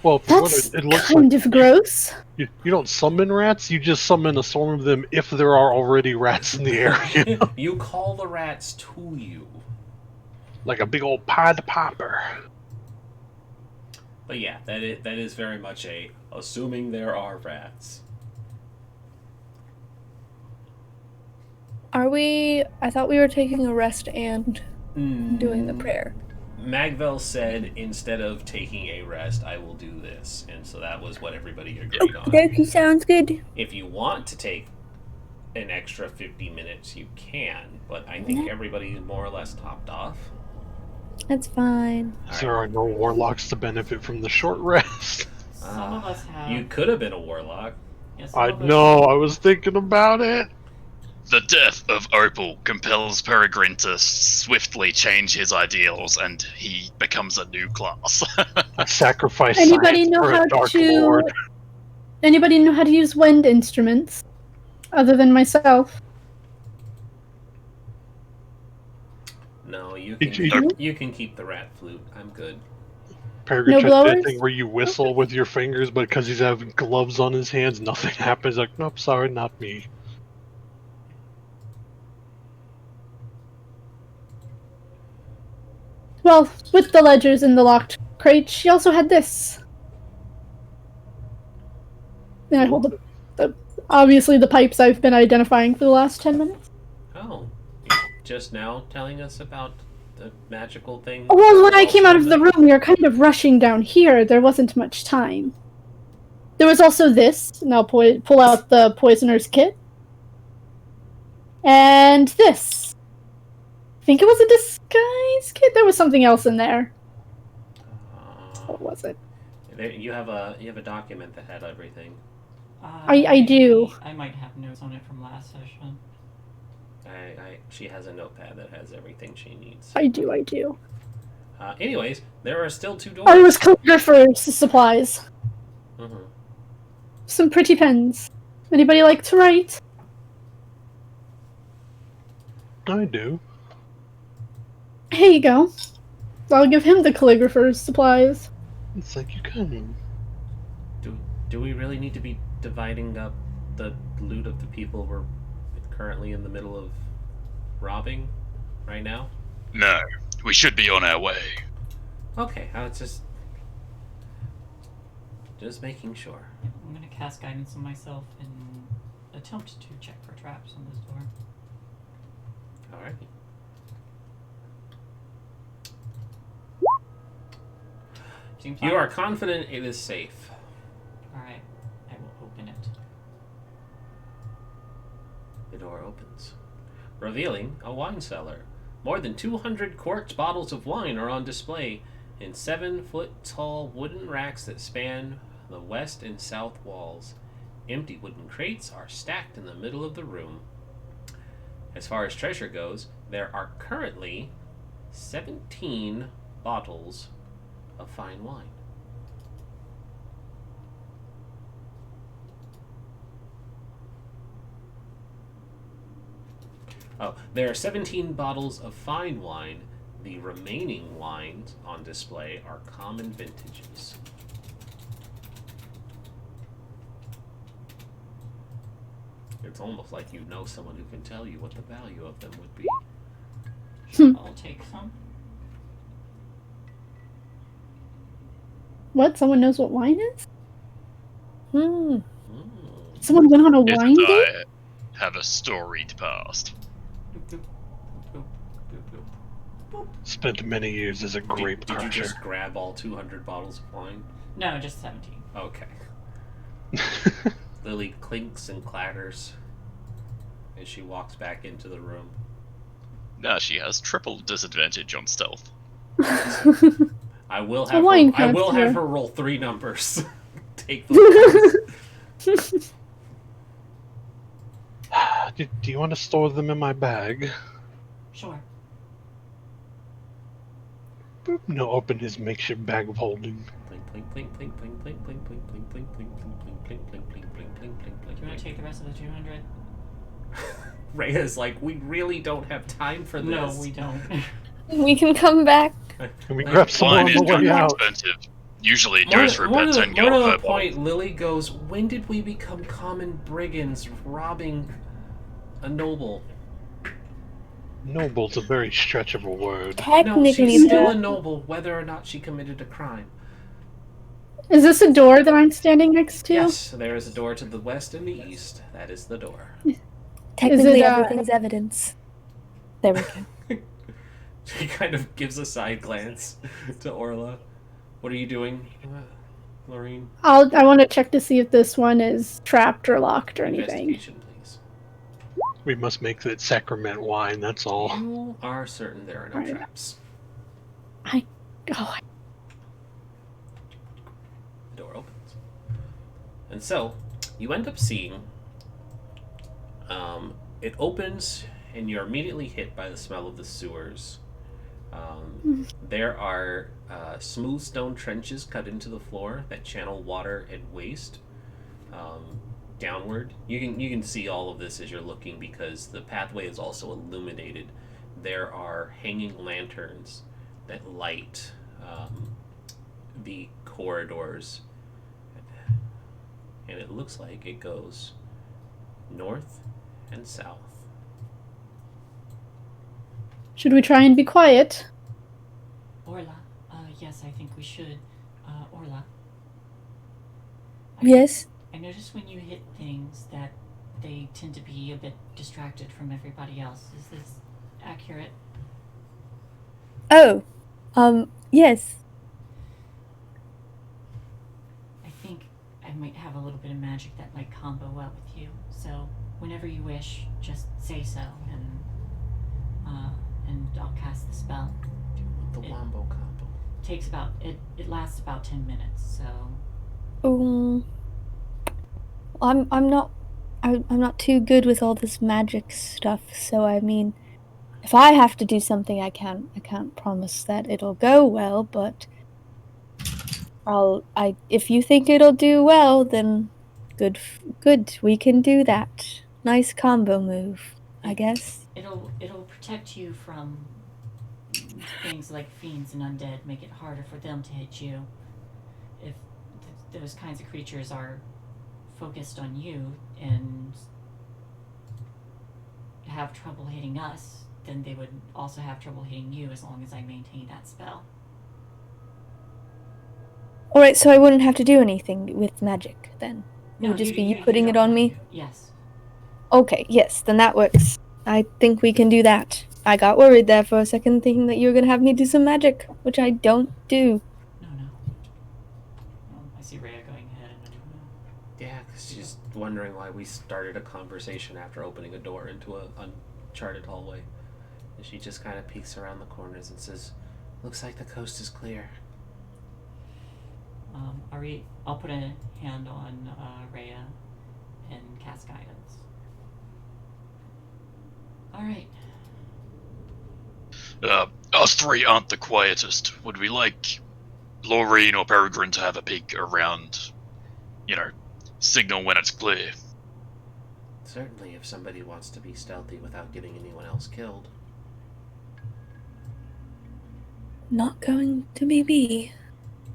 S3: Well, for what
S1: That's
S3: it looks
S1: kind
S3: like
S1: of gross.
S3: you don't summon rats. You just summon a swarm of them if there are already rats in the area,
S5: You call the rats to you.
S3: like a big old Pied Piper.
S5: But yeah, that is very much a assuming there are rats.
S4: Are we? I thought we were taking a rest and doing the prayer.
S5: Magvel said instead of taking a rest, I will do this, and so that was what everybody agreed on.
S4: Okay, sounds good.
S5: If you want to take an extra 50 minutes, you can, but I think everybody is more or less topped off.
S4: That's fine.
S3: There are no warlocks to benefit from the short rest.
S2: Some of us have.
S5: You could have been a warlock.
S2: Yeah, some
S3: I
S2: of us-
S3: know. I was thinking about it.
S6: The death of Opal compels Peregrine to swiftly change his ideals, and he becomes a new class.
S3: I sacrifice
S1: Anybody
S3: science
S1: know
S3: for
S1: how
S3: a dark
S1: to?
S3: lord.
S1: Anybody know how to use wind instruments, other than myself?
S5: No, you
S3: Did
S5: can,
S3: you-
S5: you can keep the rat flute. I'm good.
S3: Peregrine
S1: No
S3: tried that
S1: blowers?
S3: thing where you whistle with your fingers, but because he's having gloves on his hands, nothing happens. Like, nope, sorry, not me.
S1: Well, with the ledgers in the locked crate, she also had this. And I hold obviously the pipes I've been identifying for the last 10 minutes.
S5: Oh, you're just now telling us about the magical thing?
S1: Well, when I came out of the room, we were kind of rushing down here. There wasn't much time. There was also this, and I'll pull out the poisoner's kit. And this. I think it was a disguise kit. There was something else in there. What was it?
S5: You have a document that had everything.
S1: I do.
S2: I might have notes on it from last session.
S5: She has a notepad that has everything she needs.
S1: I do.
S5: Anyways, there are still 2 doors.
S1: Oh, it was calligrapher's supplies.
S5: Mhm.
S1: Some pretty pens. Anybody like to write?
S3: I do.
S1: Here you go. I'll give him the calligrapher's supplies.
S3: It's like you can.
S5: Do we really need to be dividing up the loot of the people we're currently in the middle of robbing right now?
S6: No, we should be on our way.
S5: Okay, I was just making sure.
S2: I'm gonna cast guidance on myself and attempt to check for traps on this door.
S5: Alright.
S2: Seems
S5: You
S2: fine.
S5: are confident it is safe.
S2: Alright, I will open it.
S5: The door opens, revealing a wine cellar. More than 200 corked bottles of wine are on display in 7-foot-tall wooden racks that span the west and south walls. Empty wooden crates are stacked in the middle of the room. As far as treasure goes, there are currently 17 bottles of fine wine. Oh, there are 17 bottles of fine wine. The remaining wines on display are common vintages. It's almost like you know someone who can tell you what the value of them would be.
S2: I'll take some.
S1: What? Someone knows what wine is?
S4: Hmm.
S1: Someone went on a
S6: Isn't
S1: wine date?
S6: I have a storied past.
S2: Boop, boop, boop, boop, boop.
S3: Spent many years as a grape
S5: Did you
S3: crusher.
S5: just grab all 200 bottles of wine?
S2: No, just 17.
S5: Okay. Lily clinks and clatters as she walks back into the room.
S6: Now she has triple disadvantage on stealth.
S5: I will
S1: A
S5: have
S1: wine
S5: her, I will
S1: connoisseur.
S5: have her roll 3 numbers. Take those.
S3: Do you want to store them in my bag?
S2: Sure.
S3: Boop. No, open his makeshift bag of holding.
S5: Blink, blink, blink, blink, blink, blink, blink, blink, blink, blink, blink, blink, blink, blink, blink, blink, blink, blink, blink,
S2: Do you want to take the rest of the 200?
S5: Rhea's like, we really don't have time for this.
S2: No, we don't.
S4: We can come back.
S3: Can we grab some more
S6: Wine
S3: on
S6: is
S3: the way
S6: kind of
S3: out?
S6: expensive. Usually it
S5: More
S6: goes for
S5: to
S6: about 10
S5: the
S6: gold per
S5: point,
S6: bottle.
S5: Lily goes, when did we become common brigands robbing a noble?
S3: Noble's a very stretchable word.
S5: No,
S4: Technically,
S5: she's still a
S4: that-
S5: noble, whether or not she committed a crime.
S1: Is this a door that I'm standing next to?
S5: Yes, there is a door to the west and the east. That is the door.
S4: technically
S1: it,
S4: everything's evidence. There we go.
S5: She kind of gives a side glance to Orla. What are you doing, Lorene?
S1: I want to check to see if this one is trapped or locked or anything.
S5: Investigation, please.
S3: We must make that sacrament wine, that's all.
S5: You are certain there are no
S1: Right.
S5: traps.
S1: Oh,
S5: The door opens. And so, you end up seeing it opens and you're immediately hit by the smell of the sewers. There are smooth stone trenches cut into the floor that channel water and waste downward. You can see all of this as you're looking because the pathway is also illuminated. There are hanging lanterns that light the corridors, and it looks like it goes north and south.
S1: should we try and be quiet?
S2: Orla. Yes, I think we should. Orla.
S4: Yes.
S2: I noticed when you hit things that they tend to be a bit distracted from everybody else. Is this accurate?
S4: Oh. Yes.
S2: I think I might have a little bit of magic that might combo well with you. So whenever you wish, just say so, and I'll cast the spell.
S5: The wombo combo.
S2: Takes about it lasts about 10 minutes. So
S4: I'm not too good with all this magic stuff, so I mean, if I have to do something, I can't promise that it'll go well, but if you think it'll do well, then good, we can do that. Nice combo move, I guess.
S2: it'll protect you from things like fiends and undead. Make it harder for them to hit you. If those kinds of creatures are focused on you and have trouble hitting us, then they would also have trouble hitting you as long as I maintain that spell.
S4: Alright, so I wouldn't have to do anything with magic then. It
S2: No,
S4: would just be you
S2: you
S4: putting it
S2: don't
S4: on
S2: have
S4: me?
S2: to. Yes.
S4: Okay, yes, then that works. I think we can do that. I got worried there for a second thinking that you were gonna have me do some magic, which I don't do.
S2: No. I see Rhea going ahead and I don't know.
S5: Yeah, because she's wondering why we started a conversation after opening a door into an uncharted hallway. And she just kind of peeks around the corners and says, "Looks like the coast is clear."
S2: I'll put a hand on Rhea and cast guidance. Alright.
S6: Us three aren't the quietest. Would we like Lorene or Peregrine to have a peek around, signal when it's clear?
S5: Certainly, if somebody wants to be stealthy without getting anyone else killed.
S4: Not going to be me.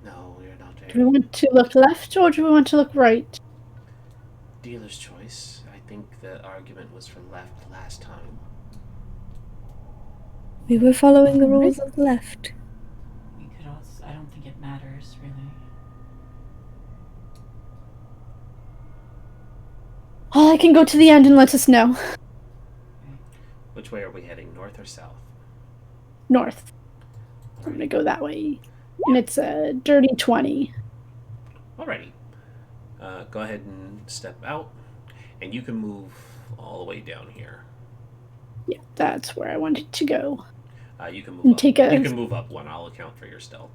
S5: No, you're not
S1: Do we want to look left or do we want to look right?
S5: Dealer's choice. I think the argument was for left last time.
S4: We were following the rules of the left.
S2: We could also. I don't think it matters really.
S1: Oh, I can go to the end and let us know.
S5: Which way are we heading, north or south?
S1: North. I'm gonna go that way. And it's a dirty 20.
S5: Alrighty. Go ahead and step out, and you can move all the way down here.
S1: Yeah, that's where I wanted to go.
S5: You can move
S1: And
S5: up.
S1: take a-
S5: You can move up one. I'll account for your stealth,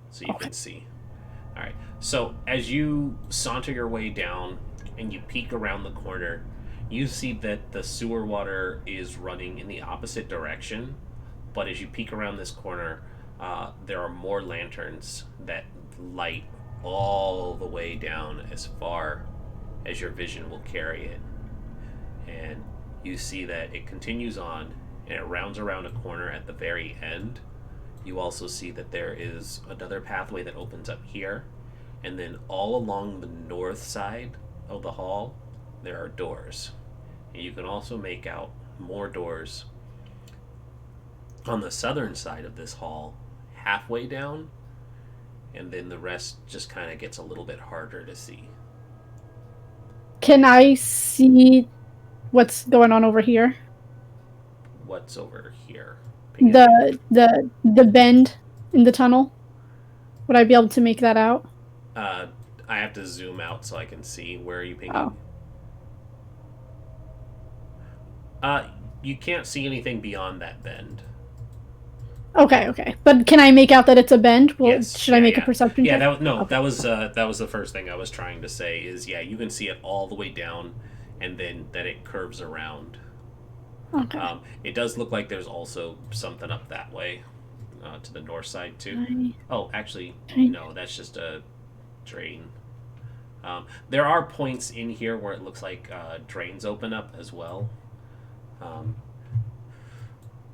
S5: so you can see. All right. So as you saunter your way down and you peek around the corner, you see that the sewer water is running in the opposite direction. But as you peek around this corner, there are more lanterns that light all the way down as far as your vision will carry it. And you see that it continues on and it rounds around a corner at the very end. You also see that there is another pathway that opens up here. And then all along the north side of the hall, there are doors. And you can also make out more doors on the southern side of this hall, halfway down, and then the rest just kind of gets a little bit harder to see.
S1: Can I see what's going on over here?
S5: What's over here?
S1: The bend in the tunnel? Would I be able to make that out?
S5: I have to zoom out so I can see. Where are you pinging? You can't see anything beyond that bend.
S1: Okay. But can I make out that it's a bend? Well,
S5: Yes.
S1: should I make a perception
S5: Yeah,
S1: check?
S5: that was the first thing I was trying to say is you can see it all the way down and then that it curves around.
S1: Okay.
S5: It does look like there's also something up that way to the north side too. Oh, actually, no, that's just a drain. There are points in here where it looks like drains open up as well.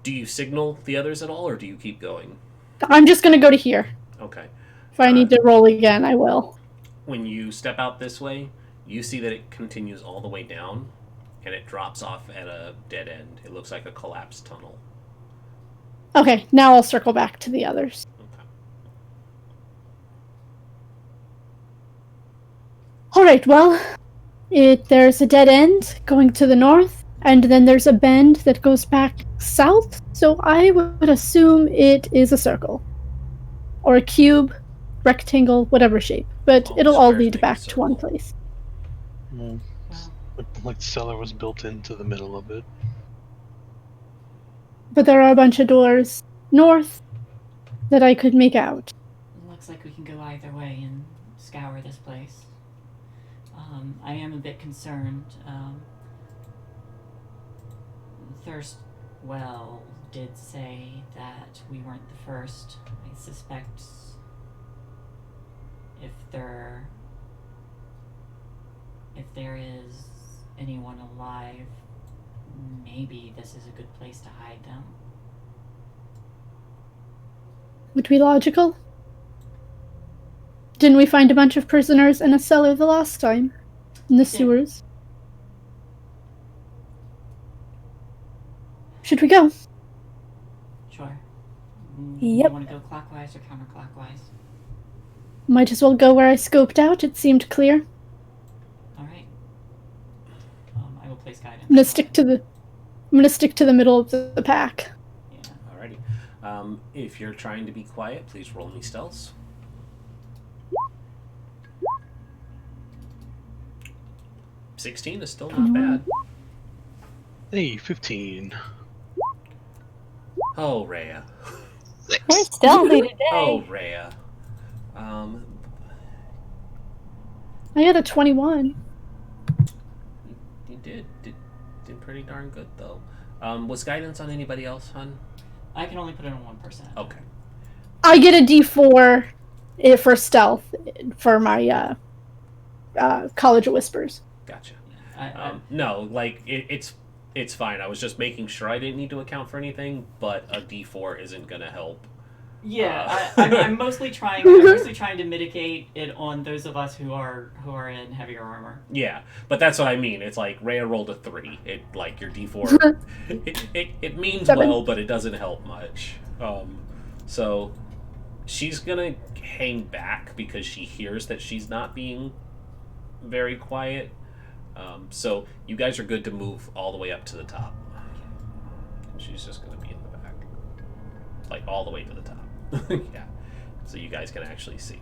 S5: Do you signal the others at all, or do you keep going?
S1: I'm just gonna go to here.
S5: Okay.
S1: If I need to roll again, I will.
S5: When you step out this way, you see that it continues all the way down, and it drops off at a dead end. It looks like a collapsed tunnel.
S1: Okay, now I'll circle back to the others.
S5: Okay.
S1: Alright, well, there's a dead end going to the north, and then there's a bend that goes back south, so I would assume it is a circle. Or a cube, rectangle, whatever shape. But
S5: Well,
S1: it'll all
S5: square
S1: lead
S5: thing,
S1: back to
S5: circle.
S1: one place.
S3: Well, like the cellar was built into the middle of it.
S1: But there are a bunch of doors north that I could make out.
S2: Looks like we can go either way and scour this place. I am a bit concerned. Thirstwell did say that we weren't the first. I suspect if there is anyone alive, maybe this is a good place to hide them.
S1: Would be logical. Didn't we find a bunch of prisoners in a cellar the last time? In the sewers? Should we go?
S2: Sure.
S4: Yep.
S2: You want to go clockwise or counterclockwise?
S1: Might as well go where I scoped out. It seemed clear.
S2: Alright. I will place guidance.
S1: I'm gonna stick to the middle of the pack.
S2: Yeah.
S5: Alrighty. If you're trying to be quiet, please roll me stealths. 16 is still not bad.
S3: Hey, 15.
S5: Oh, Rhea.
S4: We're stealthy today.
S5: Oh, Rhea.
S1: I got a 21.
S5: You did pretty darn good, though. Was guidance on anybody else, hon?
S2: I can only put it on one person.
S5: Okay.
S1: I get a D4 for stealth for my College of Whispers.
S5: Gotcha. No, like it's fine. I was just making sure I didn't need to account for anything, but a D4 isn't gonna help.
S2: Yeah, I'm mostly trying. I'm mostly trying to mitigate it on those of us who are in heavier armor.
S5: Yeah, but that's what I mean. It's like Rhea rolled a 3. It like your D4. it means
S1: 7.
S5: well, but it doesn't help much. So she's gonna hang back because she hears that she's not being very quiet. So you guys are good to move all the way up to the top. She's just gonna be in the back, like all the way to the top. Yeah, so you guys can actually see.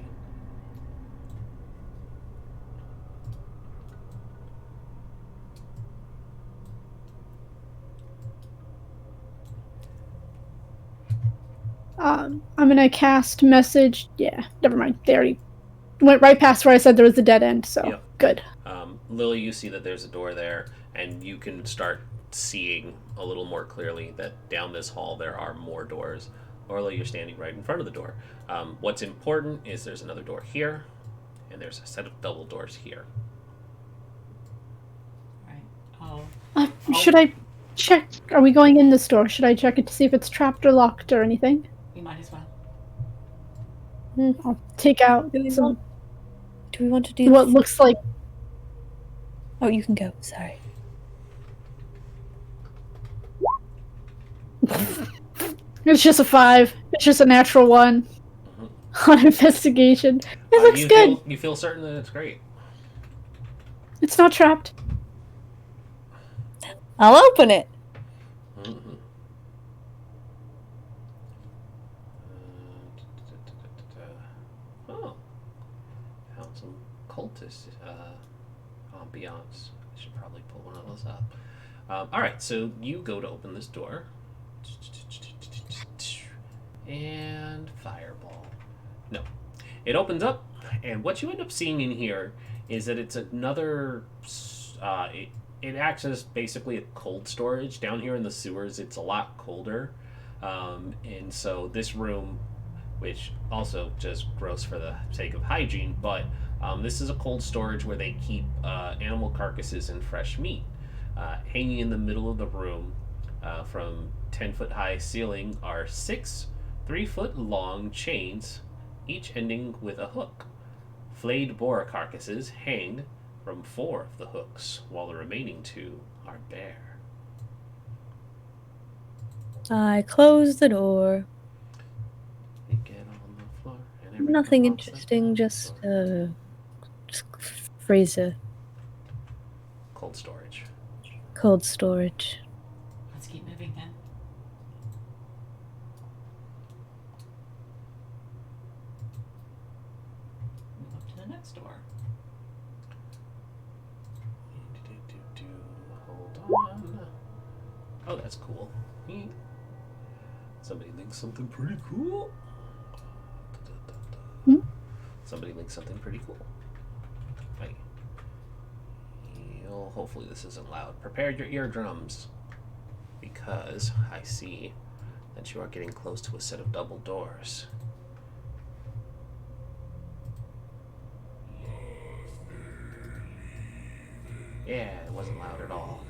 S1: I'm gonna cast message. Yeah, never mind. They already went right past where I said there was a dead end, so
S5: Yep.
S1: good.
S5: Lily, you see that there's a door there, and you can start seeing a little more clearly that down this hall there are more doors. Orla, you're standing right in front of the door. What's important is there's another door here, and there's a set of double doors here.
S2: Right.
S1: Should I check? Are we going in this door? Should I check it to see if it's trapped or locked or anything?
S2: We might as well.
S1: I'll take out
S4: Do we
S1: some
S4: want to do
S1: what looks like.
S4: Oh, you can go. Sorry.
S1: It's just a 5. It's just a natural 1 on investigation. It looks good.
S5: You feel certain that it's great.
S1: It's not trapped.
S4: I'll open it.
S5: Mm-hmm. Oh, found some cultist ambiance. I should probably pull one of those up. All right, so you go to open this door, and fireball. No, it opens up, and what you end up seeing in here is that it's another. It acts as basically a cold storage. Down here in the sewers, it's a lot colder. And so this room, which also just gross for the sake of hygiene, but this is a cold storage where they keep animal carcasses and fresh meat. Hanging in the middle of the room from 10-foot high ceiling are 6 3-foot long chains, each ending with a hook. Flayed boar carcasses hang from 4 of the hooks, while the remaining 2 are bare.
S4: I close the door.
S5: They get on the floor and everyone
S4: Nothing
S5: walks
S4: interesting,
S5: up
S4: just
S5: the
S4: freezer.
S5: cold storage.
S4: Cold storage.
S2: Let's keep moving then. Move up to the next door.
S5: Hold on. Oh, that's cool. Somebody thinks something pretty cool. Somebody thinks something pretty cool. Right. Hopefully this isn't loud. Prepare your eardrums, because I see that you are getting close to a set of double doors. Yeah, it wasn't loud at all.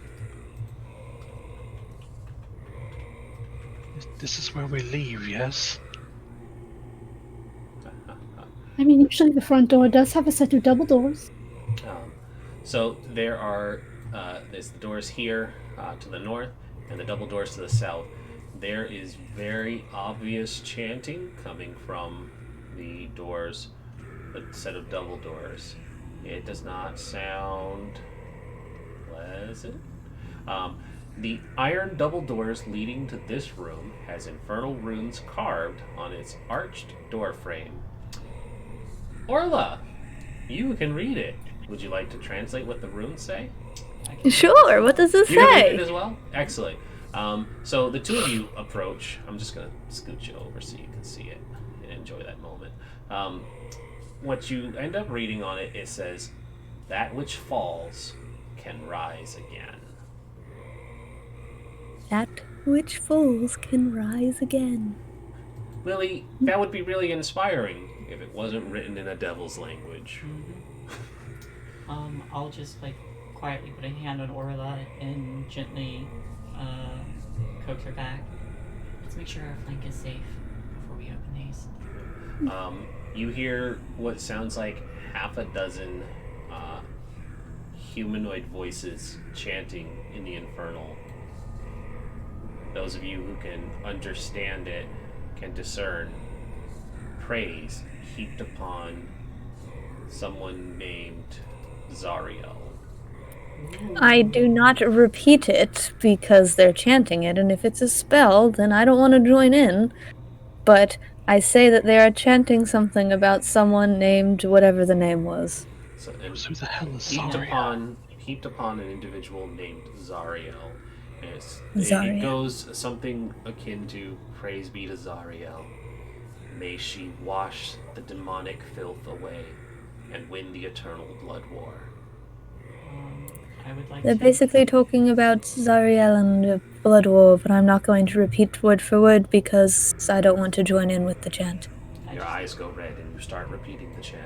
S3: This is where we leave, yes?
S1: I mean, usually the front door does have a set of double doors.
S5: So there are there's the doors here to the north and the double doors to the south. There is very obvious chanting coming from the doors, the set of double doors. It does not sound pleasant. The iron double doors leading to this room has infernal runes carved on its arched door frame. Orla, you can read it. Would you like to translate what the runes say?
S4: Sure, what does this
S5: You can read
S4: say?
S5: it as well? Excellent. So the two of you approach. I'm just going to scoot you over so you can see it and enjoy that moment. What you end up reading on it, it says, "That which falls can rise again."
S4: That which falls can rise again.
S5: Lily, that would be really inspiring if it wasn't written in a devil's language.
S2: I'll just quietly put a hand on Orla and gently coax her back. Let's make sure our flank is safe before we open these.
S5: You hear what sounds like half a dozen humanoid voices chanting in the Infernal. Those of you who can understand it can discern praise heaped upon someone named Zariel.
S4: I do not repeat it because they're chanting it, and if it's a spell, then I don't want to join in. But I say that they are chanting something about someone named whatever the name was.
S5: So, and
S3: Who the hell is
S5: heaped
S3: Zarya?
S5: upon an individual named Zariel. It
S4: Zariel.
S5: goes something akin to praise be to Zariel. May she wash the demonic filth away and win the eternal blood war.
S2: I would like
S4: They're
S2: to...
S4: basically talking about Zariel and the Blood War, but I'm not going to repeat word for word because I don't want to join in with the chant.
S5: Your eyes go red and you start repeating the chant.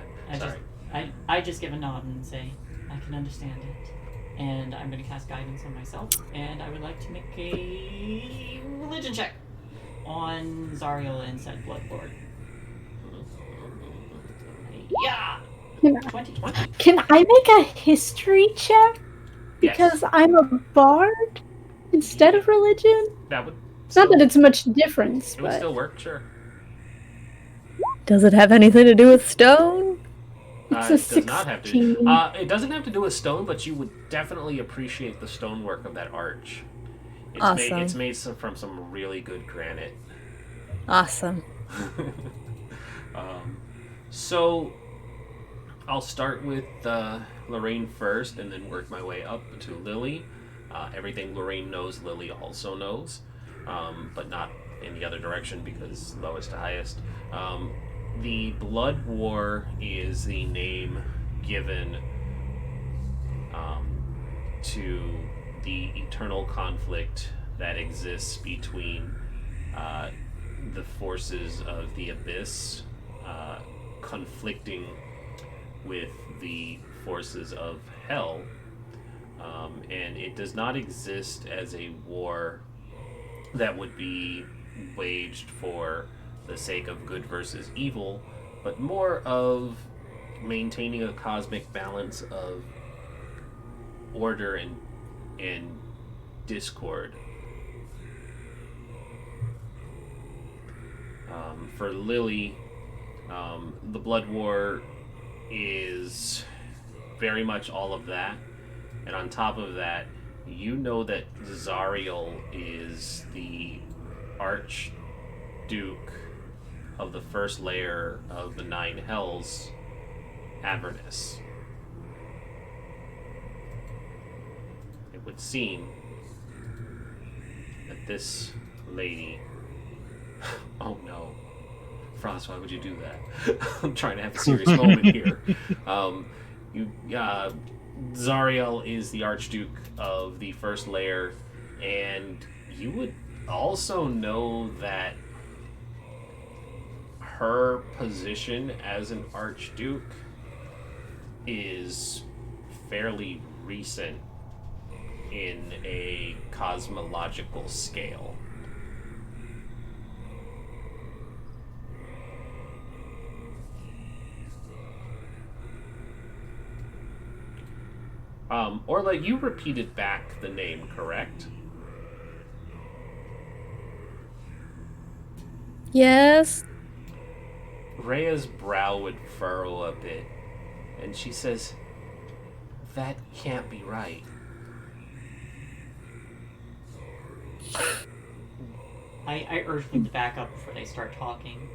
S2: I just give a nod and say, I can understand it. And I'm going to cast guidance on myself, and I would like to make a religion check on Zariel and said Blood Lord. Yeah! 20.
S1: Can I make a history check? Because
S5: Yes.
S1: I'm a bard instead of religion?
S5: That would
S1: It's not that it's much difference,
S5: it would
S1: but
S5: still work, sure.
S4: Does it have anything to do with stone?
S1: it's
S5: It
S1: a
S5: does not have to.
S1: 16.
S5: It doesn't have to do with stone, but you would definitely appreciate the stonework of that arch.
S4: Awesome.
S5: It's made from some really good granite.
S4: Awesome.
S5: So, I'll start with Lorraine first, and then work my way up to Lily. Everything Lorraine knows, Lily also knows, but not in the other direction because lowest to highest. The Blood War is the name given to the eternal conflict that exists between the forces of the Abyss conflicting with the forces of Hell. And it does not exist as a war that would be waged for the sake of good versus evil, but more of maintaining a cosmic balance of order and discord. For Lily, the Blood War is very much all of that, and on top of that, you know that Zariel is the Archduke of the first layer of the Nine Hells, Avernus. It would seem that this lady... Oh no. Frost, why would you do that? I'm trying to have a serious moment here. Zariel is the Archduke of the first layer, and you would also know that her position as an Archduke is fairly recent in a cosmological scale. Orla, you repeated back the name, correct?
S4: Yes?
S5: Rhea's brow would furrow a bit, and she says, "That can't be right."
S2: I urge them to back up before they start talking.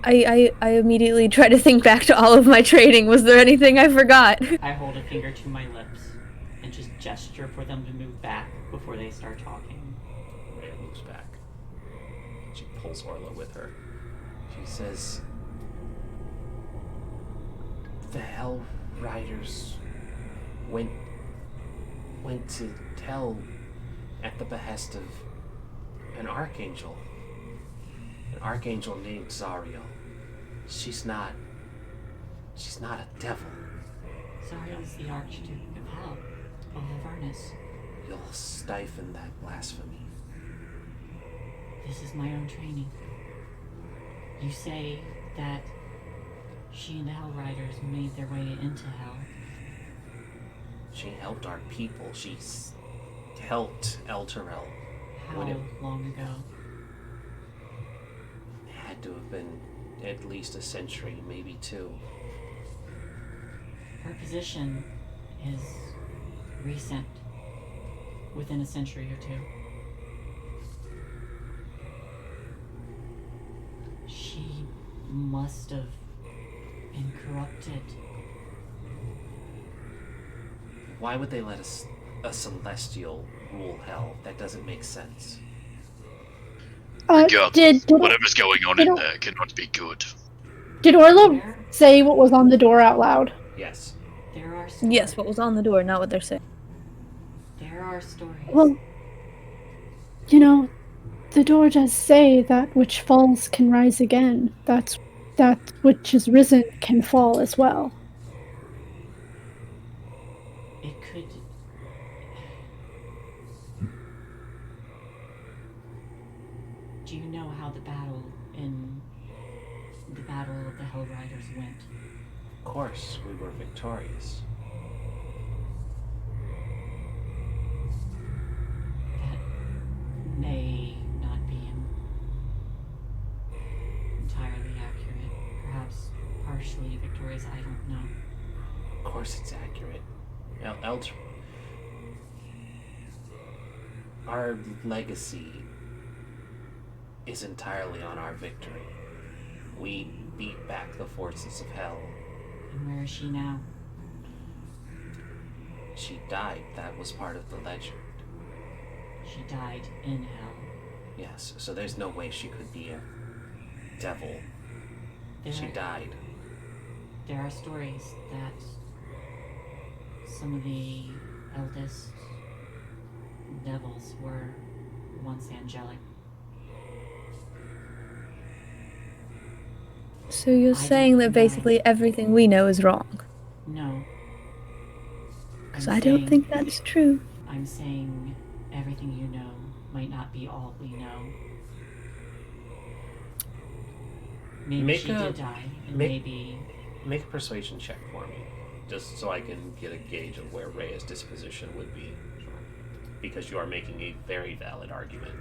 S4: I immediately try to think back to all of my training. Was there anything I forgot?
S2: I hold a finger to my lips and just gesture for them to move back before they start talking.
S5: Rhea moves back. She pulls Orla with her. She says, "The Hell Riders went to Hell at the behest of an archangel named Zariel. She's not a devil."
S2: So is the Archduke of Hell, of Avernus.
S5: You'll stifle that blasphemy.
S2: This is my own training. You say that she and the Hell Riders made their way into Hell.
S5: She helped our people. She helped Elturel.
S2: How long ago?
S5: It had to have been at least a century, maybe 2.
S2: Her position is recent, within a century or 2. She must have been corrupted.
S5: Why would they let a celestial rule hell? That doesn't make sense.
S6: Regardless, whatever's going on in there cannot be good.
S1: Did Orla say what was on the door out loud?
S5: Yes.
S2: There are stories.
S4: Yes, what was on the door, not what they're saying.
S2: There are stories.
S1: Well, you know, the door does say that which falls can rise again. That which is risen can fall as well.
S2: It could. Do you know how the battle of the Hell Riders went?
S5: Of course, we were victorious.
S2: That may not be entirely accurate. Perhaps partially victorious, I don't know.
S5: Of course it's accurate. Our legacy is entirely on our victory. We beat back the forces of hell.
S2: And where is she now?
S5: She died. That was part of the legend.
S2: She died in hell.
S5: Yes, so there's no way she could be a devil. She died.
S2: There are stories that some of the eldest devils were once angelic.
S4: So you're saying that basically everything we know is wrong?
S2: No.
S4: Because I don't think that's true.
S2: I'm saying everything you know might not be all we know. Maybe she did die, and maybe...
S5: Make a persuasion check for me, just so I can get a gauge of where Rhea's disposition would be. Because you are making a very valid argument.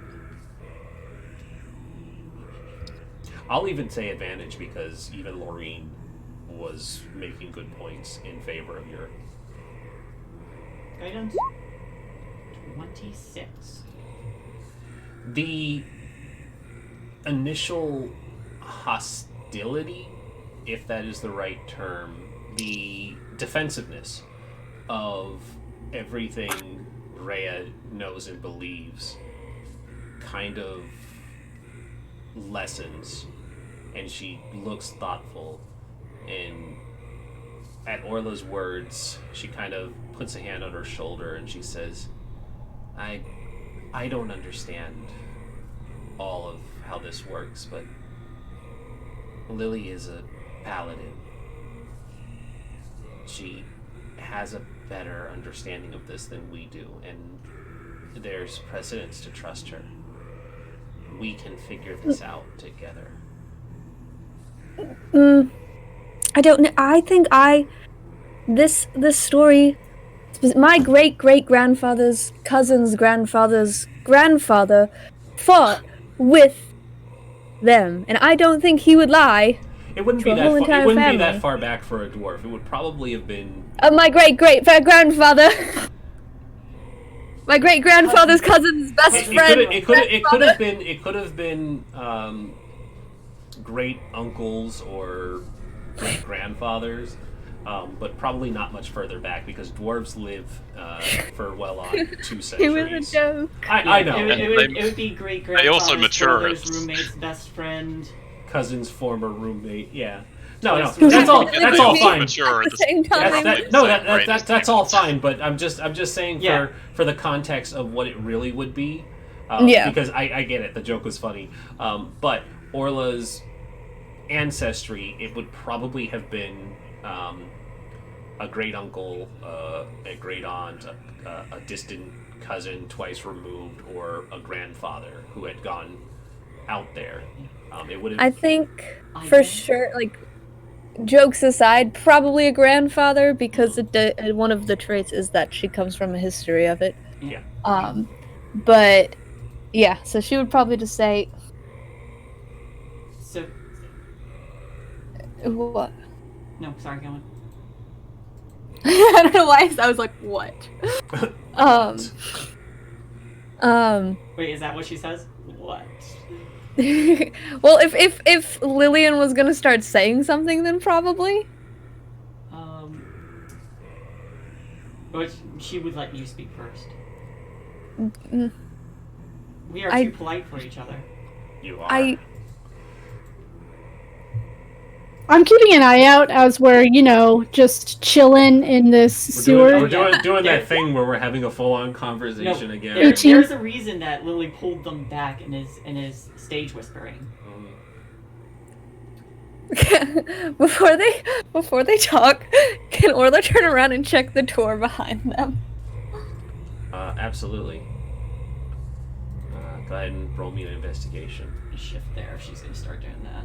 S5: I'll even say advantage because even Laureen was making good points in favor of your...
S2: Guidance 26.
S5: The initial hostility, if that is the right term, the defensiveness of everything Rhea knows and believes kind of lessens, and she looks thoughtful, and at Orla's words she kind of puts a hand on her shoulder and she says, I don't understand all of how this works, but Lily is a paladin. She has a better understanding of this than we do, and there's precedence to trust her. We can figure this out together.
S4: I don't know. I think this story, my great-great-grandfather's cousin's grandfather's grandfather fought with them, and I don't think he would lie.
S5: It wouldn't be
S4: To a whole
S5: that far. It
S4: entire
S5: wouldn't be
S4: family.
S5: that far back for a dwarf. It would probably have been.
S4: My great-great-grandfather. My great-grandfather's cousin's best friend.
S5: It could have been great uncles or great grandfathers, but probably not much further back because dwarves live for well on 2 centuries.
S4: It was a joke.
S5: I know.
S2: It would be great grandfather's
S6: They also mature.
S2: brother's roommate's best friend.
S5: Cousin's former roommate. Yeah. No.
S2: Yes.
S5: That's all.
S4: They
S5: That's all
S4: would be
S5: fine.
S6: Mature
S4: At the same time.
S5: That's all fine. But I'm just saying
S2: Yeah.
S5: for the context of what it really would be.
S4: Yeah.
S5: Because I get it. The joke was funny. But Orla's ancestry, it would probably have been a great uncle, a great aunt, a distant cousin twice removed, or a grandfather who had gone out there. It would have.
S4: I think for sure, like, jokes aside, probably a grandfather, because one of the traits is that she comes from a history of it.
S5: Yeah.
S4: But yeah, so she would probably just say,
S2: So,
S4: what?
S2: no, sorry, go on.
S4: I don't know why I was like, what?
S2: Wait, is that what she says? What?
S4: Well, if Lillian was gonna start saying something, then probably.
S2: But she would let you speak first.
S4: Mm,
S2: We are too polite for each other.
S5: You are.
S1: I'm keeping an eye out as we're, just chilling in this sewer.
S5: We're doing that thing where we're having a full-on conversation again.
S2: There's a reason that Lily pulled them back and is stage whispering.
S4: Before they talk, can Orla turn around and check the door behind them?
S5: Absolutely. Go ahead and roll me an investigation.
S2: Shift there if she's gonna start doing that.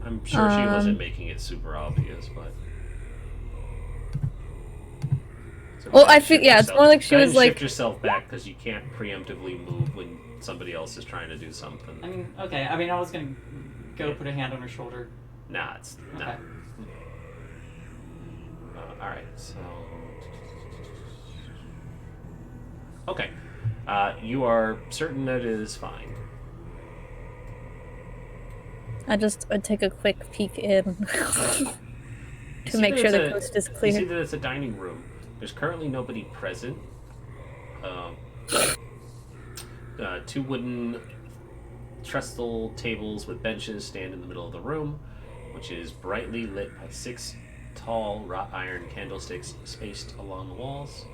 S5: I'm sure she wasn't making it super obvious, but. So
S4: Well, I feel it's more like she was like.
S5: Shift yourself back because you can't preemptively move when somebody else is trying to do something.
S2: I mean, okay. I mean, I was gonna go put a hand on her shoulder.
S5: Nah, it's
S2: Okay.
S5: nah. All right, so. Okay, you are certain that it is fine.
S4: I'd take a quick peek in to make sure the coast is
S5: You see
S4: clear.
S5: that it's a dining room. There's currently nobody present. Two wooden trestle tables with benches stand in the middle of the room, which is brightly lit by 6 tall wrought iron candlesticks spaced along the walls.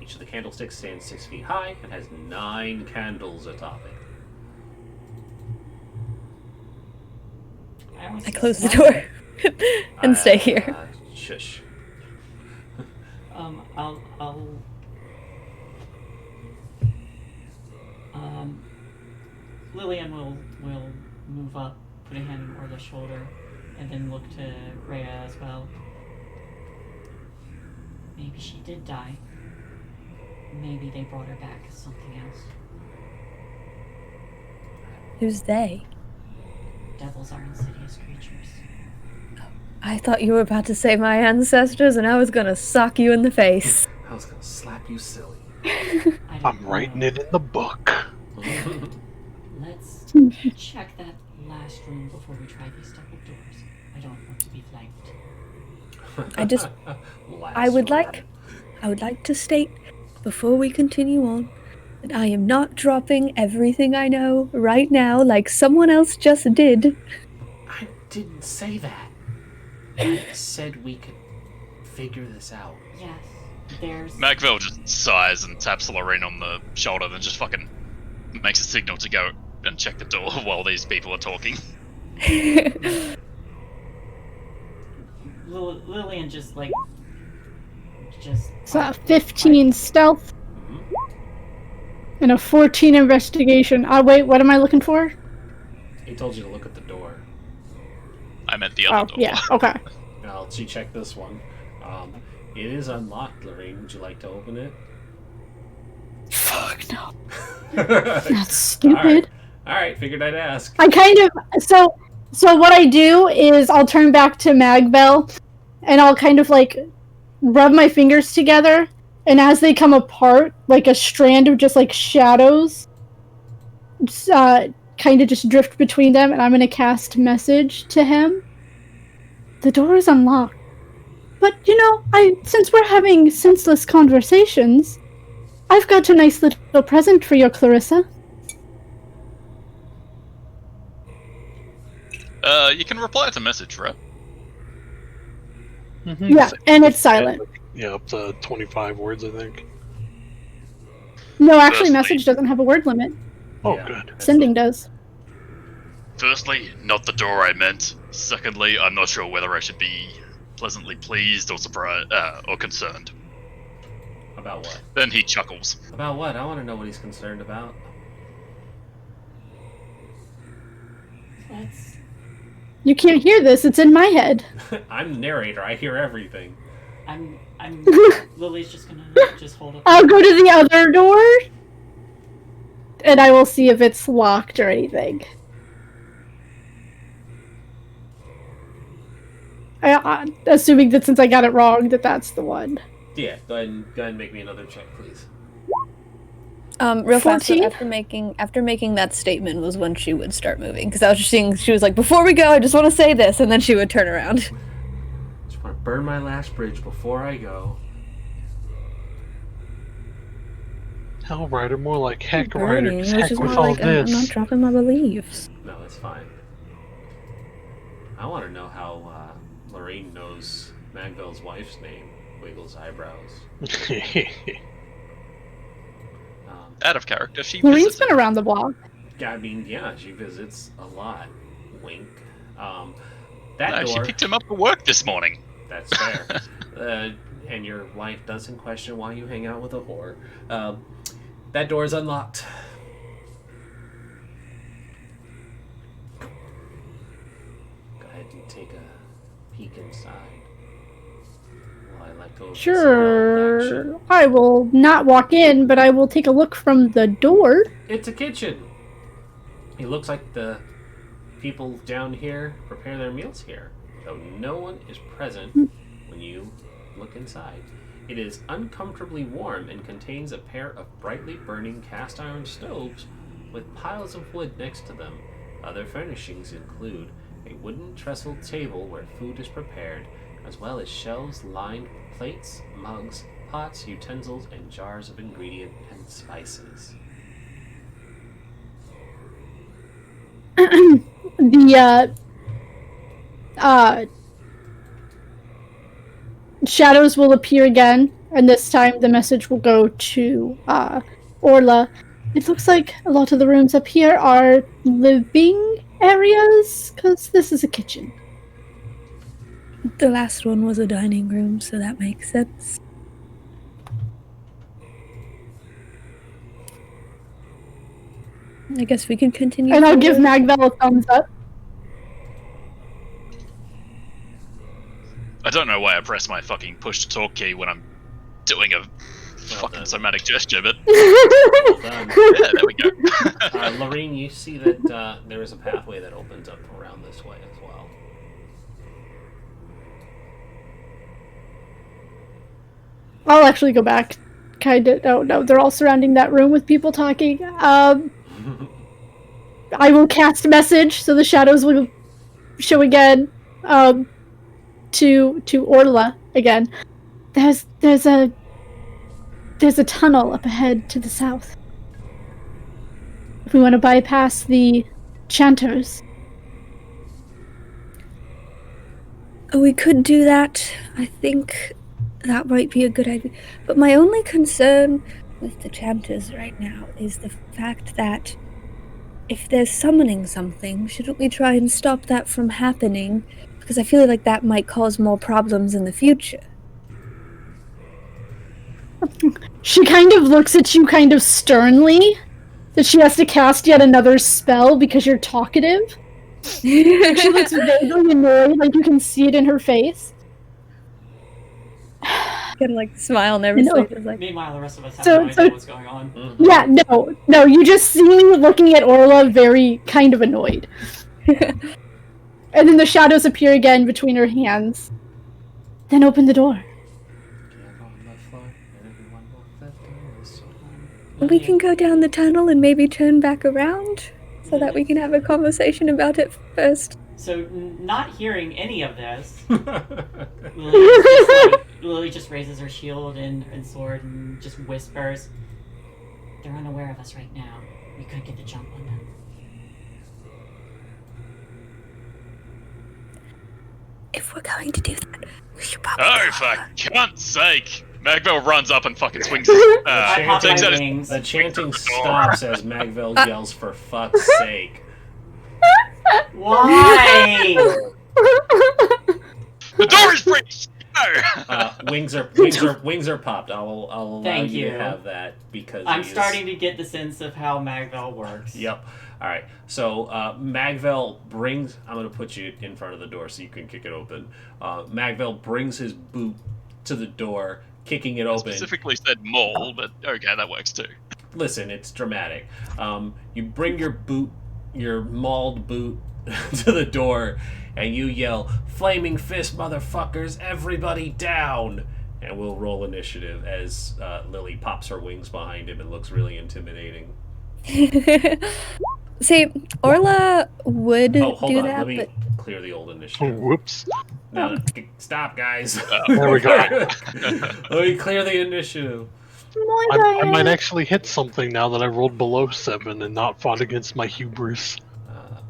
S5: Each of the candlesticks stands 6 feet high and has 9 candles atop it.
S4: I close the door and stay here.
S5: Shush.
S2: Lillian will move up, put a hand on Orla's shoulder, and then look to Rhea as well. Maybe she did die. Maybe they brought her back as something else.
S4: Who's they?
S2: Devils are insidious creatures.
S4: I thought you were about to say my ancestors, and I was gonna sock you in the face.
S5: I was gonna slap you silly.
S3: I'm writing it in the book.
S2: Let's check that last room before we try these double doors. I don't want to be flanked.
S4: I would like to state before we continue on that I am not dropping everything I know right now like someone else just did.
S5: I didn't say that. I said we could figure this out.
S2: Yes, there's...
S6: Magville just sighs and taps Lorraine on the shoulder, then just fucking makes a signal to go and check the door while these people are talking.
S2: Lillian just
S1: So 15 stealth and a 14 investigation. Wait, what am I looking for?
S5: He told you to look at the door.
S6: I meant the other door.
S1: Yeah, okay.
S5: Now, let's check this one. It is unlocked, Lorraine. Would you like to open it?
S1: Fuck no. That's stupid.
S5: All right, figured I'd ask.
S1: I kind of... So what I do is I'll turn back to Magbell, and I'll kind of, rub my fingers together, and as they come apart, a strand of just, shadows kind of just drift between them, and I'm going to cast message to him. The door is unlocked. But, since we're having senseless conversations, I've got a nice little present for your Clarissa.
S6: You can reply to message, right?
S3: Mm-hmm.
S1: Yeah, and it's silent.
S3: Yeah, up to 25 words, I think.
S1: No, actually,
S6: Firstly-
S1: message doesn't have a word limit.
S3: Oh,
S5: Yeah.
S3: good.
S1: Sending does.
S6: Firstly, not the door I meant. Secondly, I'm not sure whether I should be pleasantly pleased or surprised or concerned.
S5: About what?
S6: Then he chuckles.
S5: About what? I want to know what he's concerned about.
S2: Let's.
S1: You can't hear this. It's in my head.
S5: I'm the narrator. I hear everything.
S2: I'm. Lily's just gonna just hold up.
S1: I'll go to the other door, and I will see if it's locked or anything. Assuming that since I got it wrong, that's the one.
S5: Yeah, go ahead and make me another check, please.
S4: Real fast.
S1: 14?
S4: After making that statement was when she would start moving, because I was just seeing she was like, "Before we go, I just want to say this," and then she would turn around.
S5: Just want to burn my last bridge before I go.
S3: Hell, Ryder, more like heck,
S4: Burning,
S3: Ryder.
S4: which
S3: Heck
S4: is
S3: with
S4: more
S3: all
S4: like I'm not
S3: this.
S4: dropping my beliefs.
S5: No, it's fine. I want to know how Lorraine knows Magville's wife's name. Wiggles eyebrows.
S6: Out of character, she
S1: Lorraine's
S6: visited.
S1: been around the block.
S5: I mean, yeah, she visits a lot. Wink.
S6: No,
S5: That
S6: she
S5: door.
S6: picked him up for work this morning.
S5: That's fair. And your wife doesn't question why you hang out with a whore. That door is unlocked. Go ahead and take a peek inside. While I let go of this wild action.
S1: Sure. I will not walk in, but I will take a look from the door.
S5: It's a kitchen. It looks like the people down here prepare their meals here, though no one is present when you look inside. It is uncomfortably warm and contains a pair of brightly burning cast iron stoves with piles of wood next to them. Other furnishings include a wooden trestle table where food is prepared, as well as shelves lined with plates, mugs, pots, utensils, and jars of ingredient and spices.
S1: The shadows will appear again, and this time the message will go to Orla. It looks like a lot of the rooms up here are living areas, because this is a kitchen.
S4: The last one was a dining room, so that makes sense. I guess we can continue.
S1: And I'll give
S4: forward.
S1: Magvel a thumbs up.
S6: I don't know why I press my fucking push to talk key when I'm doing a fucking
S5: done.
S6: somatic gesture, but
S5: Well done.
S6: yeah, there we go.
S5: Lorraine, you see that there is a pathway that opens up around this way as well.
S1: I'll actually go back. No, they're all surrounding that room with people talking. I will cast message, so the shadows will show again. To Orla again. There's a tunnel up ahead to the south. If we want to bypass the chanters.
S4: We could do that. I think that might be a good idea. But my only concern with the chanters right now is the fact that if they're summoning something, shouldn't we try and stop that from happening? Because I feel like that might cause more problems in the future.
S1: She kind of looks at you kind of sternly, that she has to cast yet another spell because you're talkative. She looks vaguely annoyed, like you can see it in her face.
S4: Kind of like smile nervously.
S1: No.
S4: Just like,
S2: Meanwhile, the rest of us have
S1: So-
S2: no
S1: so-
S2: idea what's going on.
S5: Mm-hmm.
S1: Yeah, no, you just see me looking at Orla very kind of annoyed. And then the shadows appear again between her hands. Then open the door.
S4: we can go down the tunnel and maybe turn back around so that we can have a conversation about it first.
S2: So, not hearing any of this, Lily just raises her shield and sword and just whispers, "They're unaware of us right now. We could get the jump on them."
S4: If we're going to do that, we should probably.
S6: Oh, for cunt's sake! Magville runs up and fucking swings his,
S2: I pop
S6: takes
S2: my
S6: out his
S2: wings.
S5: The chanting
S6: Swings through the door.
S5: stops as Magville yells, "For fuck's sake!"
S2: Why?
S6: The door Door's breached. No.
S5: Wings are popped. I'll allow
S2: Thank
S5: you
S2: you.
S5: to have that because
S2: I'm
S5: he is-
S2: starting to get the sense of how Magvel works.
S5: Yep. All right. So Magvel brings. I'm going to put you in front of the door so you can kick it open. Magvel brings his boot to the door, kicking it open.
S6: Specifically said mole, but okay, that works too.
S5: Listen, it's dramatic. You bring your boot, your mauled boot, to the door, and you yell, "Flaming fist, motherfuckers! Everybody down!" And we'll roll initiative as Lily pops her wings behind him and looks really intimidating.
S4: See, Orla would
S5: Oh, hold
S4: do
S5: on.
S4: that,
S5: Let me
S4: but
S5: clear the old
S3: Oh,
S5: initiative.
S3: whoops.
S5: No, stop, guys.
S3: There we go.
S5: Let me clear the initiative.
S3: I might actually hit something now that I rolled below 7 and not fought against my hubris.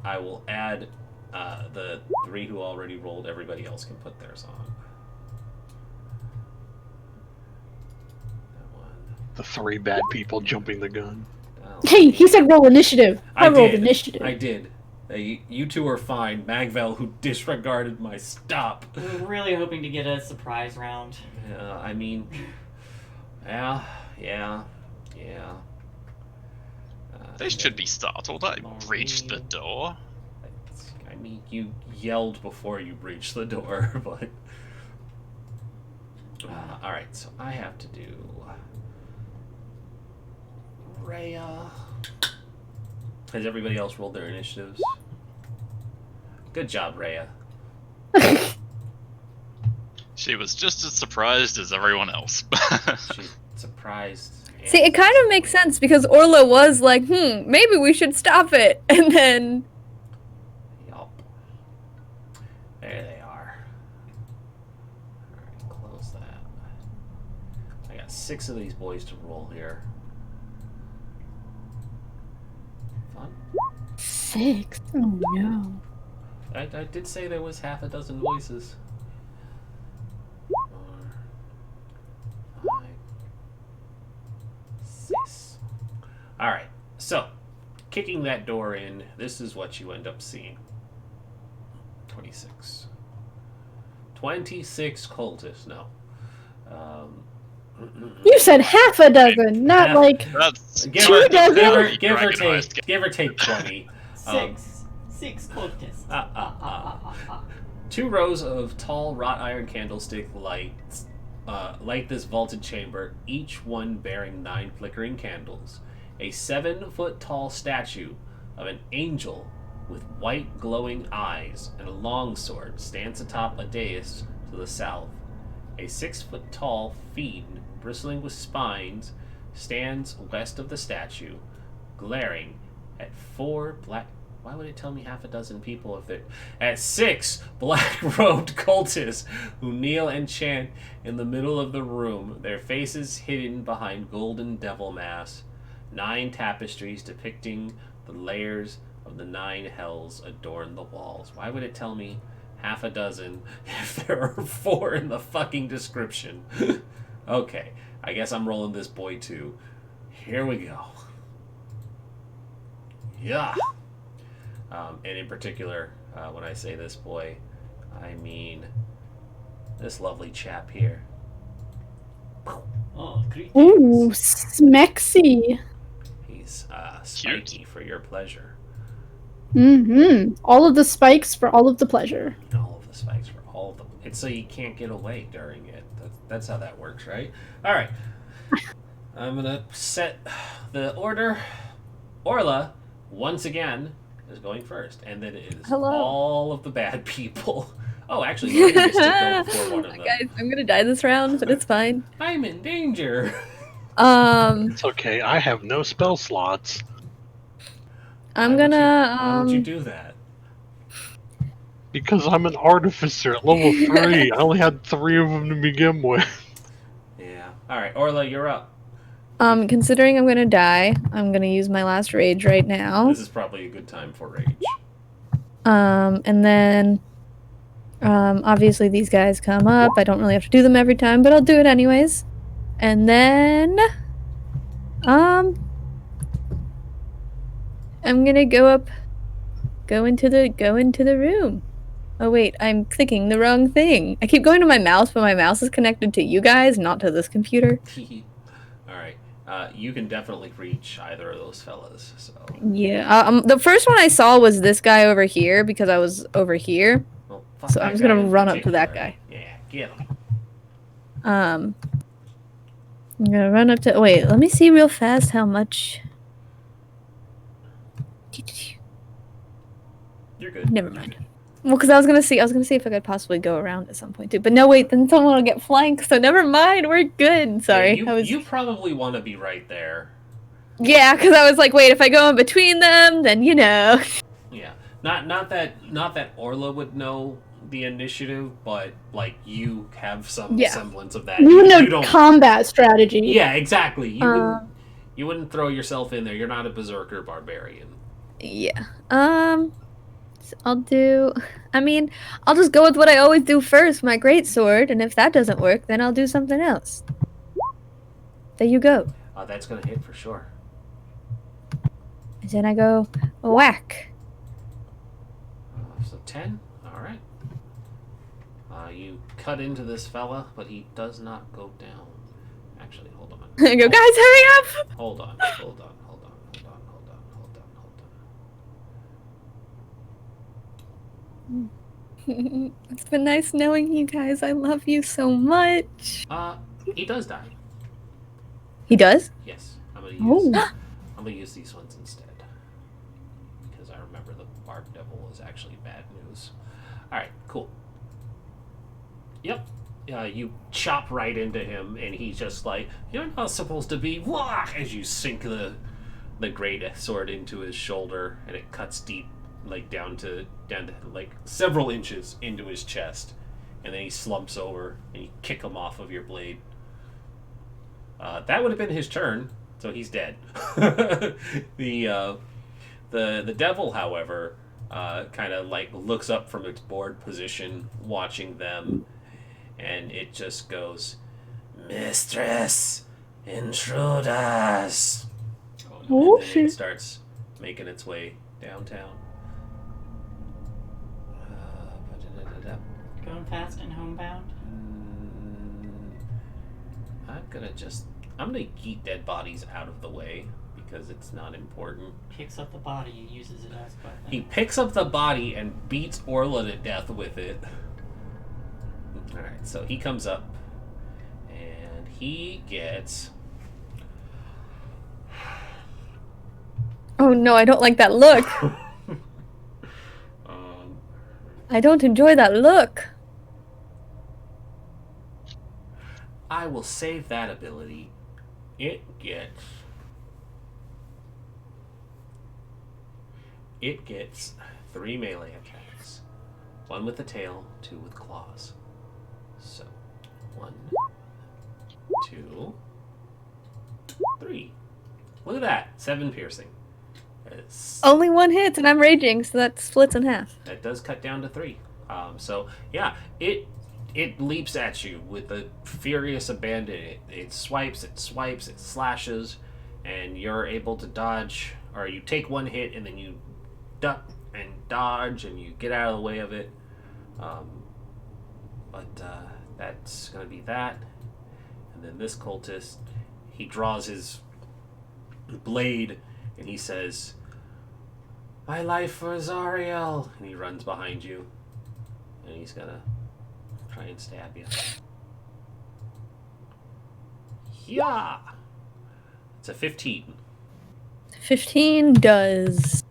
S5: I will add the 3 who already rolled. Everybody else can put theirs on. That one.
S3: The 3 bad people jumping the gun.
S5: Oh.
S1: Hey, he said roll initiative. I rolled
S5: did.
S1: initiative.
S5: I did. You two are fine. Magvel, who disregarded my stop.
S2: We're really hoping to get a surprise round.
S5: I mean, yeah.
S6: They should be startled. I breached the door.
S5: I mean, you yelled before you breached the door, but... Alright, so I have to do... Rhea. Has everybody else rolled their initiatives? Good job, Rhea.
S6: She was just as surprised as everyone else.
S5: She's surprised.
S4: see, it kind of makes sense because Orla was like, maybe we should stop it. And then
S5: Yup. There they are. Alright, close that. I got 6 of these boys to roll here. Fun.
S1: 6? Oh no.
S5: I did say there was half a dozen voices. 4, 5, 6. Alright, so kicking that door in, this is what you end up seeing. 26. 26 cultists, no.
S1: You said half a dozen, not
S5: Half-
S1: like
S6: That's
S5: Give
S1: Two
S5: or,
S1: dozen?
S5: give or take 20.
S2: Six cultists.
S5: 2 rows of tall wrought iron candlestick lights light this vaulted chamber, each one bearing 9 flickering candles. A 7-foot tall statue of an angel with white glowing eyes and a longsword stands atop a dais to the south. A 6-foot tall fiend, bristling with spines, stands west of the statue, glaring at 4 black... Why would it tell me half a dozen people if they're... At 6 black-robed cultists who kneel and chant in the middle of the room, their faces hidden behind golden devil masks. 9 tapestries depicting the layers of the 9 hells adorn the walls. Why would it tell me half a dozen if there are 4 in the fucking description? Okay, I guess I'm rolling this boy too. Here we go. Yeah. And in particular, when I say this boy, I mean this lovely chap here.
S2: Oh, greetings.
S1: ooh, smexy.
S5: He's spiky for your pleasure.
S1: All of the spikes for all of the pleasure.
S5: All of the spikes for all of them. It's so you can't get away during it. That's how that works, right? All right. I'm gonna set the order. Orla, once again, is going first, and then it is
S4: Hello.
S5: all of the bad people. Oh, actually, Lily gets to go before one of them.
S4: guys, I'm gonna die this round, but it's fine.
S5: I'm in danger.
S3: It's okay, I have no spell slots.
S4: I'm
S5: Why would
S4: gonna
S5: you do that?
S3: Because I'm an artificer at level 3. I only had 3 of them to begin with.
S5: Yeah. All right, Orla, you're up.
S4: considering I'm gonna die, I'm gonna use my last rage right now.
S5: This is probably a good time for rage.
S4: And then obviously these guys come up. I don't really have to do them every time, but I'll do it anyways. And then I'm gonna go into the room. Oh wait, I'm clicking the wrong thing. I keep going to my mouse, but my mouse is connected to you guys, not to this computer.
S5: Alright. You can definitely reach either of those fellas, so...
S4: Yeah, the first one I saw was this guy over here, because I was over here.
S5: Well, fuck
S4: So
S5: that
S4: I'm just
S5: guy
S4: gonna
S5: in
S4: run up to that
S5: particular.
S4: guy.
S5: Yeah, get him.
S4: I'm gonna run up to... Wait, let me see real fast how much...
S5: You're good.
S4: Never mind. Well, because I was gonna see if I could possibly go around at some point too. But no, wait, then someone will get flanked. So never mind. We're good. Sorry.
S5: Yeah, you probably want to be right there.
S4: Yeah, because I was like, wait, if I go in between them, then you know.
S5: Yeah, not that Orla would know the initiative, but like you have some semblance of that.
S1: You know,
S5: don't
S1: combat strategy.
S5: Yeah, exactly. You wouldn't throw yourself in there. You're not a berserker barbarian.
S4: Yeah. So I'll just go with what I always do first, my greatsword, and if that doesn't work, then I'll do something else. There you go.
S5: That's gonna hit for sure.
S4: And then I go whack.
S5: So 10. All right. You cut into this fella, but he does not go down. Actually, hold on.
S4: I go, guys, hurry up!
S5: Hold on.
S4: It's been nice knowing you guys. I love you so much.
S5: He does die.
S4: He does?
S5: Yes. I'm gonna use these ones instead. Because I remember the Bark Devil was actually bad news. Alright, cool. Yep. You chop right into him, and he's just like, you're not supposed to be, wah! As you sink the great sword into his shoulder, and it cuts deep, like down to like several inches into his chest, and then he slumps over, and you kick him off of your blade. That would have been his turn, so he's dead. The devil, however, kind of like looks up from its board position, watching them, and it just goes, "Mistress, intruders!"
S1: Oh,
S5: and then
S1: shit.
S5: it starts making its way downtown.
S2: Going fast and homebound.
S5: I'm gonna yeet dead bodies out of the way because it's not important.
S2: Picks up the body and uses it as weapon.
S5: He picks up the body and beats Orla to death with it. Alright, so he comes up and he gets...
S4: Oh no, I don't like that look. I don't enjoy that look.
S5: I will save that ability. It gets 3 melee attacks. 1 with the tail, 2 with claws. So, 1, 2, 3. Look at that, 7 piercing.
S4: Only 1 hit, and I'm raging, so that splits in half.
S5: That does cut down to 3. So yeah, it leaps at you with a furious abandon. It swipes, it slashes, and you're able to dodge, or you take 1 hit and then you duck and dodge and you get out of the way of it. But that's gonna be that. And then this cultist, he draws his blade and he says, "My life for Zariel," and he runs behind you, and he's gonna try and stab you. Yeah, it's a 15.
S4: 15 does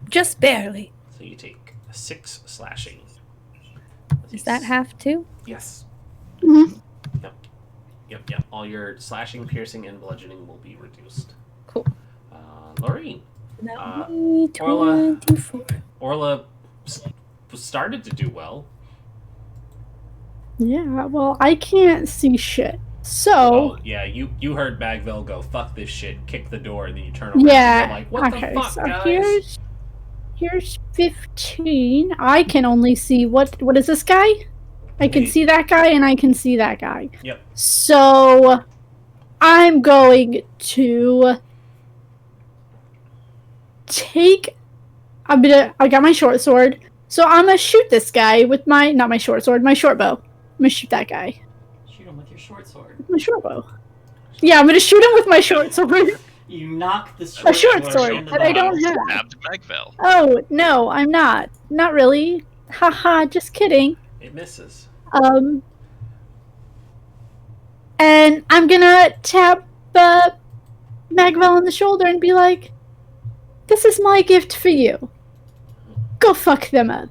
S4: just barely.
S5: So you take 6 slashing.
S4: Is that half too?
S5: Yes.
S1: Mhm.
S5: Yep. All your slashing, piercing, and bludgeoning will be reduced.
S4: Cool.
S5: Lorraine.
S4: Now
S5: Orla.
S4: 24.
S5: Orla started to do well.
S1: Yeah, well, I can't see shit. So,
S5: Oh, yeah, you heard Bagville go, "Fuck this shit," kick the door, and then you turn around
S1: yeah.
S5: and you're like, what
S1: okay,
S5: the fuck,
S1: so
S5: guys?
S1: here's 15. I can only see what is this guy? I can
S5: Wait.
S1: see that guy and I can see that guy.
S5: Yep.
S1: So, I'm going to I got my short sword. So I'm gonna shoot this guy with not my short sword, my short bow. I'm gonna shoot that guy.
S2: Shoot him with your short sword.
S1: My short bow. Yeah, I'm gonna shoot him with my short sword.
S2: You knock the
S1: A
S2: short,
S1: short sword
S2: in the
S1: that I
S2: back.
S1: don't have.
S6: Stabbed Magvel.
S1: Oh, no, I'm not. Not really. Haha, just kidding.
S5: It misses.
S1: And I'm gonna tap Magvel on the shoulder and be like, this is my gift for you. Go fuck them up.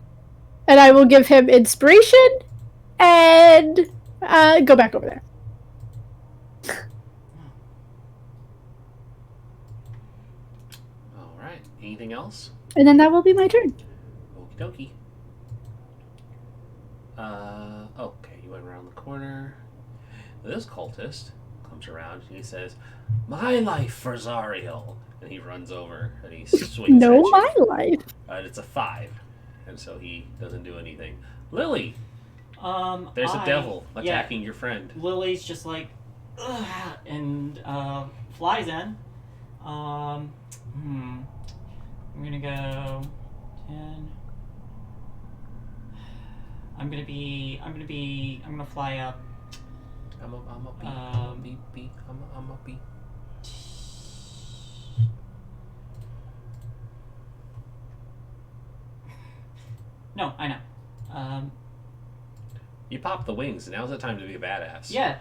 S1: And I will give him inspiration and go back over there.
S5: Alright. Anything else?
S1: And then that will be my turn.
S5: Okie dokie. Okay, you went around the corner. This cultist comes around and he says, "My life for Zariel." And he runs over and he swings
S1: No,
S5: at you.
S1: my life.
S5: It's a 5. And so he doesn't do anything. Lily! There's a
S2: I-
S5: devil
S2: yeah.
S5: attacking your friend.
S2: Lily's just like, ugh, and flies in. I'm gonna go 10. I'm gonna fly up.
S5: I'm a bee. I'm a bee.
S2: No, I know.
S5: You pop the wings. Now's the time to be a badass.
S2: Yeah.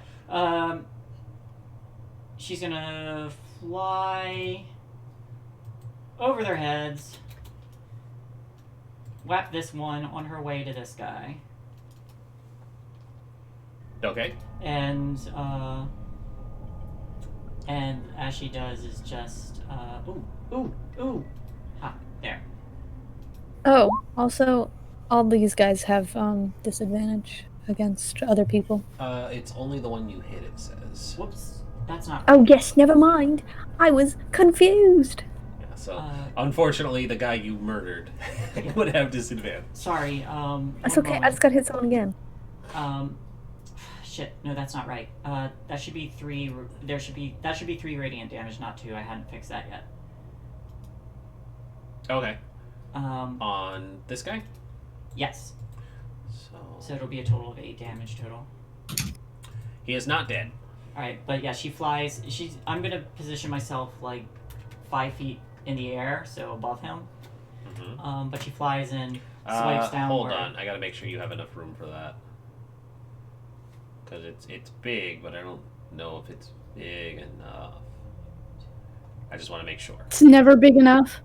S2: She's gonna fly over their heads, whap this one on her way to this guy,
S5: Okay.
S2: and as she does is just ooh, there.
S4: Oh, also, all these guys have disadvantage against other people.
S5: It's only the one you hit, it says.
S2: Whoops, that's not.
S4: Oh yes, never mind. I was confused.
S5: Yeah, so unfortunately the guy you murdered would have disadvantage.
S2: Sorry.
S4: That's
S2: one
S4: okay. I
S2: moment.
S4: just got hit someone again.
S2: Shit. No, that's not right. That should be 3. That should be 3 radiant damage, not 2. I hadn't fixed that yet.
S5: Okay.
S2: Um.
S5: On this guy?
S2: Yes. So it'll be a total of 8 damage total.
S5: He is not dead.
S2: All right, but yeah, she flies. I'm gonna position myself like 5 feet in the air, so above him.
S5: Mm-hmm.
S2: But she flies in, swipes down.
S5: Hold on, I gotta make sure you have enough room for that. Because it's big, but I don't know if it's big enough. I just want to make sure.
S1: It's never big enough.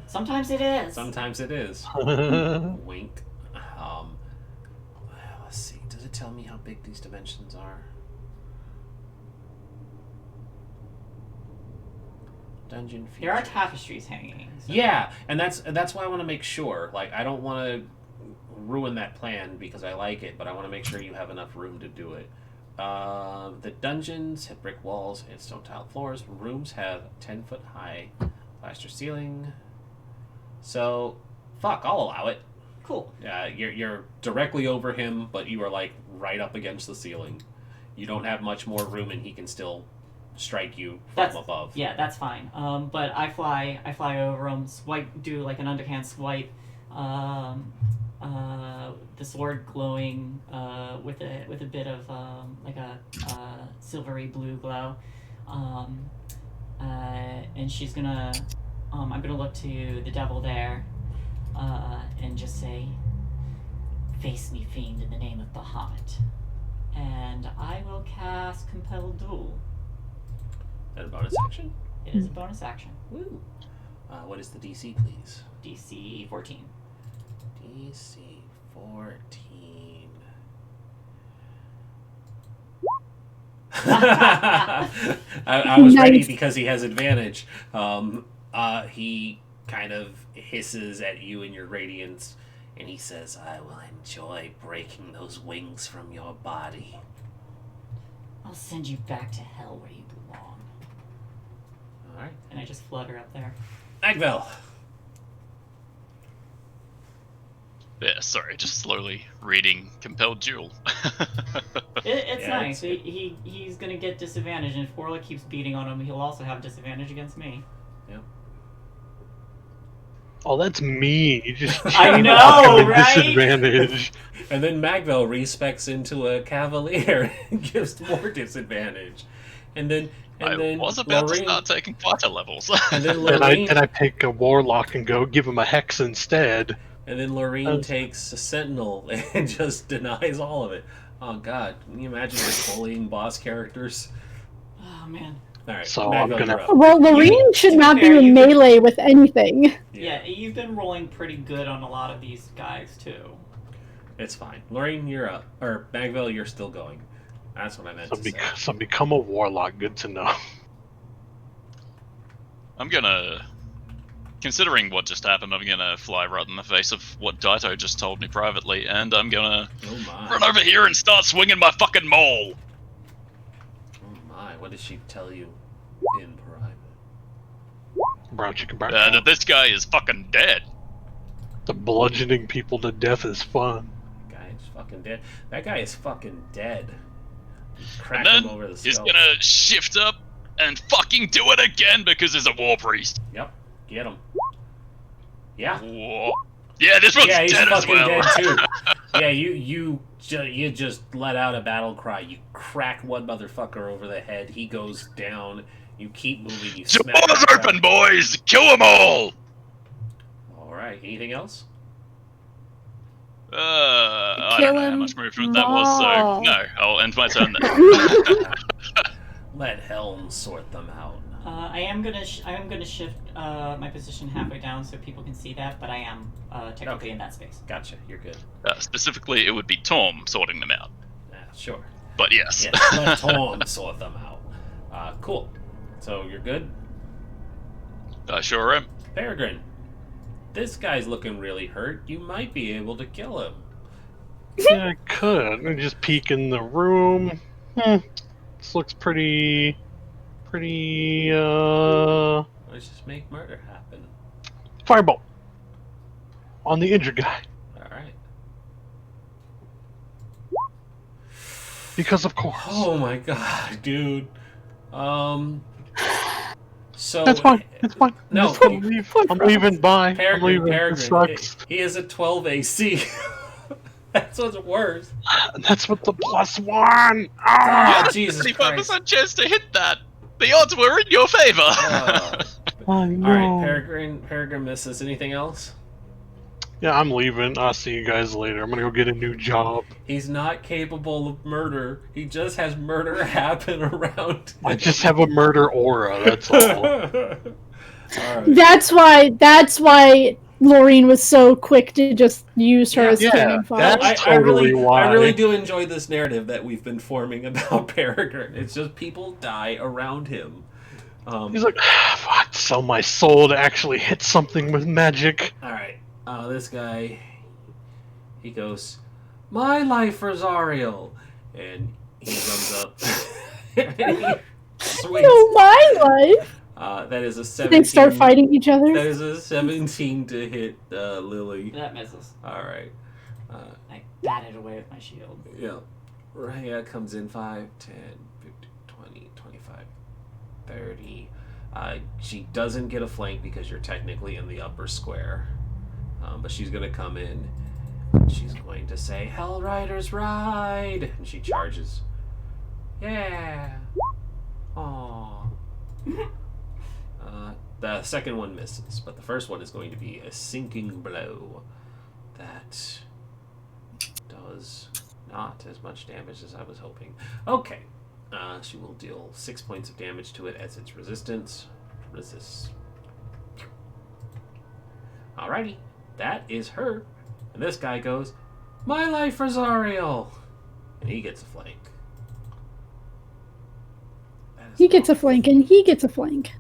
S2: Sometimes it is.
S5: Sometimes it is. Wink. Let's see. Does it tell me how big these dimensions are? Dungeon features.
S2: There are tapestries hanging. So.
S5: Yeah, and that's why I want to make sure. Like, I don't want to ruin that plan because I like it, but I want to make sure you have enough room to do it. The dungeons have brick walls and stone tiled floors. Rooms have 10-foot high plaster ceiling. So, fuck, I'll allow it.
S2: Cool.
S5: You're directly over him, but you are like right up against the ceiling. You don't have much more room, and he can still strike you from above.
S2: Yeah, that's fine. But I fly over him, swipe, do like an underhand swipe. The sword glowing with a bit of like a silvery blue glow. And she's gonna. I'm gonna look to the devil there, and just say, "Face me, fiend, in the name of Bahamut." And I will cast Compel Duel.
S5: Is that a bonus action?
S2: It is a bonus action.
S5: Woo. What is the DC, please?
S2: DC 14.
S5: DC 14. I was ready
S1: Nice.
S5: because he has advantage. He kind of hisses at you in your radiance, and he says, "I will enjoy breaking those wings from your body."
S2: I'll send you back to hell where you belong.
S5: Alright.
S2: And I just flutter up there.
S5: Agvel!
S6: Yeah, sorry, just slowly reading Compelled Duel.
S2: It's
S5: Yeah,
S2: nice. He's gonna get disadvantage, and if Orla keeps beating on him, he'll also have disadvantage against me.
S5: Yep.
S3: Oh, that's mean. You just
S2: I know,
S3: knock him at
S2: right?
S3: disadvantage.
S5: And then Magvel respecs into a Cavalier and gives more disadvantage. And then
S6: I was about to
S5: Lorraine,
S6: start taking fighter levels.
S5: and then
S3: And
S5: Lorraine,
S3: I pick a Warlock and go give him a Hex instead.
S5: and then Lorraine takes a Sentinel and just denies all of it. Oh God, can you imagine just bullying boss characters?
S2: Oh man.
S5: All right,
S3: So I'm
S5: Magvel,
S3: gonna-
S5: you're up.
S1: Well, Lorene should
S2: to be
S1: not be
S2: fair,
S1: in
S2: you could-
S1: melee with anything.
S2: Yeah, you've been rolling pretty good on a lot of these guys too.
S5: It's fine. Lorraine, you're up. Or Magvel, you're still going. That's what I meant to say.
S3: So become a Warlock. Good to know.
S6: I'm gonna, considering what just happened, I'm gonna fly right in the face of what Daito just told me privately, and I'm gonna
S5: Oh my.
S6: run over here and start swinging my fucking maul.
S5: Oh my. What did she tell you in private?
S3: Brown chicken brown.
S6: And this guy is fucking dead.
S3: The bludgeoning people to death is fun.
S5: Guy is fucking dead. That guy is fucking dead.
S6: And
S5: Crack
S6: then
S5: him over the
S6: he's
S5: skull.
S6: gonna shift up and fucking do it again because he's a war priest.
S5: Yep. Get him. Yeah.
S6: Whoa. Yeah, this one's
S5: Yeah, he's
S6: dead as
S5: fucking
S6: well.
S5: dead too. Yeah, you just let out a battle cry. You crack one motherfucker over the head. He goes down. You keep moving. You smack
S6: Doors
S5: him
S6: open,
S5: down.
S6: boys! Kill them all!
S5: All right. Anything else?
S6: I
S4: Kill
S6: don't know how
S4: him
S6: much movement that was, so
S4: all.
S6: no, I'll end my turn there.
S5: Let Helm sort them out.
S2: I am gonna shift my position halfway down so people can see that, but I am technically
S5: Okay.
S2: in that space.
S5: Gotcha. You're good.
S6: Specifically, it would be Tom sorting them out.
S5: Yeah, sure.
S6: But yes.
S5: Yes, let Tom sort them out. Cool. So you're good?
S6: I sure am.
S5: Peregrine, this guy's looking really hurt. You might be able to kill him.
S3: Yeah, I could. I just peek in the room. This looks pretty.
S5: Let's just make murder happen.
S3: Fireball. On the injured guy.
S5: Alright.
S3: Because of course.
S5: Oh my god, dude. So
S3: That's fine. It's fine.
S5: No,
S3: Just gonna leave. I'm leaving. Bye. I'm
S5: Peregrine,
S3: leaving. It
S5: Peregrine,
S3: sucks.
S5: he is a 12 AC. That's what's worse.
S3: That's what the +1. Ah!
S5: Oh, Jesus
S6: 35%
S5: Christ.
S6: chance to hit that. The odds were in your favor.
S3: I know.
S5: Alright, Peregrine misses. Anything else?
S3: Yeah, I'm leaving. I'll see you guys later. I'm gonna go get a new job.
S5: He's not capable of murder. He just has murder happen around him.
S3: I just have a murder aura. That's all.
S5: Alright.
S1: That's why Lorene was so quick to just use her as
S3: Yeah,
S1: cannon fodder.
S3: that's totally why.
S5: I really do enjoy this narrative that we've been forming about Peregrine. It's just people die around him.
S3: He's like, I'd sell my soul to actually hit something with magic.
S5: Alright, this guy, he goes, "My life, Rosario!" And he comes up and he swings.
S1: No, my life.
S5: That is a 17.
S1: They start fighting each other.
S5: That is a 17 to hit Lily.
S2: That misses.
S5: Alright.
S2: I batted away with my shield.
S5: Yeah. Rhea comes in 5, 10, 15, 20, 25, 30. She doesn't get a flank because you're technically in the upper square. But she's going to come in. She's going to say, "Hell Riders Ride!" And she charges. Yeah. Aww. The second one misses, but the first one is going to be a sinking blow that does not as much damage as I was hoping. Okay. She will deal 6 points of damage to it as its resistance. Resists. Alrighty. That is her. And this guy goes, "My life, Rosario!" And he gets a flank. That is
S1: He gets a
S5: awful.
S1: flank, and he gets a flank.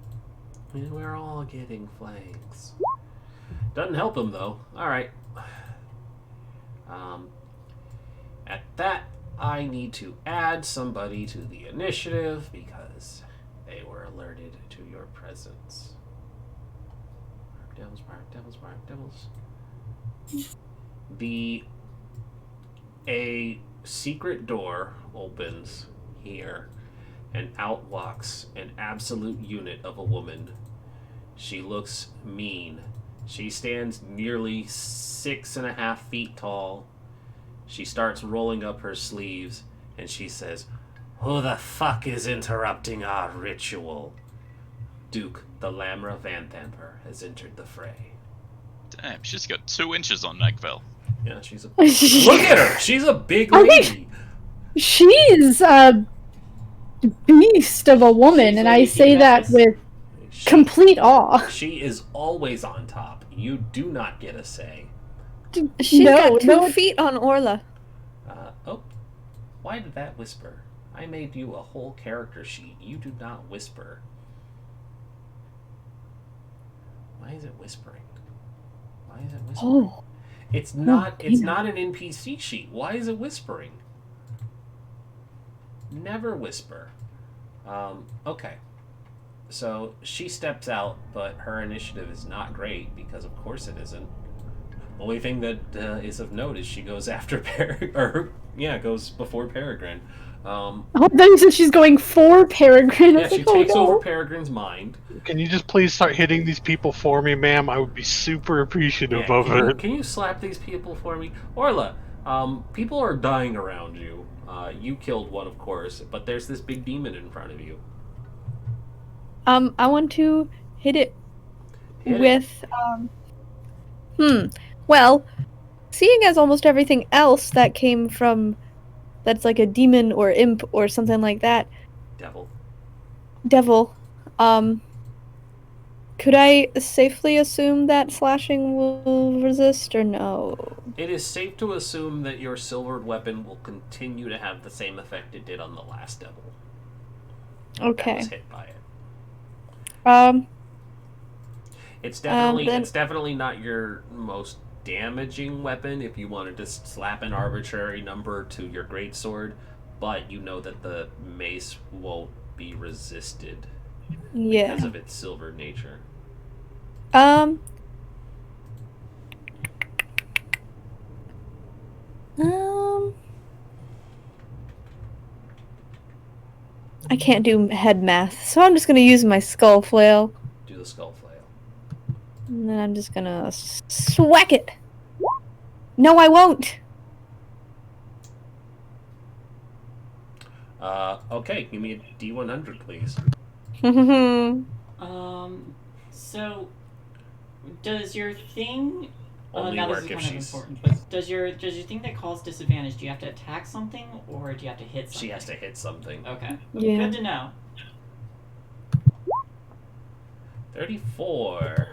S5: And we're all getting flanks. Doesn't help him, though. Alright. At that, I need to add somebody to the initiative because they were alerted to your presence. Mark devils. A secret door opens here, and out walks an absolute unit of a woman. She looks mean. She stands nearly 6.5 feet tall. She starts rolling up her sleeves, and she says, "Who the fuck is interrupting our ritual? Duke, the Lamra Vanthamper, has entered the fray."
S6: Damn, she's got 2 inches on Nagvel.
S5: Yeah, she's a... Look at her! She's a big
S1: I
S5: lady!
S1: She's a beast of a woman,
S2: She's
S1: and
S2: like
S1: I
S2: a
S1: say that
S2: Venus.
S1: with complete awe.
S5: She is always on top. You do not get a say.
S4: She's got 2
S1: no,
S4: feet on Orla.
S5: Oh, why did that whisper? I made you a whole character sheet. You do not whisper. Why is it whispering? Why is it whispering?
S1: Oh,
S5: It's not. It's
S1: damn.
S5: not an NPC sheet. Why is it whispering? Never whisper. Okay. So she steps out, but her initiative is not great because, of course, it isn't. Only thing that is of note is she goes after goes before Peregrine.
S1: Oh, then you said she's going for Peregrine. I
S5: Yeah,
S1: was
S5: she
S1: like, oh,
S5: takes
S1: no.
S5: over Peregrine's mind.
S3: Can you just please start hitting these people for me, ma'am? I would be super appreciative
S5: Yeah,
S3: of it.
S5: can you slap these people for me? Orla, people are dying around you. You killed one, of course, but there's this big demon in front of you.
S4: I want to hit it
S5: Hit it.
S4: with well, seeing as almost everything else that came from that's like a demon or imp or something like that, devil, could I safely assume that slashing will resist or no?
S5: It is safe to assume that your silvered weapon will continue to have the same effect it did on the last devil. That
S4: Okay.
S5: was hit by it. It's definitely not your most damaging weapon if you wanted to slap an arbitrary number to your greatsword, but you know that the mace won't be resisted
S4: Yeah.
S5: because of its silver nature.
S4: I can't do head math, so I'm just gonna use my skull flail,
S5: Do the skull flail.
S4: and then I'm just gonna swack it. No, I won't.
S5: Okay, give me a D100, please.
S2: So does your thing
S5: Only
S2: now this
S5: work
S2: is
S5: if
S2: kind of
S5: she's...
S2: important, but does your thing that causes disadvantage, do you have to attack something or do you have to hit something?
S5: She has to hit something.
S2: Okay.
S4: Yeah.
S2: Good to know.
S5: 34.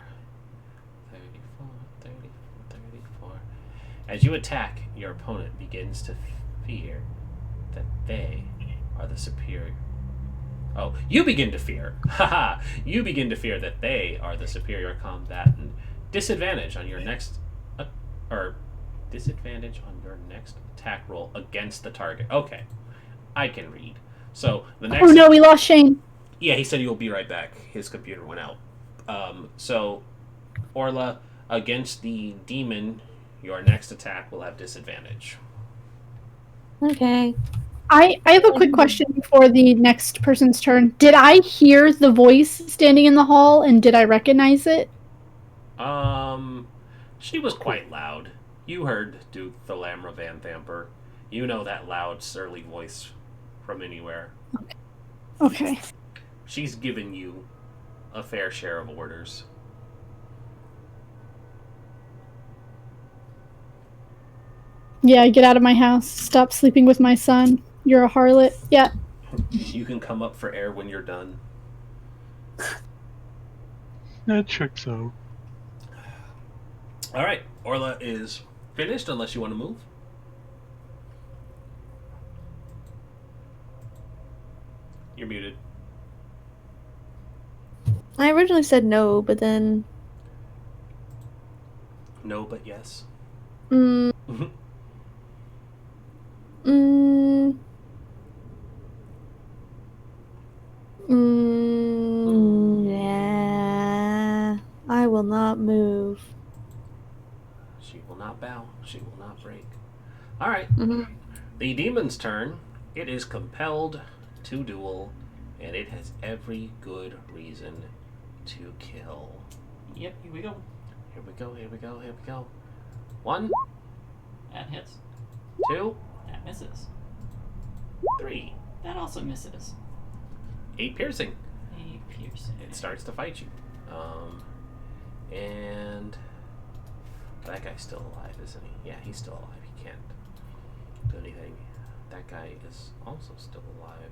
S5: As you attack, your opponent begins to fear that they are the superior. Oh, you begin to fear. Haha! You begin to fear that they are the superior combatant. Disadvantage on your next, disadvantage on your next attack roll against the target. Okay, I can read. So the next.
S1: Oh no, we lost Shane.
S5: Yeah, he said he'll be right back. His computer went out. So, Orla, against the demon, your next attack will have disadvantage.
S4: Okay.
S1: I have a quick question before the next person's turn. Did I hear the voice standing in the hall, and did I recognize it?
S5: She was quite loud. You heard Duke the Lamra Vanthamper. You know that loud, surly voice from anywhere.
S1: Okay.
S5: She's given you a fair share of orders.
S1: Yeah, get out of my house. Stop sleeping with my son. You're a harlot. Yeah.
S5: You can come up for air when you're done.
S3: That checks out.
S5: Alright, Orla is finished unless you want to move. You're muted.
S4: I originally said no, but then.
S5: No, but yes.
S4: Mm, mm, yeah. I will not move.
S5: She will not bow. She will not break. Alright.
S4: Mhm.
S5: The demon's turn. It is compelled to duel, and it has every good reason to kill.
S2: Yep, here we go.
S5: Here we go, here we go, here we go. 1,
S2: That hits.
S5: 2,
S2: That misses.
S5: 3.
S2: That also misses.
S5: 8 piercing.
S2: 8 piercing.
S5: It starts to fight you. And that guy's still alive, isn't he? Yeah, he's still alive. He can't do anything. That guy is also still alive.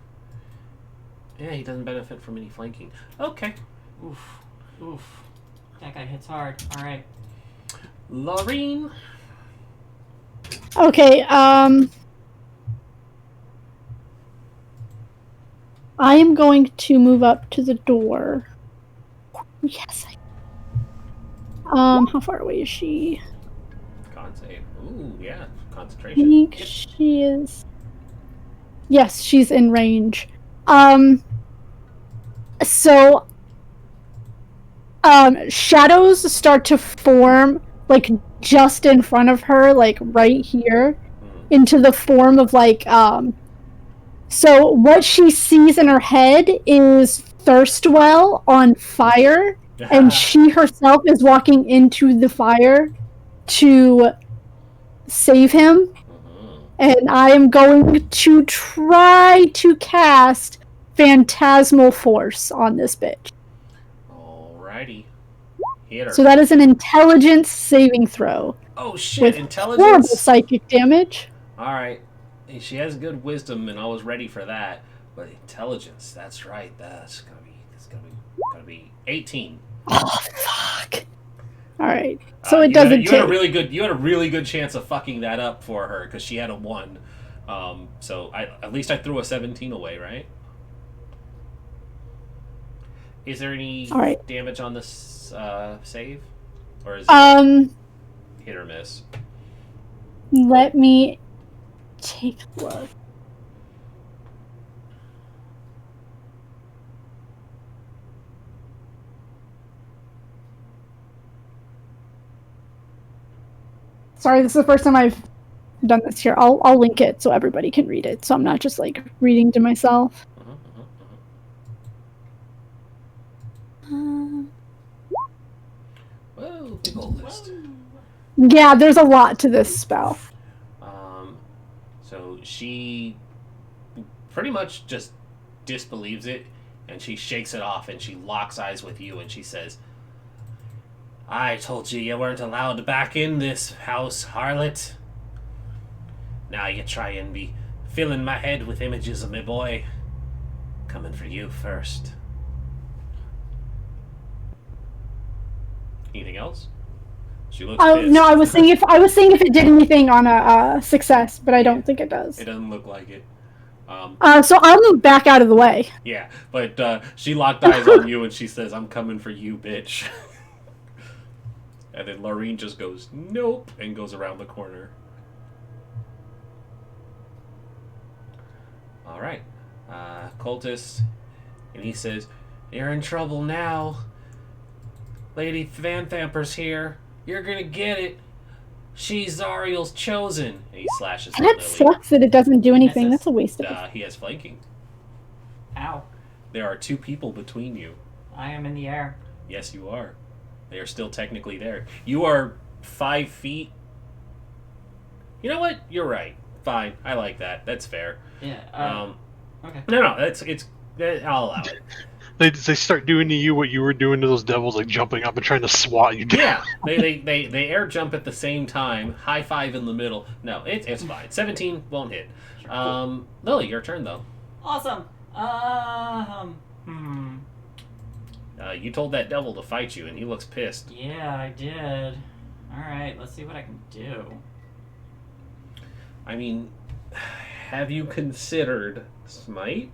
S5: Yeah, he doesn't benefit from any flanking. Okay.
S2: Oof. Oof. That guy hits hard. Alright.
S5: Laureen.
S1: Okay, I am going to move up to the door. Yes. How far away is she?
S5: Con save. Ooh, yeah.
S1: I
S5: Concentration.
S1: think she is. Yes, she's in range. So, shadows start to form, like, just in front of her, like, right here, into the form of, like, so what she sees in her head is Thirstwell on fire, and she herself is walking into the fire to save him. And I am going to try to cast Phantasmal Force on this bitch.
S5: Alrighty. Hit her.
S1: So that is an intelligence saving throw.
S5: Oh shit,
S1: with
S5: intelligence?
S1: horrible psychic damage.
S5: Alright. She has good wisdom and I was ready for that. But intelligence, that's right. That's gonna be 18.
S1: Oh fuck. Alright. So it
S5: you
S1: doesn't
S5: had a really good chance of fucking that up for her because she had a 1. So at least I threw a 17 away, right? Is there any damage on this save? Or is it hit or miss?
S1: Let me take a look. Sorry, this is the first time I've done this here. I'll link it so everybody can read it, so I'm not just like reading to myself.
S5: Whoa, big old list.
S1: Yeah, there's a lot to this spell.
S5: So she pretty much just disbelieves it, and she shakes it off, and she locks eyes with you, and she says, I told you weren't allowed back in this house, harlot. Now you try and be filling my head with images of my boy. Coming for you first. Anything else? She looks pissed.
S1: No, I was seeing if it did anything on a success, but I don't think it does.
S5: It doesn't look like it.
S1: So I'll move back out of the way.
S5: Yeah, but she locked eyes on you and she says, I'm coming for you, bitch. And then Laureen just goes, nope, and goes around the corner. Alright. Cultist. And he says, you're in trouble now. Lady Van Thamper's here. You're gonna get it. She's Zariel's chosen. And he slashes at
S1: That
S5: Lily.
S1: sucks that it doesn't do anything. That's a waste of
S5: He has flanking.
S2: Ow.
S5: There are 2 people between you.
S2: I am in the air.
S5: Yes, you are. They are still technically there. You are 5 feet. You know what? You're right. Fine. I like that. That's fair.
S2: Yeah. Okay.
S5: No, I'll allow it.
S3: They start doing to you what you were doing to those devils, like jumping up and trying to swat you down.
S5: Yeah. They air jump at the same time. High five in the middle. No, it's fine. 17 won't hit.
S2: Cool.
S5: Lily, your turn though.
S2: Awesome.
S5: You told that devil to fight you, and he looks pissed.
S2: Yeah, I did. Alright, let's see what I can do.
S5: I mean, have you considered smite?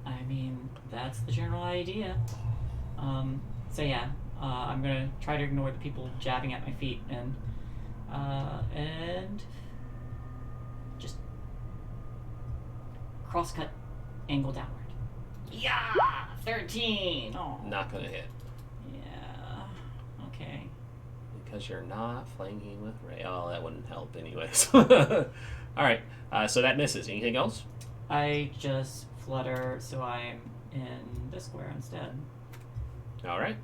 S2: I mean, that's the general idea. So yeah, I'm gonna try to ignore the people jabbing at my feet and just crosscut, angle downward. Yeah, 13. Oh,
S5: Not gonna hit.
S2: yeah. Okay.
S5: Because you're not flanking with Ray. Oh, that wouldn't help anyways. Alright, so that misses. Anything else?
S2: I just flutter, so I'm in this square instead.
S5: Alright.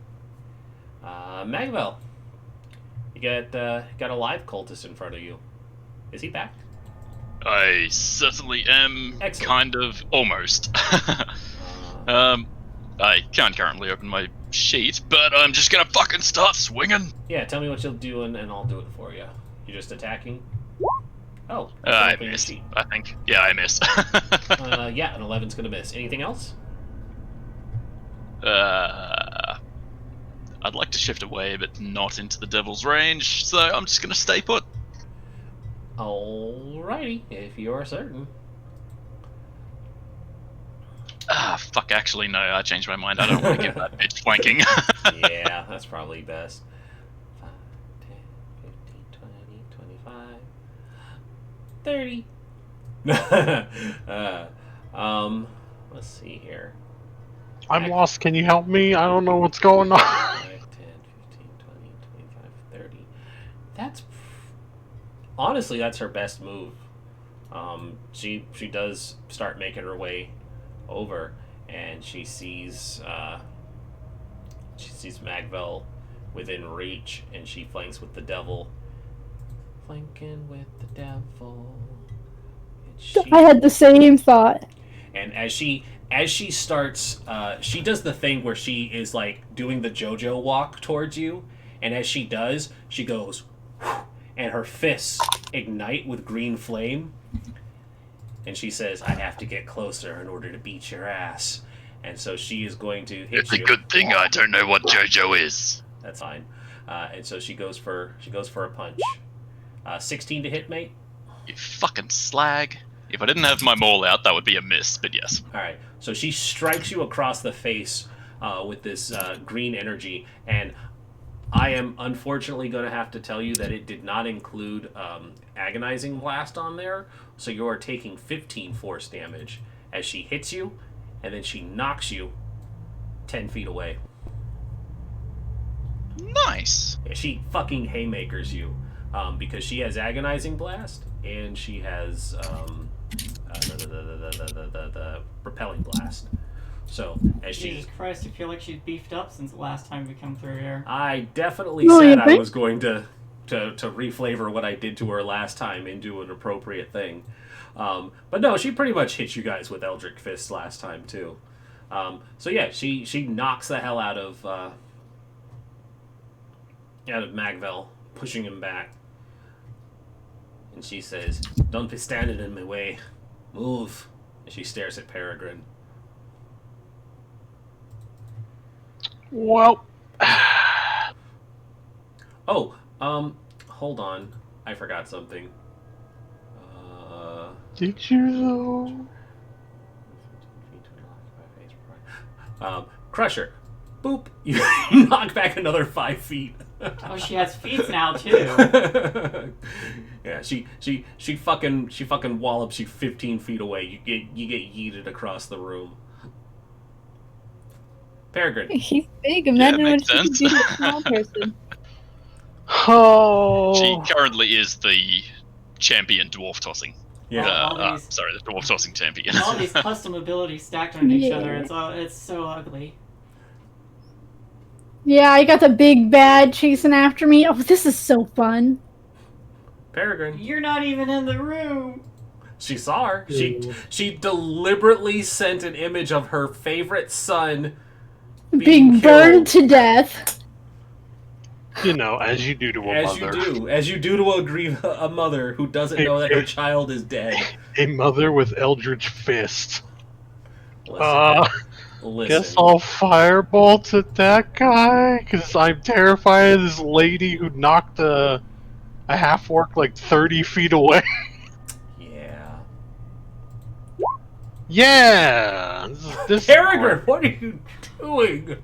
S5: Magabel. got a live cultist in front of you. Is he back?
S6: I certainly am.
S5: Excellent.
S6: Kind of. Almost. I can't currently open my sheet, but I'm just gonna fucking start swinging.
S5: Yeah, tell me what you'll do and I'll do it for you. You're just attacking? Oh,
S6: I missed, I think. Yeah, I missed.
S5: Yeah, an 11's gonna miss. Anything else?
S6: I'd like to shift away, but not into the devil's range, so I'm just gonna stay put.
S5: Alrighty, if you are certain.
S6: Fuck, actually, no, I changed my mind. I don't want to give that bitch flanking.
S5: Yeah, that's probably best. 5, 10, 15, 20, 25, 30. Let's see here.
S3: I'm lost. Can you help me? I don't know what's going on.
S5: 5, 10, 15, 20, 25, 30. That's... Honestly, that's her best move. She does start making her way over, and she sees Magvel within reach, and she flanks with the devil. Flanking with the devil.
S1: I had the same thought.
S5: And as she starts, she does the thing where she is like doing the JoJo walk towards you, and as she does, she goes, and her fists ignite with green flame. And she says, I have to get closer in order to beat your ass. And so she is going to hit
S6: It's
S5: you.
S6: a good thing I don't know what JoJo is.
S5: That's fine. And so she goes for a punch. 16 to hit, mate.
S6: You fucking slag. If I didn't have my maul out, that would be a miss, but yes.
S5: All right. So she strikes you across the face with this green energy, and I am unfortunately going to have to tell you that it did not include Agonizing Blast on there, so you are taking 15 force damage as she hits you, and then she knocks you 10 feet away.
S6: Nice.
S5: Yeah, she fucking haymakers you because she has Agonizing Blast, and she has the Repelling Blast. So, as
S2: Jesus Christ, I feel like she's beefed up since the last time we come through here.
S5: I definitely said I was going to reflavor what I did to her last time into an appropriate thing. But no, she pretty much hit you guys with Eldritch Fists last time, too. So yeah, she knocks the hell out of Magvel, pushing him back. And she says, "Don't be standing in my way. Move." And she stares at Peregrine.
S3: Well,
S5: Oh, hold on. I forgot something.
S3: did you though?
S5: Crusher. Boop. You knock back another 5 feet.
S2: Oh, she has feet now too.
S5: Yeah, she fucking wallops you 15 feet away. You get yeeted across the room. Peregrine.
S4: He's big. Imagine what
S6: makes
S4: he can
S6: sense.
S4: do to a small person.
S3: Oh,
S6: She currently is the champion dwarf tossing.
S5: Yeah.
S2: All these-
S6: Sorry, the dwarf tossing champion.
S2: All these custom abilities stacked on each
S1: Yeah.
S2: other. It's so ugly.
S1: Yeah, I got the big bad chasing after me. Oh, this is so fun.
S5: Peregrine.
S2: You're not even in the room.
S5: She saw her. She deliberately sent an image of her favorite son
S1: Being burned to death.
S3: you know, as you do to a
S5: as
S3: mother.
S5: as you do to a mother who doesn't know that her child is dead.
S3: A mother with Eldritch Fist.
S5: Listen.
S3: Guess I'll firebolt at that guy, because I'm terrified of this lady who knocked a half-orc like 30 feet away.
S5: Yeah.
S3: Yeah! This
S5: Peregrine, what are you doing?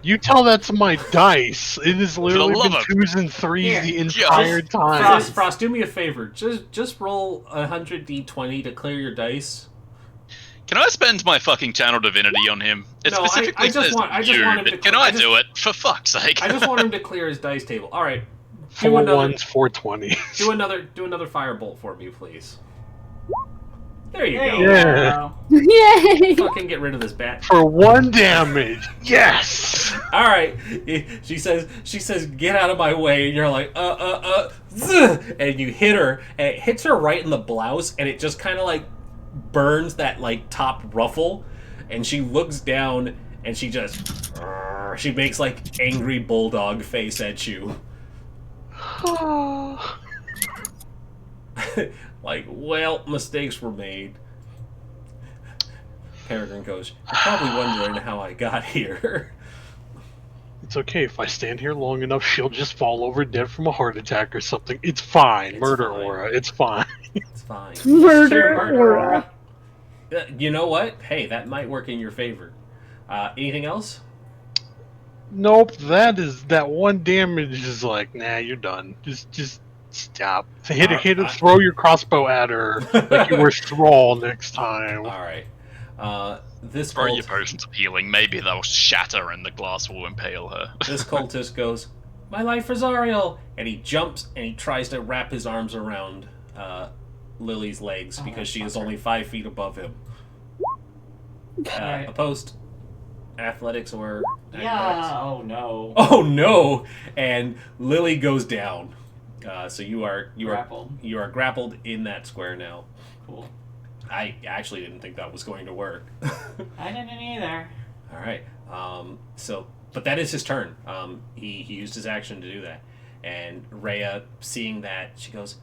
S3: You tell that to my dice. It has literally
S6: love
S3: been
S6: of-
S3: 2s and 3s
S2: Here,
S3: the entire time.
S5: Frost, do me a favor. Just roll 100 d20 to clear your dice.
S6: Can I spend my fucking channel divinity on him? It
S5: No,
S6: specifically
S5: I just
S6: says
S5: want him
S6: you,
S5: to
S6: but can I
S5: I just-
S6: do it? For fuck's sake.
S5: I just want him to clear his dice table. All right.
S3: 4 1s, 4 20s.
S5: Do another firebolt for me, please. There you
S2: There
S5: go.
S2: you
S3: Yeah.
S2: go.
S1: Yay!
S5: Fucking get rid of this bat.
S3: For 1 damage. Yes.
S5: All right. She says, get out of my way. And you're like, zzz, and you hit her, and it hits her right in the blouse, and it just kind of like burns that like top ruffle, and she looks down, and she just, she makes like angry bulldog face at you. Like, well, mistakes were made. Peregrine goes, you're probably wondering how I got here.
S3: It's okay. If I stand here long enough, she'll just fall over dead from a heart attack or something. It's fine.
S5: It's
S3: Murder
S5: fine.
S3: Aura. It's fine.
S5: It's fine.
S1: Murder
S2: Murder
S1: aura.
S5: You know what? Hey, that might work in your favor. Anything else?
S3: Nope. That 1 damage is like, nah, you're done. Just stop. Hit her. Throw your crossbow at her like you were Thrall next time.
S5: All right. This
S6: Throw your
S5: cult,
S6: potions of healing. Maybe they'll shatter and the glass will impale her.
S5: this cultist goes, my life for Zariel, and he jumps and he tries to wrap his arms around Lily's legs because she is only 5 feet above him.
S2: Alright.
S5: Opposed, athletics or acrobatics?
S2: Yeah. Oh no.
S5: Oh no! And Lily goes down. So you are
S2: Grappled.
S5: you are grappled in that square now.
S2: Cool.
S5: I actually didn't think that was going to work.
S2: I didn't either.
S5: All right. But that is his turn. He used his action to do that. And Rhea, seeing that, she goes,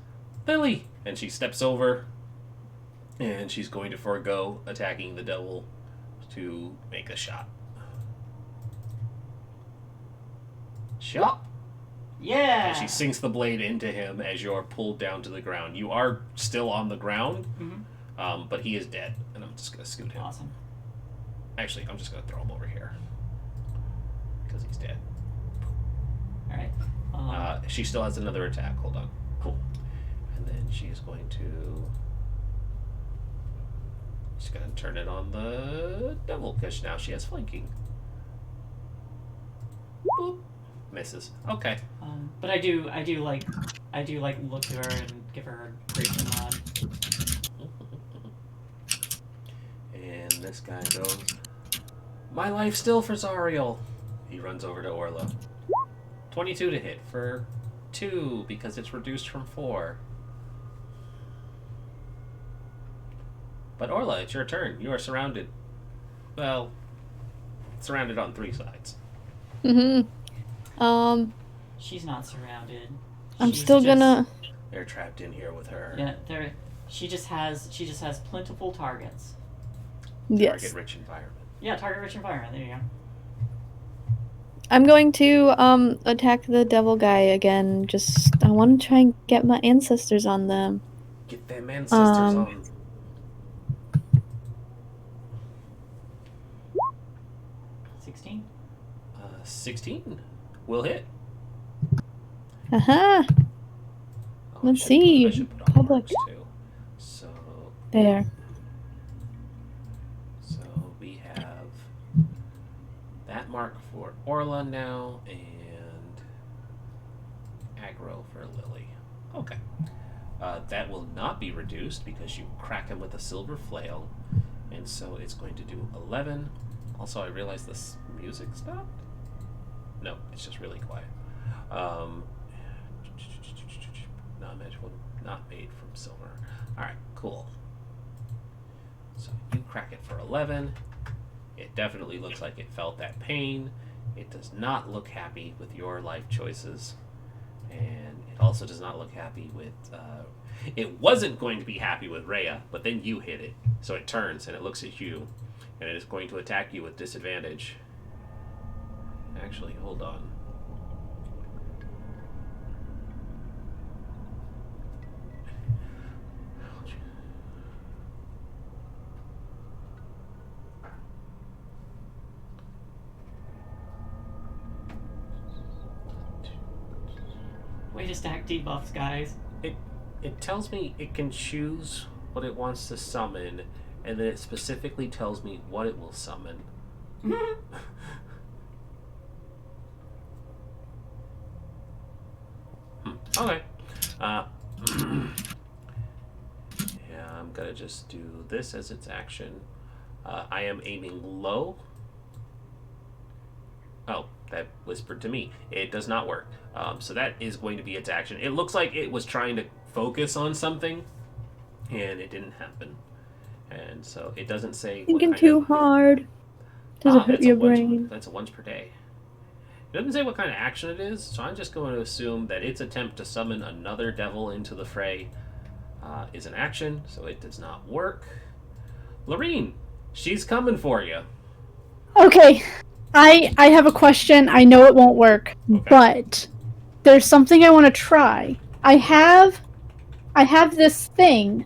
S5: Lily! And she steps over, and she's going to forego attacking the devil to make a shot. Shot!
S2: Yeah.
S5: And she sinks the blade into him as you're pulled down to the ground. You are still on the ground, but he is dead. And I'm just going to scoot him.
S2: Awesome.
S5: Actually, I'm just going to throw him over here. Because he's dead.
S2: All right.
S5: She still has another attack. Hold on.
S2: Cool.
S5: And then she's going to... She's going to turn it on the devil, because now she has flanking. Boop. Misses. Okay.
S2: But I do like look at her and give her a grateful nod.
S5: And this guy goes, my life still for Zariel. He runs over to Orla. 22 to hit for 2 because it's reduced from 4. But Orla, it's your turn. You are surrounded. Well, surrounded on 3 sides.
S2: She's not surrounded.
S4: I'm
S2: She's
S4: still
S2: just-
S4: gonna.
S5: They're trapped in here with her.
S2: Yeah, there. She just has plentiful targets.
S4: Yes.
S5: Target-rich environment.
S2: Yeah, target-rich environment. There you go.
S4: I'm going to attack the devil guy again. Just I want to try and get my ancestors on them.
S5: Get them ancestors on.
S2: 16.
S5: 16 will hit.
S4: Aha!
S5: Oh,
S4: Let's
S5: I
S4: see.
S5: should put on
S4: Public.
S5: marks too. So
S4: There.
S5: we have that mark for Orla now and aggro for Lily. Okay. That will not be reduced because you crack him with a silver flail, and so it's going to do 11. Also, I realized this music stopped. No, it's just really quiet. Non-magical, not made from silver. Alright, cool. So you crack it for 11. It definitely looks like it felt that pain. It does not look happy with your life choices. And it also does not look happy with... it wasn't going to be happy with Rhea, but then you hit it. So it turns and it looks at you. And it is going to attack you with disadvantage. Actually, hold on.
S2: Way to stack debuffs, guys.
S5: It tells me it can choose what it wants to summon, and then it specifically tells me what it will summon. Okay. Yeah, I'm gonna just do this as its action. I am aiming low. Oh, that whispered to me. It does not work. So that is going to be its action. It looks like it was trying to focus on something, and it didn't happen. And so it doesn't say.
S4: Thinking too hard. Doesn't hurt your brain.
S5: That's a once per day. It doesn't say what kind of action it is, so I'm just going to assume that its attempt to summon another devil into the fray is an action, so it does not work. Lorene, she's coming for you.
S1: Okay. I have a question. I know it won't work, but there's something I want to try. I have this thing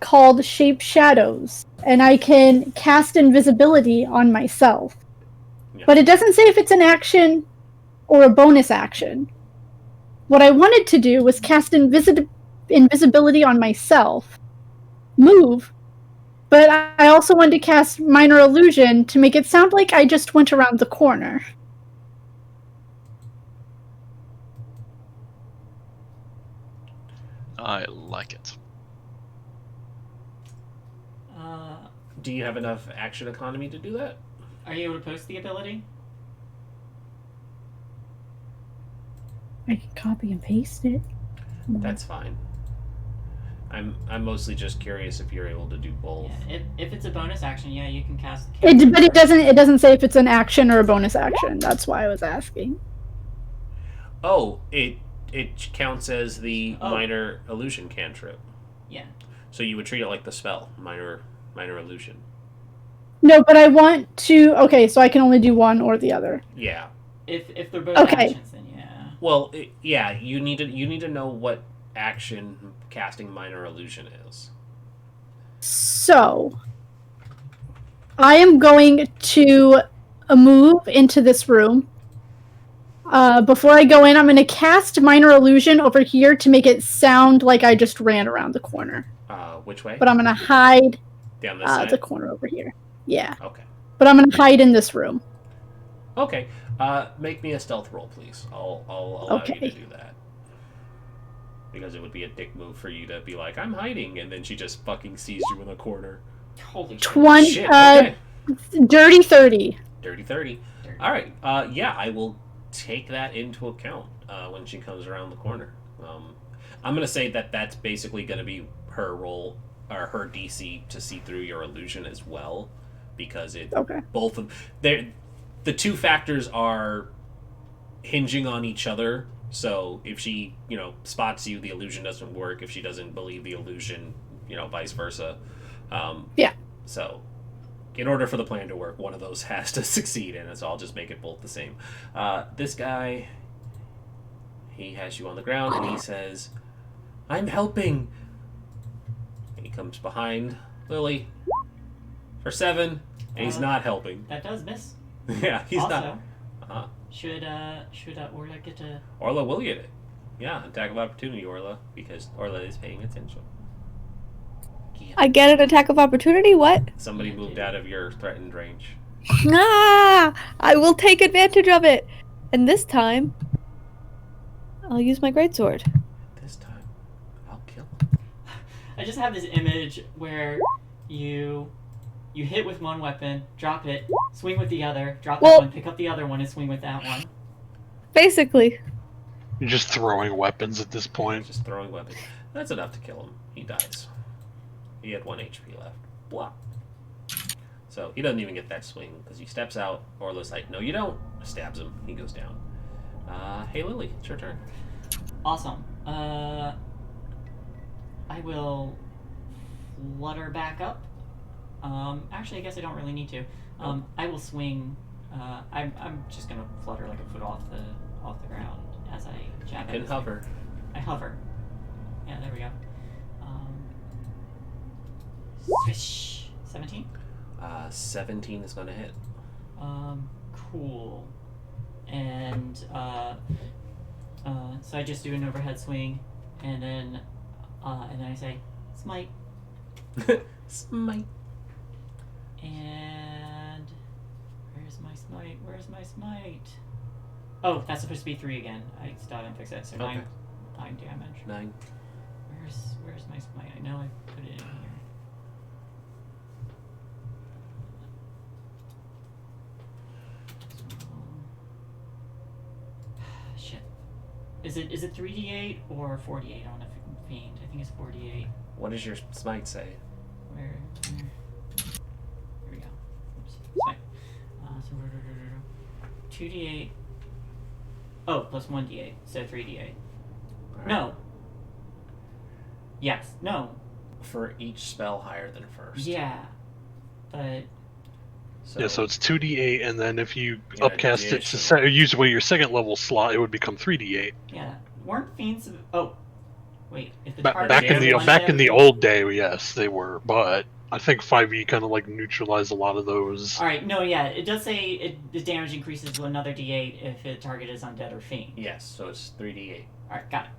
S1: called Shape Shadows, and I can cast invisibility on myself.
S5: Yeah.
S1: But it doesn't say if it's an action or a bonus action. What I wanted to do was cast invisibility on myself, move, but I also wanted to cast Minor Illusion to make it sound like I just went around the corner.
S6: I like it.
S5: Do you have enough action economy to do that?
S2: Are you able to post the ability?
S1: I can copy and paste it.
S5: That's fine. I'm mostly just curious if you're able to do both.
S2: Yeah, if it's a bonus action, yeah, you can cast.
S1: But it doesn't say if it's an action or a bonus action. That's why I was asking.
S5: Oh, it counts as the minor illusion cantrip.
S2: Yeah.
S5: So you would treat it like the spell, minor illusion.
S1: No, but I want to. Okay, so I can only do one or the other.
S5: Yeah.
S2: If they're both actions, then yeah.
S5: Well, you need to know what action casting minor illusion is.
S1: So, I am going to move into this room. Before I go in, I'm going to cast Minor Illusion over here to make it sound like I just ran around the corner.
S5: Which way?
S1: But I'm going to hide
S5: down this side?
S1: the corner over here. Yeah.
S5: Okay.
S1: But I'm going to hide in this room.
S5: Okay. Make me a stealth roll, please. I'll allow you to do that. Because it would be a dick move for you to be like, I'm hiding, and then she just fucking sees you in the corner.
S2: Holy
S5: shit. Okay.
S1: Dirty 30.
S5: Dirty 30. All right. Yeah, I will take that into account when she comes around the corner. I'm going to say that that's basically going to be her roll, or her DC to see through your illusion as well, because both of the two factors are hinging on each other. So if she, spots you, the illusion doesn't work. If she doesn't believe the illusion, vice versa.
S1: Yeah.
S5: So in order for the plan to work, one of those has to succeed, and so I'll just make it both the same. This guy, he has you on the ground, and he says, I'm helping. And he comes behind Lily for 7, and he's not helping.
S2: That does miss.
S5: Yeah, he's
S2: also,
S5: not.
S2: Should Orla get to...
S5: Orla will get it. Yeah, attack of opportunity, Orla, because Orla is paying attention. Yeah.
S4: I get an attack of opportunity? What?
S5: Somebody moved out of your threatened range.
S4: Ah! I will take advantage of it! And this time, I'll use my greatsword.
S5: This time, I'll kill him.
S2: I just have this image where you hit with one weapon, drop it, swing with the other, drop that one, pick up the other one, and swing with that one.
S4: Basically.
S3: You're just throwing weapons at this point.
S5: Just throwing weapons. That's enough to kill him. He dies. He had 1 HP left. Blah. So he doesn't even get that swing because he steps out. Orla's like, no, you don't. Stabs him. He goes down. Hey, Lily, it's your turn.
S2: Awesome. I will flutter back up. Actually, I guess I don't really need to. I will swing. I'm just gonna flutter like a foot off the ground as I jab at
S5: And
S2: his
S5: hover.
S2: I hover. Yeah, there we go. Swish. 17.
S5: 17 is gonna hit.
S2: Cool. And so I just do an overhead swing, and then I say smite.
S5: Smite.
S2: And where's my smite? Oh, that's supposed to be 3 again. I still haven't fixed it. So
S5: Okay.
S2: 9 damage.
S5: 9.
S2: Where's my smite? I know I put it in here. Shit. Is it 3d8 or 48 on a fiend? I think it's 48.
S5: What does your smite say?
S2: Where? Here we go. Oops. Smite. So 2d8. Oh, plus 1d8. So 3d8.
S5: All right.
S2: No. Yes. No.
S5: For each spell higher than first.
S2: Yeah. But
S3: Yeah, so it's 2d8, and then if you
S5: Yeah,
S3: upcast it
S5: addition.
S3: to use away your second level slot, it would become 3d8.
S2: yeah, weren't fiends? Oh, wait. If the
S3: Back
S2: target
S3: in
S2: is
S3: the
S2: one
S3: old day, yes, they were, but I think 5e kind of like neutralized a lot of those.
S2: All right. No. Yeah. It does say the damage increases to another d8 if the target is undead or fiend.
S5: Yes, so it's 3d8.
S2: All right. Got it.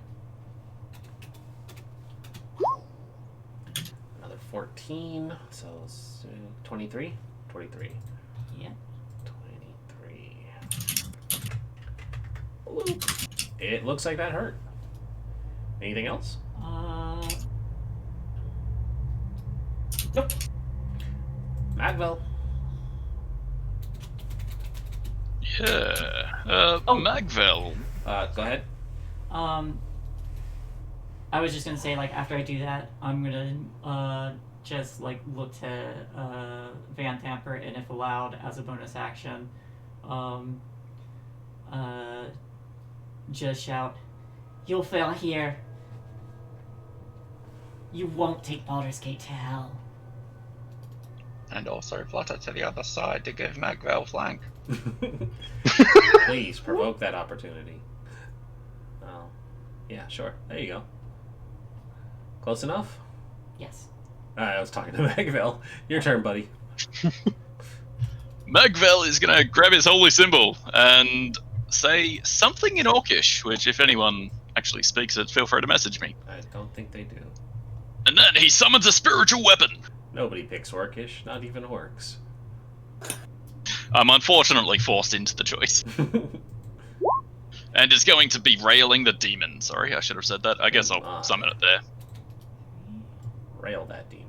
S5: Another 14, so it's 23? 23.
S2: Yeah.
S5: 23. Bloop. It looks like that hurt. Anything else?
S2: Nope.
S5: Magvel.
S6: Yeah.
S2: Oh.
S6: Magvel.
S5: Go ahead.
S2: I was just gonna say, like, after I do that, I'm gonna just like look to Van Tamper, and if allowed, as a bonus action, just shout, "You'll fail here. You won't take Baldur's Gate to hell."
S6: And also flutter to the other side to give Magvel flank.
S5: Please provoke that opportunity. Oh, yeah, sure. There you go. Close enough?
S2: Yes.
S5: I was talking to Magvel. Your turn, buddy.
S6: Magvel is gonna grab his holy symbol and say something in Orcish, which, if anyone actually speaks it, feel free to message me.
S5: I don't think they do.
S6: And then he summons a spiritual weapon.
S5: Nobody picks Orcish, not even orcs.
S6: I'm unfortunately forced into the choice. And is going to be railing the demon. Sorry, I should have said that. I guess I'll summon it there.
S5: Rail that demon.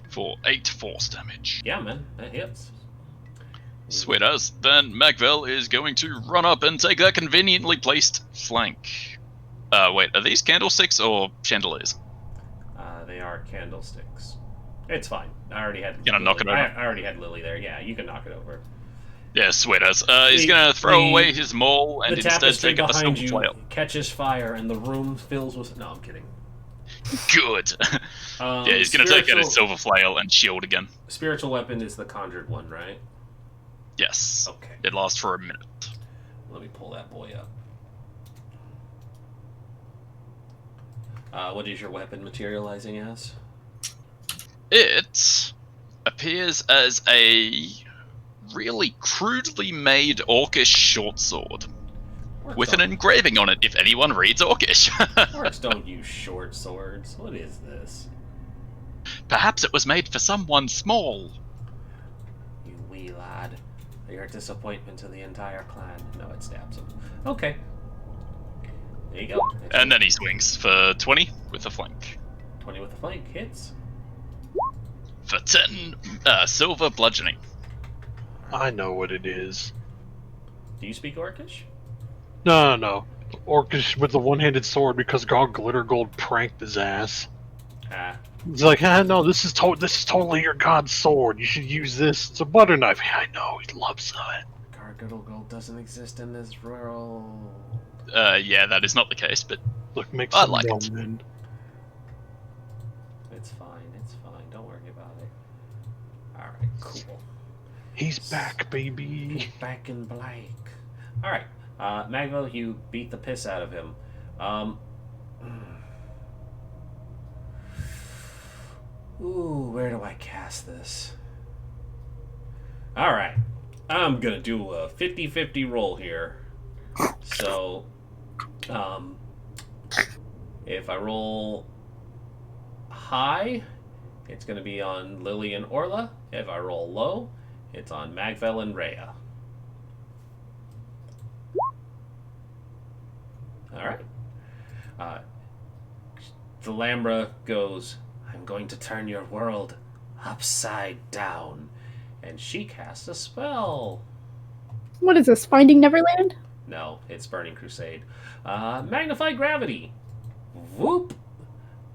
S6: For 8 force damage.
S5: Yeah, man, that hits.
S6: Sweet as. Then Magvel is going to run up and take that conveniently placed flank. Wait, are these candlesticks or chandeliers?
S5: They are candlesticks. It's fine. I already had.
S6: Gonna knock it over?
S5: I already had Lily there. Yeah, you can knock it over.
S6: Yeah, sweet as. He's gonna throw away his maul and
S5: the
S6: instead
S5: tapestry
S6: take up a
S5: behind
S6: silver
S5: you
S6: flail.
S5: catches fire, and the room fills with. No, I'm kidding.
S6: Good. Yeah, he's gonna take out his silver flail and shield again.
S5: Spiritual weapon is the conjured one, right?
S6: Yes.
S5: Okay.
S6: It lasts for a minute.
S5: Let me pull that boy up. What is your weapon materializing as?
S6: It appears as a really crudely made Orcish short sword
S5: Orcs
S6: with an
S5: don't-
S6: engraving on it. If anyone reads Orcish,
S5: Orcs don't use short swords. What is this?
S6: perhaps it was made for someone small.
S5: You wee lad. You're a disappointment to the entire clan. No, it stabs him. Okay. There you go.
S6: And then he swings for 20 with a flank.
S5: 20 with the flank. Hits.
S6: For 10 silver bludgeoning.
S3: I know what it is.
S5: Do you speak Orcish?
S3: No. Orcish with the one-handed sword because God Glitter Gold pranked his ass.
S5: Ah.
S3: He's like, no, this is totally your god's sword. You should use this. It's a butter knife. Yeah, I know. He loves it.
S5: Gargoyle Gold doesn't exist in this world.
S6: Yeah, that is not the case, but
S3: Look, make
S6: I
S3: some
S6: like it.
S3: Roman.
S5: It's fine. It's fine. Don't worry about it. Alright, cool.
S3: He's back, baby.
S5: Back in black. Alright. Magvel, you beat the piss out of him. Ooh, where do I cast this? Alright. I'm gonna do a 50-50 roll here. So, if I roll high, it's gonna be on Lily and Orla. If I roll low, it's on Magvel and Rhea. All right. The Lambra goes, I'm going to turn your world upside down. And she casts a spell.
S1: What is this? Finding Neverland?
S5: No, it's Burning Crusade. Magnify Gravity. Whoop.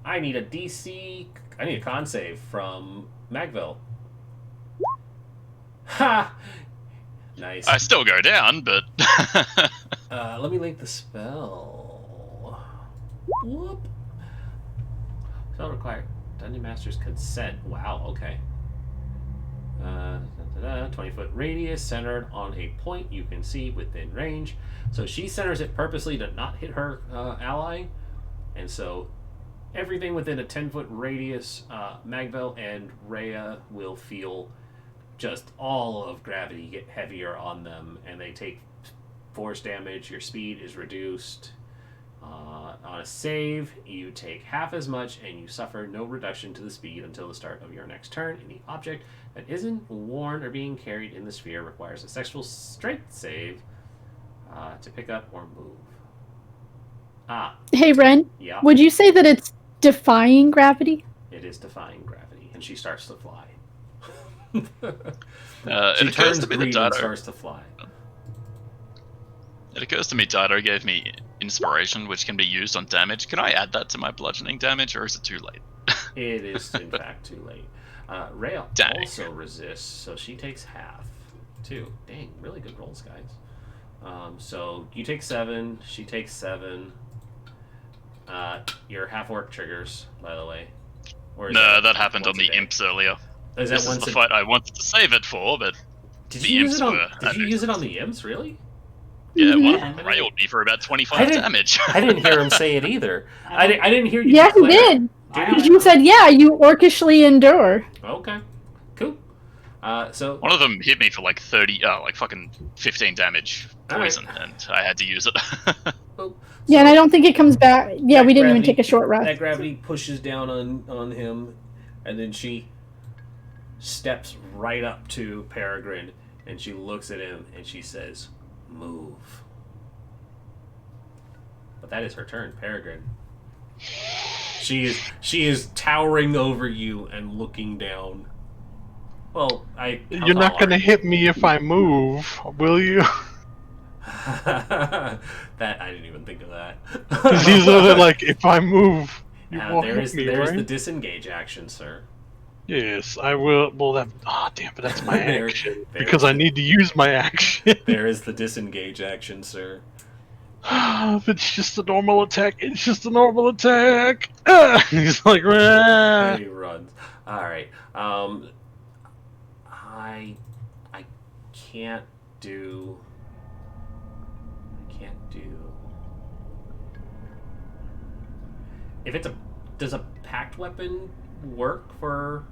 S5: I need a con save from Magville. Ha! Nice.
S6: I still go down, but
S5: Let me link the spell. Whoop. Spell required Dungeon Master's consent. Wow, okay. 20-foot radius centered on a point you can see within range. So she centers it purposely to not hit her ally. And so everything within a 10-foot radius, Magvel and Rhea will feel just all of gravity get heavier on them, and they take force damage. Your speed is reduced. On a save, you take half as much, and you suffer no reduction to the speed until the start of your next turn. Any object that isn't worn or being carried in the sphere requires a sexual strength save to pick up or move.
S1: Hey, Ren,
S5: Yeah,
S1: would you say that it's defying gravity?
S5: it is defying gravity, and she starts to fly.
S6: it occurs to me that
S5: green and
S6: Dido.
S5: starts to fly.
S6: It occurs to me Dido gave me inspiration, which can be used on damage. Can I add that to my bludgeoning damage, or is it too late?
S5: It is, in fact, too late. Rhea
S6: Dang.
S5: also resists, so she takes half, too. Dang, really good rolls, guys. So you take 7, she takes 7. Your half-orc triggers, by the way. Or is
S6: No, that happened on
S5: once a
S6: the
S5: day?
S6: imps earlier.
S5: Is that
S6: This is
S5: once
S6: the
S5: a-
S6: fight I wanted to save it for, but
S5: Did
S6: the
S5: you use
S6: imps
S5: it on?
S6: were
S5: Did you use it on the imps? Really?
S6: yeah, one
S1: Yeah.
S6: of them railed me for about 25
S5: I didn't-
S6: damage.
S5: I didn't hear him say it either. I didn't hear you.
S1: Yeah, he
S5: declare it.
S1: did.
S5: Did
S1: Because
S5: he?
S1: you said, yeah, you orcishly endure.
S5: Okay, cool. So
S6: One of them hit me for like 30, like fucking 15 damage
S5: All right.
S6: poison, and I had to use it.
S5: oh,
S1: Yeah, and
S5: so
S1: I don't think it comes back. Yeah,
S5: that
S1: we didn't even
S5: gravity-
S1: take a short rest.
S5: That gravity pushes down on him, and then she steps right up to Peregrine, and she looks at him, and she says, "Move." But that is her turn, Peregrine. She is towering over you and looking down. Well,
S3: You're not gonna hit me if I move, will you?
S5: That I didn't even think of that.
S3: Because he's like, if I move, you won't
S5: there
S3: hit
S5: is
S3: me,
S5: there is
S3: right?
S5: the disengage action, sir.
S3: Yes, I will. Well, that. Ah, damn! But that's my
S5: There-
S3: action
S5: there's
S3: because I
S5: the-
S3: need to use my action.
S5: There is the disengage action, sir.
S3: If it's just a normal attack, it's just a normal attack. He's like,
S5: And
S3: "Rah."
S5: he runs. All right. I can't do. If it's does a packed weapon work for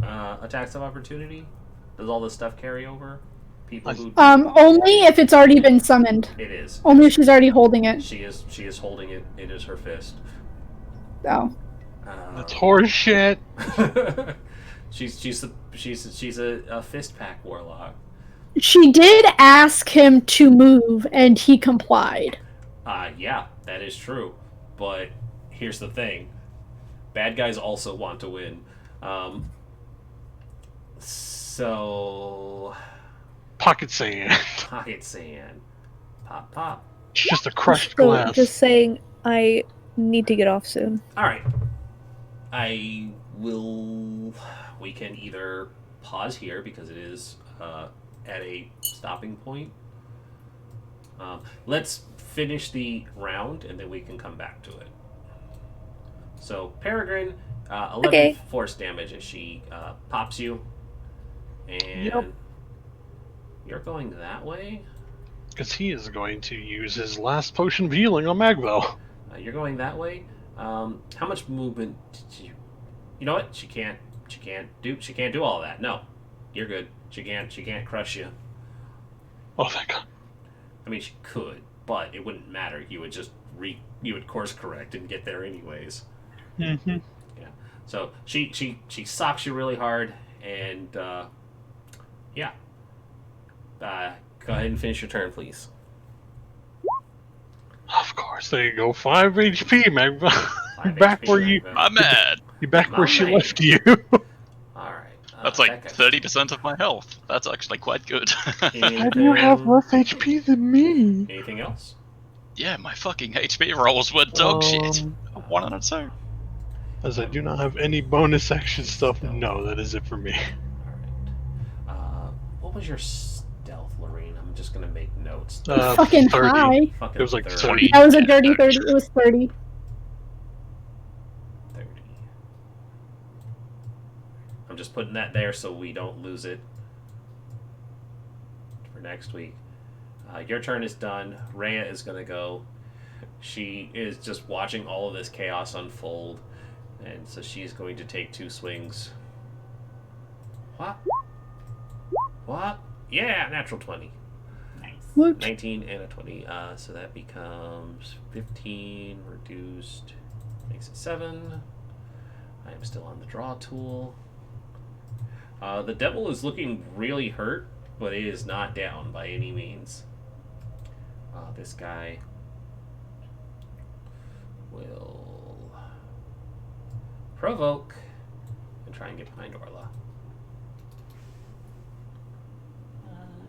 S5: attacks of opportunity? Does all this stuff carry over? People who
S1: Only if it's already been summoned.
S5: it is.
S1: Only if she's already holding it.
S5: She is holding it. It is her fist.
S1: So.
S3: That's horse shit.
S5: she's a fist pack warlock.
S1: She did ask him to move, and he complied.
S5: Yeah, that is true. But here's the thing: bad guys also want to win. So
S3: Pocket sand.
S5: pocket sand, pop pop.
S3: It's just a crushed
S4: So,
S3: glass.
S4: just saying, I need to get off soon.
S5: All right, I will. We can either pause here because it is at a stopping point. Let's finish the round and then we can come back to it. So Peregrine, 11
S4: Okay.
S5: force damage as she pops you, and
S3: Yep.
S5: you're going that way.
S3: Because he is going to use his last potion of healing on Magvel.
S5: You're going that way. How much movement did you? You know what? She can't do all that. No, you're good. She can't crush you.
S3: Oh, thank God.
S5: I mean, she could, but it wouldn't matter. You would just you would course correct and get there anyways.
S3: Mm-hmm.
S5: So she socks you really hard, and yeah. Go ahead and finish your turn, please.
S3: Of course, there you go. 5 HP, Mag.
S5: 5
S3: back
S5: HP,
S3: where you,
S5: Magva.
S6: My man.
S3: you back
S5: My
S3: where she
S5: man.
S3: left you.
S5: Alright.
S6: That's
S5: that
S6: like
S5: guy's
S6: 30% of my health. That's actually quite good.
S3: How do you have less HP than me?
S5: Anything else?
S6: Yeah, my fucking HP rolls were dog shit. 1 on a 2.
S3: As I do not have any bonus action stuff.
S5: Stealth.
S3: No, that is it for me.
S5: Alright. What was your stealth, Lorraine? I'm just gonna make notes.
S1: Fucking
S3: 30.
S1: high.
S5: Fucking
S3: It was like
S5: 30.
S3: 20.
S1: That was a dirty 30. It was 30.
S5: 30. I'm just putting that there so we don't lose it for next week. Your turn is done. Rhea is going to go. She is just watching all of this chaos unfold, and so she's going to take 2 swings. What? What? Yeah, natural 20.
S2: Nice.
S1: Woot.
S5: 19 and a 20. So that becomes 15 reduced. Makes it 7. I am still on the draw tool. The devil is looking really hurt, but it is not down by any means. This guy will provoke and try and get behind Orla.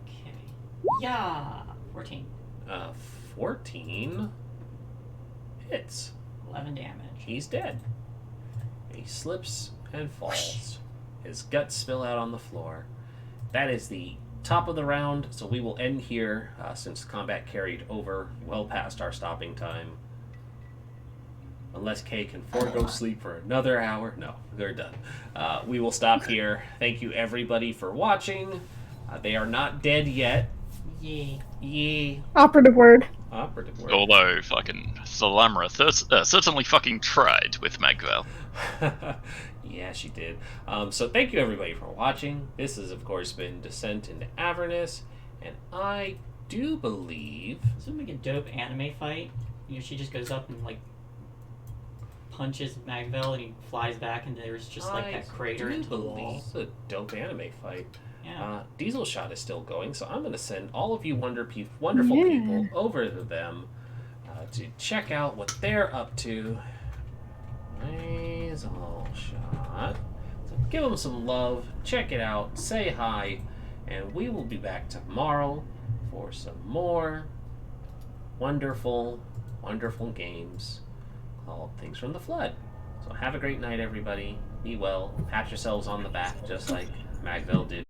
S2: Okay. Yeah. 14.
S5: 14 hits.
S2: 11 damage.
S5: He's dead. He slips and falls. His guts spill out on the floor. That is the top of the round, so we will end here since combat carried over well past our stopping time. Unless Kay can forego sleep for another hour. No, they're done. We will stop here. Thank you everybody for watching. They are not dead yet.
S2: Yay.
S5: Yay.
S1: Operative word.
S5: Operative word.
S6: Although, fucking Thalamra certainly fucking tried with Magval.
S5: Yeah, she did. So thank you everybody for watching. This has, of course, been Descent into Avernus, and I do believe...
S2: This would make a dope anime fight. You know, she just goes up and, like, punches Magvel, and he flies back, and there's just, like, that crater into the wall.
S5: It's a dope anime fight.
S2: Yeah.
S5: Diesel Shot is still going, so I'm going to send all of you wonderful people over to them to check out what they're up to. Diesel Shot. So give them some love, check it out, say hi, and we will be back tomorrow for some more wonderful, wonderful games called Things from the Flood. So have a great night, everybody. Be well. Pat yourselves on the back, just like Magvel did.